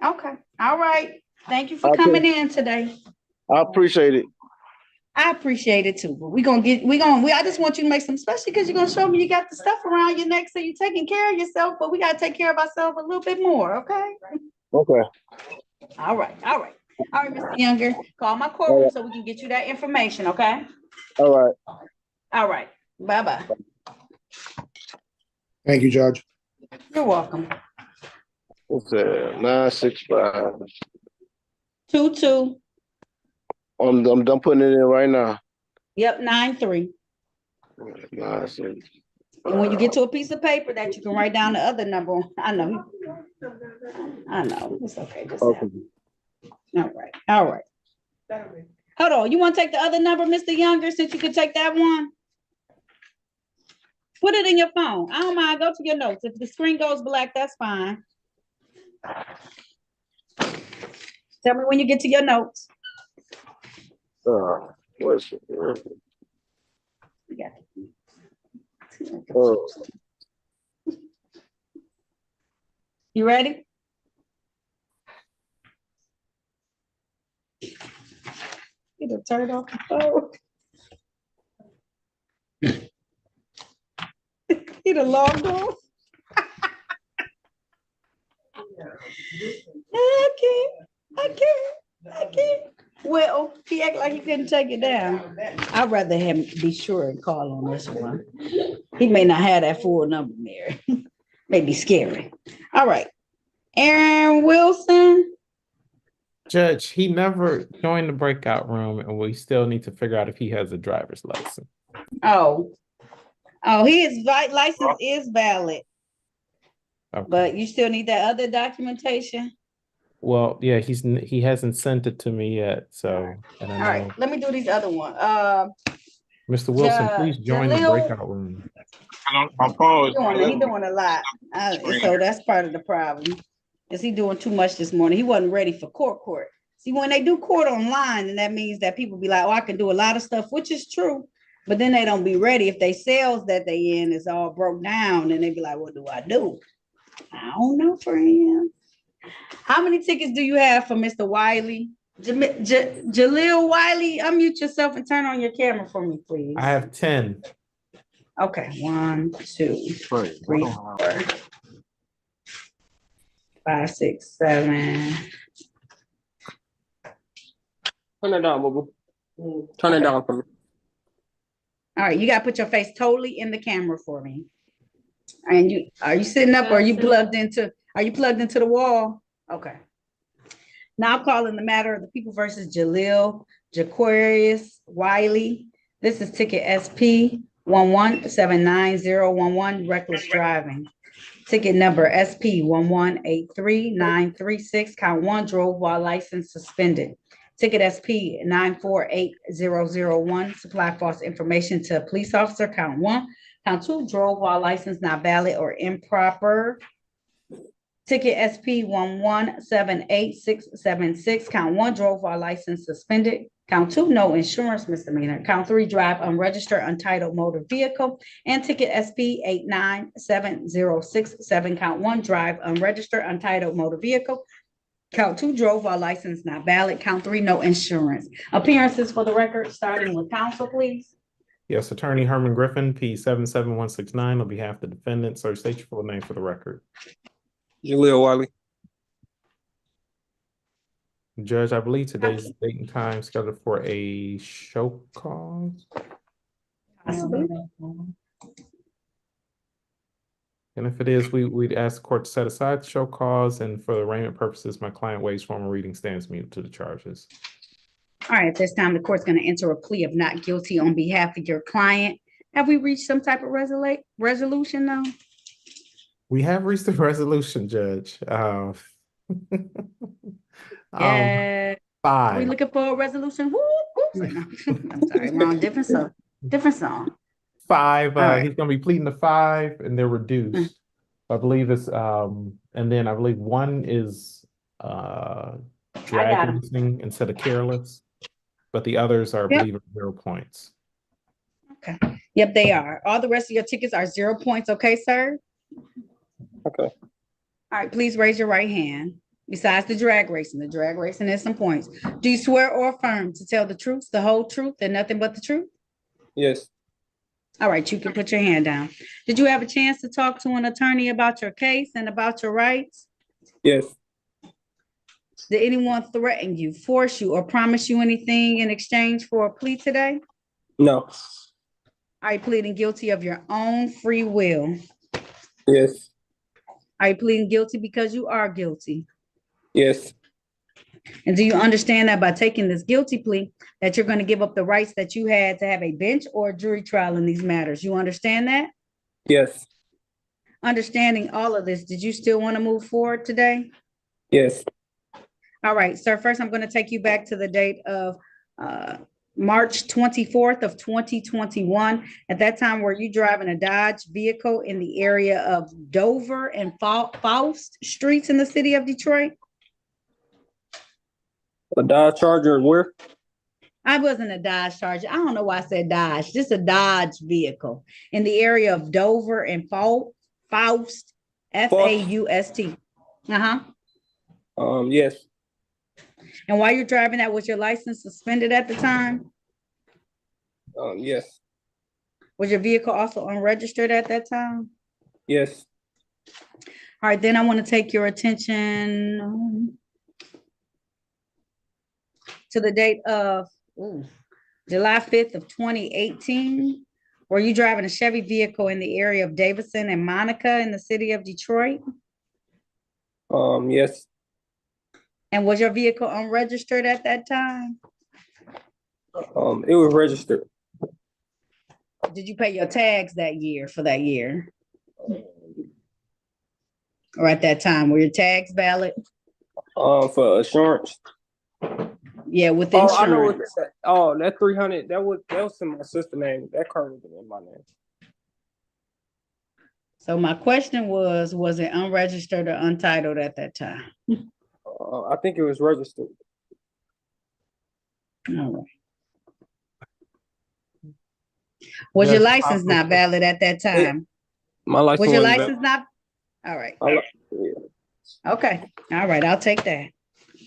Okay, all right. Thank you for coming in today. I appreciate it. I appreciate it too, but I just want you to make some, especially because you're gonna show me you got the stuff around your neck, so you're taking care of yourself, but we gotta take care of ourselves a little bit more, okay? Okay. All right, Mr. Younger, call my courtroom so we can get you that information, okay? All right. All right, bye-bye. Thank you, Judge. You're welcome. What's that? 965. 22. I'm done putting it in right now. Yep, 93. 965. And when you get to a piece of paper that you can write down the other number on, I know, it's okay. Just all right. Hold on, you want to take the other number, Mr. Younger, since you could take that one? Put it in your phone. I don't mind. Go to your notes. If the screen goes black, that's fine. Tell me when you get to your notes. What's it? You ready? Get a turn off the phone. He done logged on. I can't. Well, he act like he couldn't take it down. I'd rather him be sure and call on this one. He may not have that full number, Mary. May be scary. All right. Aaron Wilson. Judge, he never joined the breakout room, and we still need to figure out if he has a driver's license. Oh, his license is valid. Okay. But you still need that other documentation. Well, yeah, he hasn't sent it to me yet. So, and I know. All right, let me do these other one. Mr. Wilson, please join the breakout room. My phone is He's doing a lot. So that's part of the problem. Is he doing too much this morning? He wasn't ready for court. See, when they do court online, and that means that people be like, oh, I can do a lot of stuff, which is true. But then they don't be ready. If they sales that they in is all broke down, and they be like, what do I do? I don't know, friend. How many tickets do you have for Mr. Wiley? Jaleel Wiley, unmute yourself and turn on your camera for me, please. I have 10. Okay, 1, 2, 3, 4, 5, 6, 7. Turn it down, boo. Turn it down for me. All right, you gotta put your face totally in the camera for me. And are you sitting up or are you plugged into the wall? Okay. Now calling the matter of the people versus Jaleel Jaquarius Wiley. This is ticket SP 1179011, reckless driving. Ticket number SP 1183936, count 1, drove while license suspended. Ticket SP 948001, supply false information to a police officer, count 1. Count 2, drove while license not valid or improper. Ticket SP 1178676, count 1, drove while license suspended. Count 2, no insurance misdemeanor. Count 3, drive unregistered untitled motor vehicle. And ticket SP 897067, count 1, drive unregistered untitled motor vehicle. Count 2, drove while license not valid. Count 3, no insurance. Appearances for the record, starting with counsel, please. Yes, Attorney Herman Griffin, P 77169, on behalf of the defendant. Sir, state your full name for the record. Jaleel Wiley. Judge, I believe today's date and time scheduled for a show cause. And if it is, we'd ask the court to set aside the show cause, and for arraignment purposes, my client waives formal reading, stands mute to the charges. All right, at this time, the court's going to enter a plea of not guilty on behalf of your client. Have we reached some type of resolution now? We have reached a resolution, Judge. Yeah. Are we 5. looking for a resolution? Whoop, whoop. No, I'm sorry, wrong. Different song. Different song. 5. All right. He's going to be pleading to 5, and they're reduced. I believe it's and then I believe 1 is drag racing instead of careless, but the others are, I believe, 0 points. Okay. Yep, they are. All the rest of your tickets are 0 points. Okay, sir? Okay. All right, please raise your right hand. Besides the drag racing is some points. Do you swear or affirm to tell the truth, the whole truth, and nothing but the truth? Yes. All right, you can put your hand down. Did you have a chance to talk to an attorney about your case and about your rights? Yes. Did anyone threaten you, force you, or promise you anything in exchange for a plea today? No. Are you pleading guilty of your own free will? Yes. Are you pleading guilty because you are guilty? Yes. And do you understand that by taking this guilty plea, that you're going to give up the rights that you had to have a bench or a jury trial in these matters? You understand that? Yes. Understanding all of this, did you still want to move forward today? Yes. All right, sir. First, I'm going to take you back to the date of March 24th of 2021. At that time, were you driving a Dodge vehicle in the area of Dover and Faust streets in the city of Detroit? A Dodge Charger where? I wasn't a Dodge Charger. I don't know why I said Dodge. Just a Dodge vehicle in the area of Dover and Faust, Faust. Yes. And while you're driving that, was your license suspended at the time? Yes. Was your vehicle also unregistered at that time? Yes. All right, then I want to take your attention to the date of July 5th of 2018. Were you driving a Chevy vehicle in the area of Davison and Monica in the city of Detroit? Yes. And was your vehicle unregistered at that time? It was registered. Did you pay your tags that year for that year? Or at that time, were your tags valid? For insurance. Yeah, with Oh, I know insurance. what that 300, that was in my sister's name. That car was in my name. So my question was it unregistered or untitled at that time? I think it was registered. All right. Was your license not valid at that time? My license was your wasn't license not? All right. Yeah. Okay. All right. I'll take that.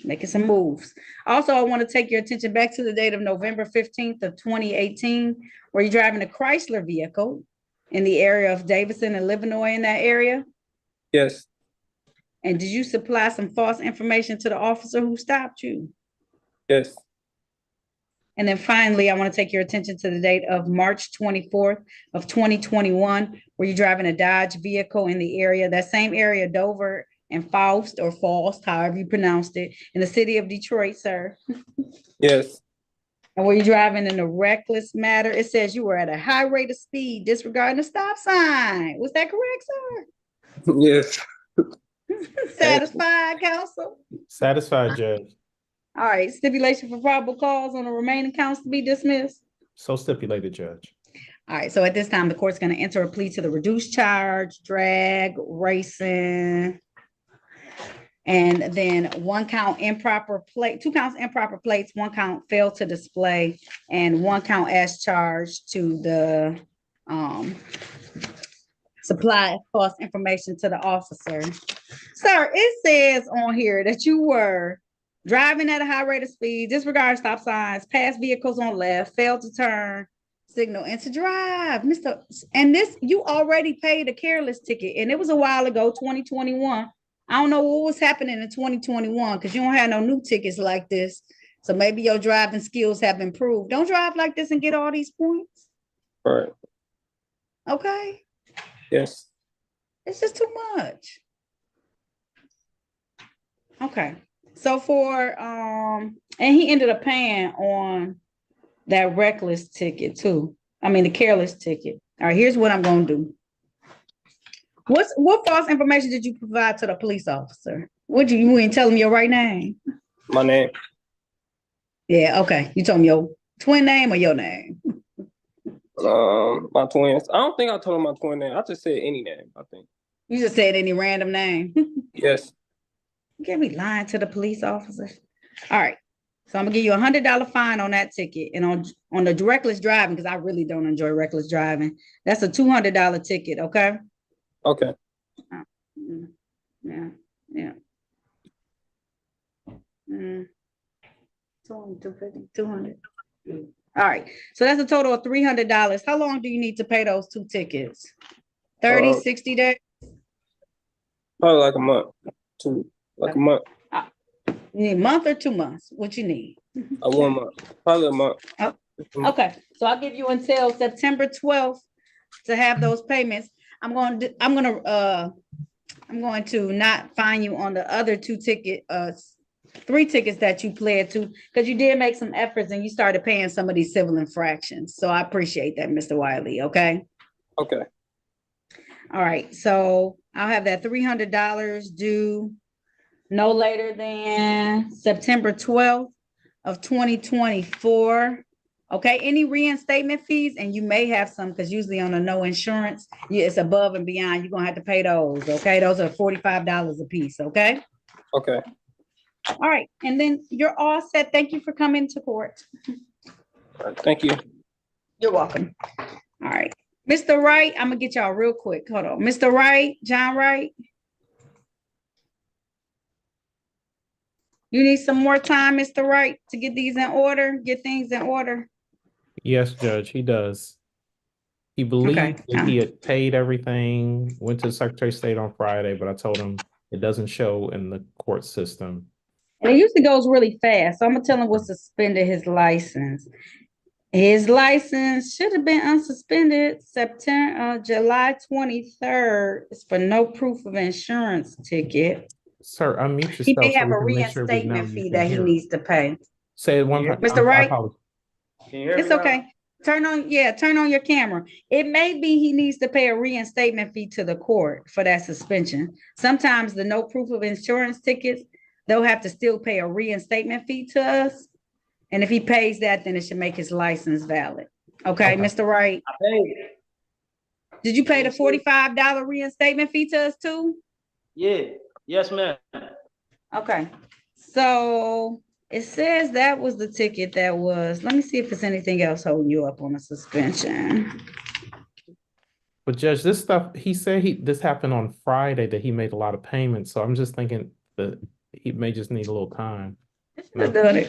Making some moves. Also, I want to take your attention back to the date of November 15th of 2018, where you're driving a Chrysler vehicle in the area of Davison and Livernois in that area. Yes. And did you supply some false information to the officer who stopped you? Yes. And then finally, I want to take your attention to the date of March 24th of 2021, where you're driving a Dodge vehicle in the area, that same area, Dover and Faust, however you pronounced it, in the city of Detroit, sir. Yes. And were you driving in a reckless manner? It says you were at a high rate of speed, disregarding the stop sign. Was that correct, sir? Yes. Satisfied, counsel? Satisfied, Judge. All right, stipulation for probable cause on the remaining counts to be dismissed. So stipulated, Judge. All right, so at this time, the court's going to enter a plea to the reduced charge, drag, racing, and then 1 count improper plate, 2 counts improper plates, 1 count failed to display, and 1 count as charged to the supply false information to the officer. Sir, it says on here that you were driving at a high rate of speed, disregard stop signs, pass vehicles on left, failed to turn signal and to drive, Mr. And this, you already paid a careless ticket, and it was a while ago, 2021. I don't know what was happening in 2021 because you don't have no new tickets like this. So maybe your driving skills have improved. Don't drive like this and get all these points. All right. Okay. Yes. It's just too much. Okay. So for And he ended up paying on that reckless ticket too. I mean, the careless ticket. All right, here's what I'm gonna do. What false information did you provide to the police officer? You ain't tell him your right name? My name. Yeah, okay. You told me your twin name or your name? My twins. I don't think I told him my twin name. I just said any name, I think. You just said any random name. Yes. You can't be lying to the police officer. All right. So I'm gonna give you $100 fine on that ticket, and on the reckless driving, because I really don't enjoy reckless driving. That's a $200 ticket. Okay. Okay. Yeah. Yeah. 250, 200. All right. So that's a total of $300. How long do you need to pay those 2 tickets? 30, 60 days? Probably like a month. Like a month. You need a month or 2 months? What you need? 1 month. Probably a month. Oh, okay. So I'll give you until September 12th to have those payments. I'm going to not fine you on the other 3 tickets that you pled to, because you did make some efforts and you started paying some of these civil infractions. So I appreciate that, Mr. Wiley. Okay. Okay. All right. So I'll have that $300 due no later than September 12th of 2024. Okay. Any reinstatement fees, and you may have some, because usually on a no insurance, it's above and beyond. You're going to have to pay those. Okay. Those are $45 a piece. Okay. Okay. All right. And then you're all set. Thank you for coming to court. All right, thank you. You're welcome. All right. Mr. Wright, I'm going to get y'all real quick. Hold on. Mr. Wright, John Wright. You need some more time, Mr. Wright, to get these in order, get things in order. Yes, Judge, he does. He believed that he had paid everything, went to the Secretary of State on Friday, but I told him it doesn't show in the court system. And it usually goes really fast. So I'm going to tell him what suspended his license. His license should have been unsuspended July 23rd. It's for no proof of insurance ticket. Sir, unmute yourself. He may so have we a can make sure we know reinstatement you fee can that he hear. needs to pay. Say it one time. Mr. Wright? Can you hear It's me okay. now? Turn on your camera. It may be he needs to pay a reinstatement fee to the court for that suspension. Sometimes the no proof of insurance tickets, they'll have to still pay a reinstatement fee to us. And if he pays that, then it should make his license valid. Okay, Mr. Wright? I paid. Did you pay the $45 reinstatement fee to us too? Yeah. Yes, ma'am. Okay. So it says that was the ticket that was, let me see if there's anything else holding you up on a suspension. But Judge, this stuff, he said this happened on Friday, that he made a lot of payments. So I'm just thinking that he may just need a little time. Done it.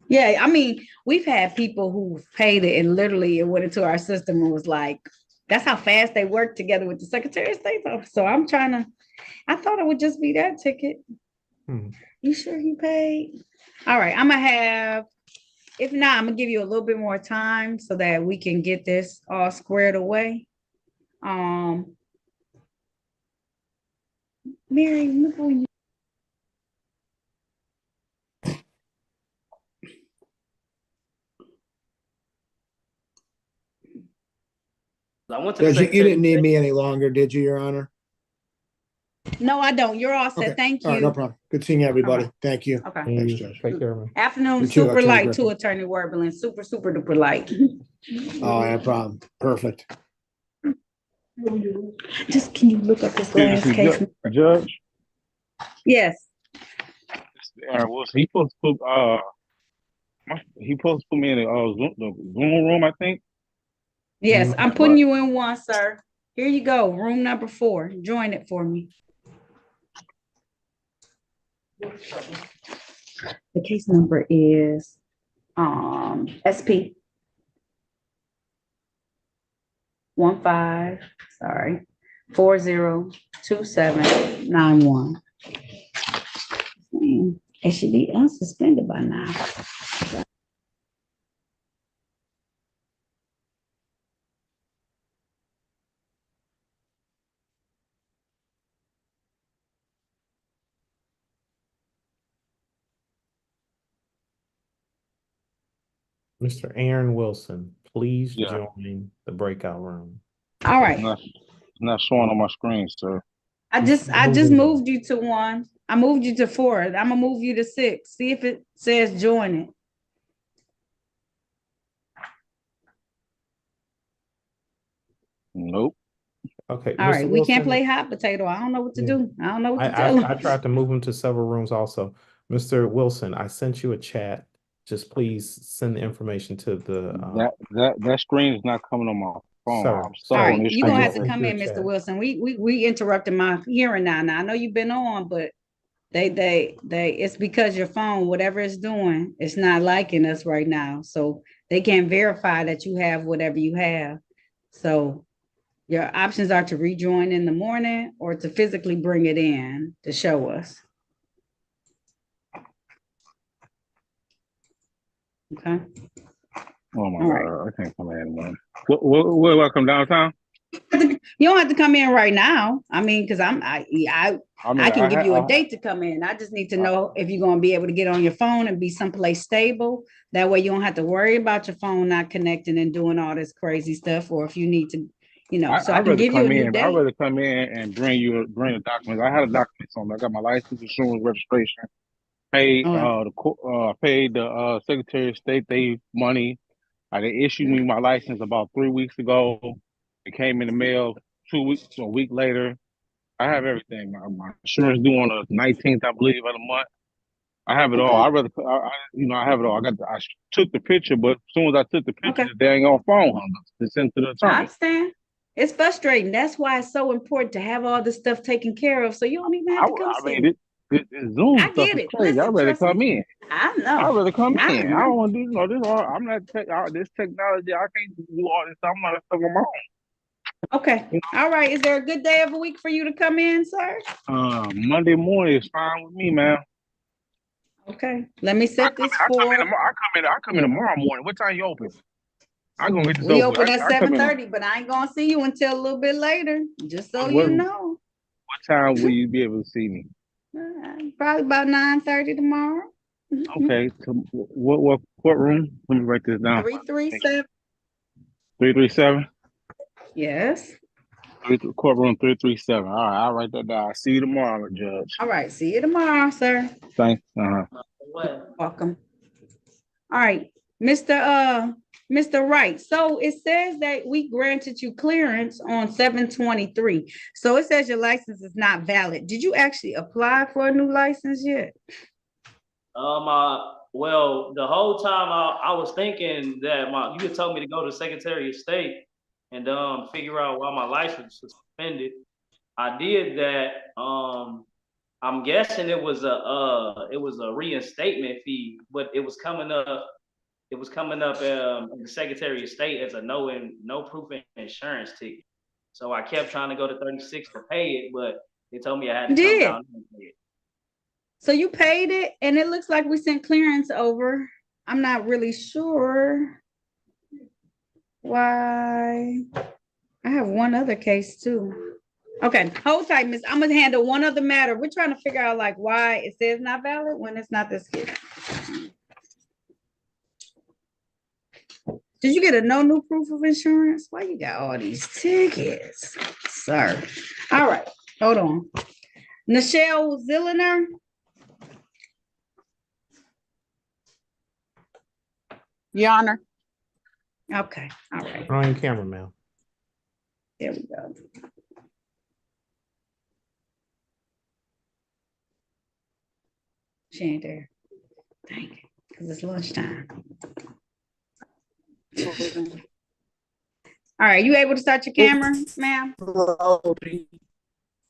Yeah, I mean, we've had people who paid it and literally it went into our system and was like, that's how fast they work together with the Secretary of State's office. So I thought it would just be that ticket. You sure he paid? All right, if not, I'm gonna give you a little bit more time so that we can get this all squared away. Mary, look when you. I went to the Judge, you Secretary didn't need me any longer, did you, Your Honor? No, I don't. You're all set. Okay. Thank you. All right, no problem. Good seeing everybody. All right. Thank you. Okay. Thanks, Judge. Take care of me. Afternoon, You too, super Attorney light Griffin. too, Attorney Warblin. Super duper light. Oh, no problem. Perfect. Just can you look up this last case? Judge, Yes. was he supposed to put me in the Zoom room, I think. Yes, I'm putting you in one, sir. Here you go. Room number 4. Join it for me. The case number is SP 402791. It should be unsuspended by now. Mr. Aaron Wilson, please Yeah. join the breakout room. All right. Not showing on my screen, sir. I just moved you to one. I moved you to 4. I'm gonna move you to 6. See if it says join it. Nope. Okay. All right, Mr. we can't Wilson, play hot potato. I don't know what to Yeah. do. I don't know what to tell I him. tried to move him to several rooms also. Mr. Wilson, I sent you a chat. Just please send the information to the That screen is not coming on my phone. sir. I'm stuck All on right, this you're screen. gonna have to come in, Mr. Wilson. We interrupted my hearing now. Now I know you've been on, but they it's because your phone, whatever it's doing, it's not liking us right now. So they can't verify that you have whatever you have. So your options are to rejoin in the morning or to physically bring it in to show us. Okay. Oh my All God, right. I can't come in, man. What I come downtown? You don't have to come in right now. I mean, because I can give you a date to come in. I just need to know if you're going to be able to get on your phone and be someplace stable. That way you don't have to worry about your phone not connecting and doing all this crazy stuff. Or if you need to, so I I'd can rather give you a come new in. date. I'd rather come in and bring the documents. I had a documents on me. I got my license, insurance, registration. Paid paid the Secretary of State they money. They issued me my license about 3 weeks ago. It came in the mail 2 weeks, a week later. I have everything. My insurance due on the 19th, I believe, of the month. I have it all. I rather, I have it all. I took the picture, but as soon as I took the picture, the dang on phone hung up. It's sent to the I attorney. understand. It's frustrating. That's why it's so important to have all this stuff taken care of, so you don't even have to come see me. This Zoom I stuff get is it. crazy. I'd Listen, rather trust come me. in. I know. I'd rather come I in. I don't want to do this. I'm not this technology. I can't do all this stuff. I'm not stuff on my own. Okay. All right. Is there a good day of the week for you to come in, sir? Monday morning is fine with me, man. Okay. Let me set this for. I come in tomorrow morning. What time you open? I'm gonna get this We over. open at I come in. 7:30, but I ain't gonna see you until a little bit later, just so What you know. time will you be able to see me? Probably about 9:30 tomorrow. Okay. What courtroom? Let me write this down. 337. 337. Yes. Courtroom 337. All right, I'll write that down. I'll see you tomorrow, Judge. All right. See you tomorrow, sir. Thanks. Welcome. All right, Mr. Wright. So it says that we granted you clearance on 7/23. So it says your license is not valid. Did you actually apply for a new license yet? Well, the whole time I was thinking that you had told me to go to Secretary of State and figure out why my license was suspended. I did that. I'm guessing it was a reinstatement fee, but it was coming up. It was coming up in the Secretary of State as a no proof of insurance ticket. So I kept trying to go to 36 to pay it, but they told me I had to come down and pay it. So you paid it, and it looks like we sent clearance over. I'm not really sure why. I have one other case too. Okay, hold tight, miss. I'm gonna handle one other matter. We're trying to figure out like why it says not valid when it's not this case. Did you get a no new proof of insurance? Why you got all these tickets, sir? All right, hold on. Nichelle Zilliner. Your Honor. Okay, all right. On camera, ma'am. There we go. She ain't there. Dang it, because it's lunchtime. All right, you able to start your camera, ma'am?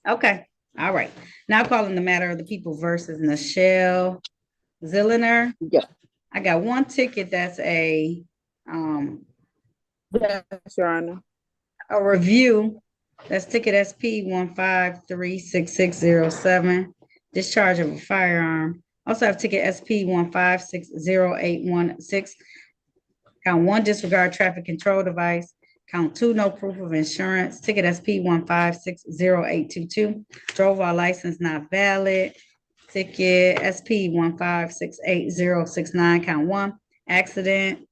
Okay, all right. Now calling the matter of the people versus Nichelle Zilliner. Yeah. I got one ticket that's Yes, Your Honor. a review. That's ticket SP 1536607. Discharge of a firearm. Also have ticket SP 1560816. Count 1, disregard traffic control device. Count 2, no proof of insurance. Ticket SP 1560822. Drove while license not valid. Ticket SP 1568069. Count 1, accident.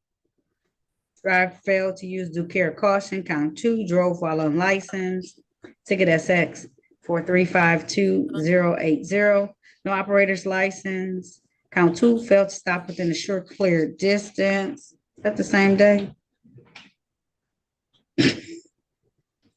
Driver failed to use due care caution. Count 2, drove while unlicensed. Ticket SX 4352080. No operator's license. Count 2, failed to stop within a short clear distance. Is that the same day?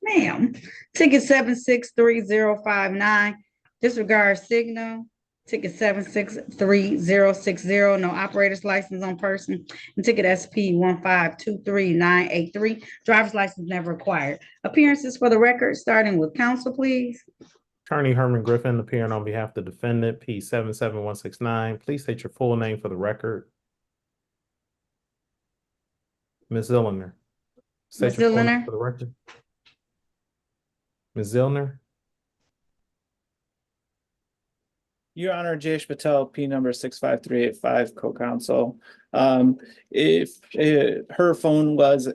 Ma'am. Ticket 763059. Disregard signal. Ticket 763060. No operator's license on person. And ticket SP 1523983. Driver's license never acquired. Appearances for the record, starting with counsel, please. Attorney Herman Griffin appearing on behalf of the defendant, P 77169. Please state your full name for the record. Ms. Zilliner. Ms. Zilliner. For the record. Ms. Zillner. Your Honor, Jayesh Patel, P number 65385, co-counsel. If her phone was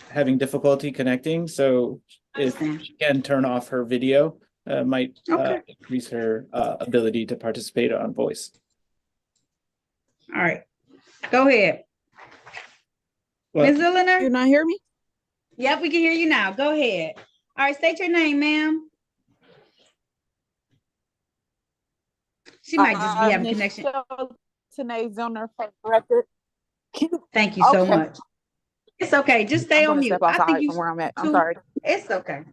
having difficulty connecting, so if she can turn off her video, might increase her ability to participate on voice. All right, go ahead. Ms. Zilliner? You not hear me? Yep, we can hear you now. Go ahead. All right, state your name, ma'am. She might just be having connection. Tanae Zoner for the record. Thank you so much. It's okay. Just stay on mute. I think you from where I'm at. I'm sorry. It's okay.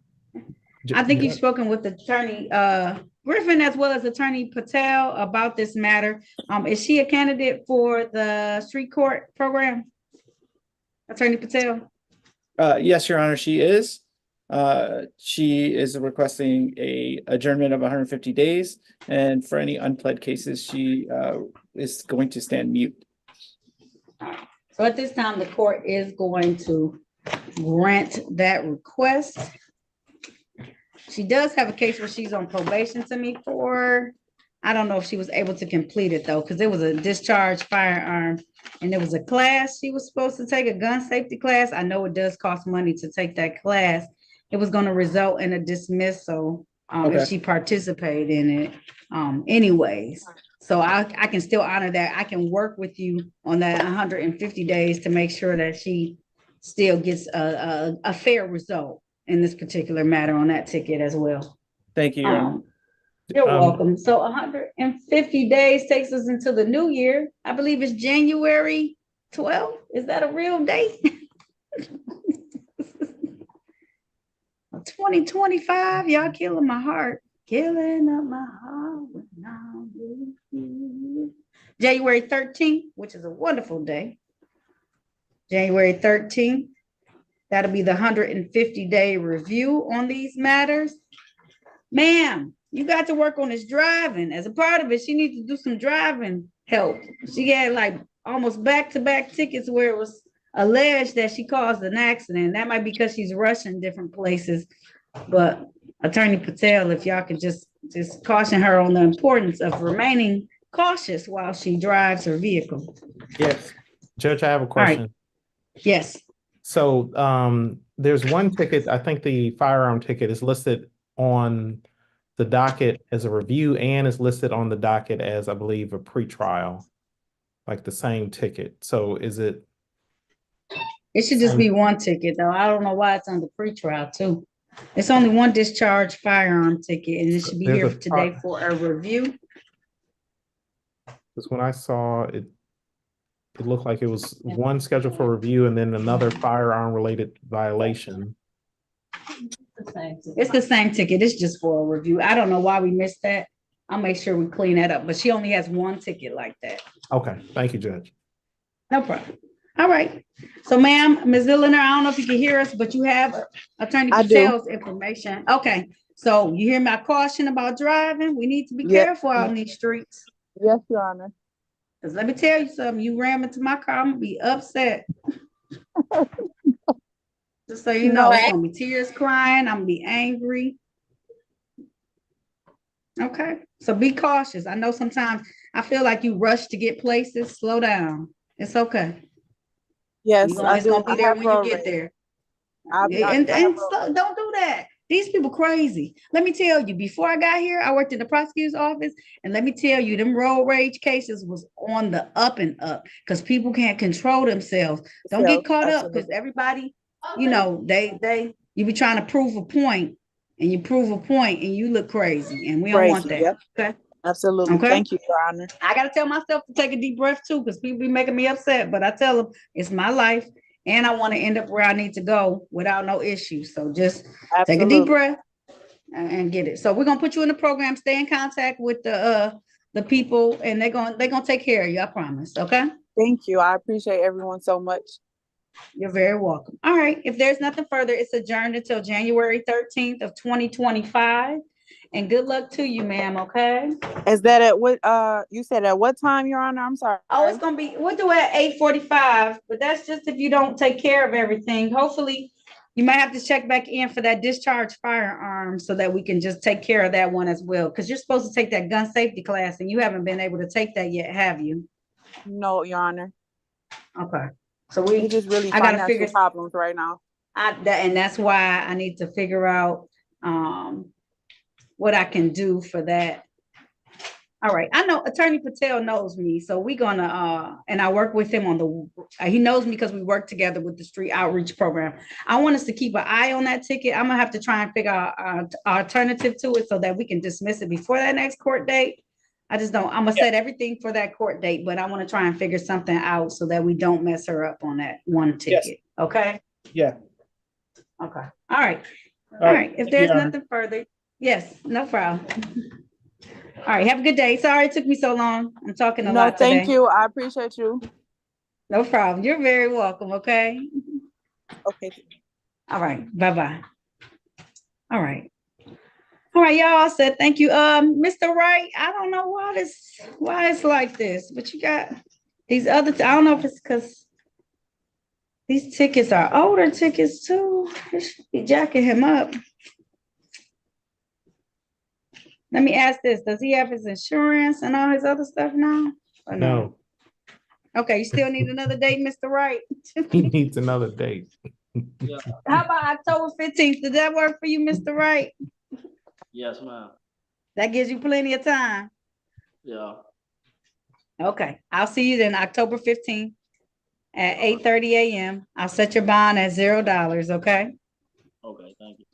I think you've spoken with Attorney Griffin as well as Attorney Patel about this matter. Is she a candidate for the street court program? Attorney Patel? Yes, Your Honor, she is. She is requesting a adjournment of 150 days, and for any unpled cases, she is going to stand mute. So at this time, the court is going to grant that request. She does have a case where she's on probation to me for, I don't know if she was able to complete it though, because it was a discharge firearm and there was a class she was supposed to take, a gun safety class. I know it does cost money to take that class. It was going to result in a dismissal if she participated in it anyways. So I can still honor that. I can work with you on that 150 days to make sure that she still gets a fair result in this particular matter on that ticket as well. Thank you, Your Honor. You're welcome. So 150 days takes us into the new year. I believe it's January 12th. Is that a real date? 2025, y'all killing my heart. Killing up my heart when I'm with you. January 13th, which is a wonderful day. January 13th. That'll be the 150-day review on these matters. Ma'am, you got to work on this driving. As a part of it, she needs to do some driving help. She had like almost back-to-back tickets where it was alleged that she caused an accident. That might be because she's rushing different places. But Attorney Patel, if y'all could just caution her on the importance of remaining cautious while she drives her vehicle. Yes. Judge, I have a question. Right. Yes. So there's one ticket, I think the firearm ticket is listed on the docket as a review and is listed on the docket as, I believe, a pretrial, like the same ticket. So is it? It should just be one ticket though. I don't know why it's under pretrial too. It's only one discharge firearm ticket and it should be here today for a review. Because when I saw it, it looked like it was one scheduled for review and then another firearm related violation. It's the same ticket. It's just for a review. I don't know why we missed that. I'll make sure we clean that up, but she only has one ticket like that. Okay. Thank you, Judge. No problem. All right. So ma'am, Ms. Zilliner, I don't know if you can hear us, but you have Attorney Patel's information. Okay. So you hear my caution about driving? We need to be careful out in these streets. Yes, Your Honor. Because let me tell you something, you ram into my car, I'm gonna be upset. Just so you know, it's gonna be tears crying, I'm gonna be angry. Okay, so be cautious. I know sometimes I feel like you rush to get places, slow down. It's okay. Yes, it's gonna be there when you get there. Don't do that. These people crazy. Let me tell you, before I got here, I worked in the prosecutor's office, and let me tell you, them road rage cases was on the up and up because people can't control themselves. Don't get caught up because everybody, you be trying to prove a point, and you prove a point, and you look crazy, and we don't want that. Yep. Okay. Absolutely. Okay. Thank you, Your Honor. I gotta tell myself to take a deep breath too, because people be making me upset. But I tell them it's my life, and I want to end up where I need to go without no issues. So just take a deep breath and get it. So we're gonna put you in the program. Stay in contact with the people, and they're gonna take care of you. I promise. Okay. Thank you. I appreciate everyone so much. You're very welcome. All right. If there's nothing further, it's adjourned until January 13th of 2025. And good luck to you, ma'am. Okay. Is that at what you said at what time, Your Honor? I'm sorry. Oh, it's gonna be, we'll do it at 8:45, but that's just if you don't take care of everything. Hopefully, you might have to check back in for that discharge firearm so that we can just take care of that one as well. Because you're supposed to take that gun safety class, and you haven't been able to take that yet, have you? No, Your Honor. Okay. So we just really I gotta financial figure problems right now. and that's why I need to figure out what I can do for that. All right. I know Attorney Patel knows me, so we're gonna and I work with him on the he knows me because we work together with the street outreach program. I want us to keep an eye on that ticket. I'm gonna have to try and figure out an alternative to it so that we can dismiss it before that next court date. I just don't, I'm gonna set everything for that court date, but I want to try and figure something out so that we don't mess her up on that one ticket. Okay. Yeah. Okay. All right. All All right. right. If Thank you, there's Your Honor. nothing further, yes, no problem. All right. Have a good day. Sorry it took me so long. I'm talking a No, lot today. thank you. I appreciate you. No problem. You're very welcome. Okay. Okay. All right. Bye-bye. All right. All right, y'all. I said thank you. Mr. Wright, I don't know why it's like this, but you got these other, I don't know if it's because these tickets are older tickets too. It should be jacking him up. Let me ask this. Does he have his insurance and all his other stuff now? Or No, Okay, you still need another date, Mr. Wright? he needs another date. How about October 15th? Did that work for you, Mr. Wright? Yes, ma'am. That gives you plenty of time. Yeah. Okay, I'll see you then October 15th at 8:30 a.m. I'll set your bond at $0, okay? Okay, thank you.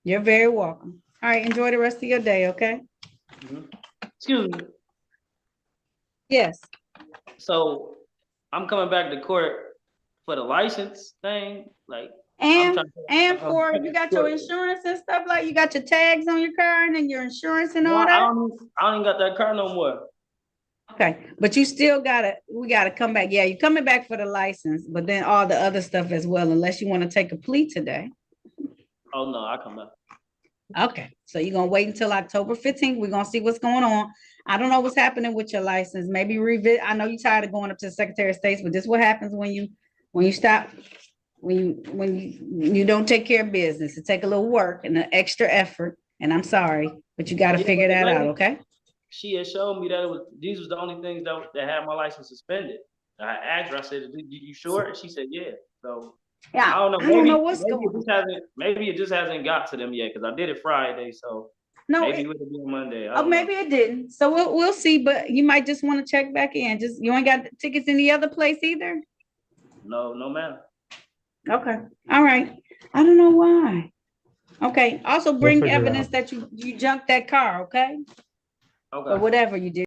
You're very welcome. All right, enjoy the rest of your day, okay? Excuse me. Yes. So I'm coming back to court for the license thing, like. And for you got your insurance and stuff, like you got your tags on your car and then your insurance and all I that? don't even got that car no more. Okay, but you still we gotta come back. Yeah, you're coming back for the license, but then all the other stuff as well, unless you want to take a plea today. Oh no, I come back. Okay, so you're gonna wait until October 15th. We're gonna see what's going on. I don't know what's happening with your license. Maybe revisit. I know you're tired of going up to the Secretary of State, but this is what happens when you stop, when you don't take care of business. It take a little work and an extra effort. And I'm sorry, but you got to figure that out. Okay. She had showed me that these was the only things that had my license suspended. I asked her, I said, you sure? And she said, yeah. So yeah, I don't know. I don't know what's going on. Maybe it just hasn't got to them yet because I did it Friday. So maybe it would have been Monday. Maybe it didn't. So we'll see. But you might just want to check back in. Just you ain't got tickets any other place either. No, ma'am. Okay. All right. I don't know why. Okay. Also bring figure it evidence out. that you junked that car. Okay. Okay. Or whatever you did.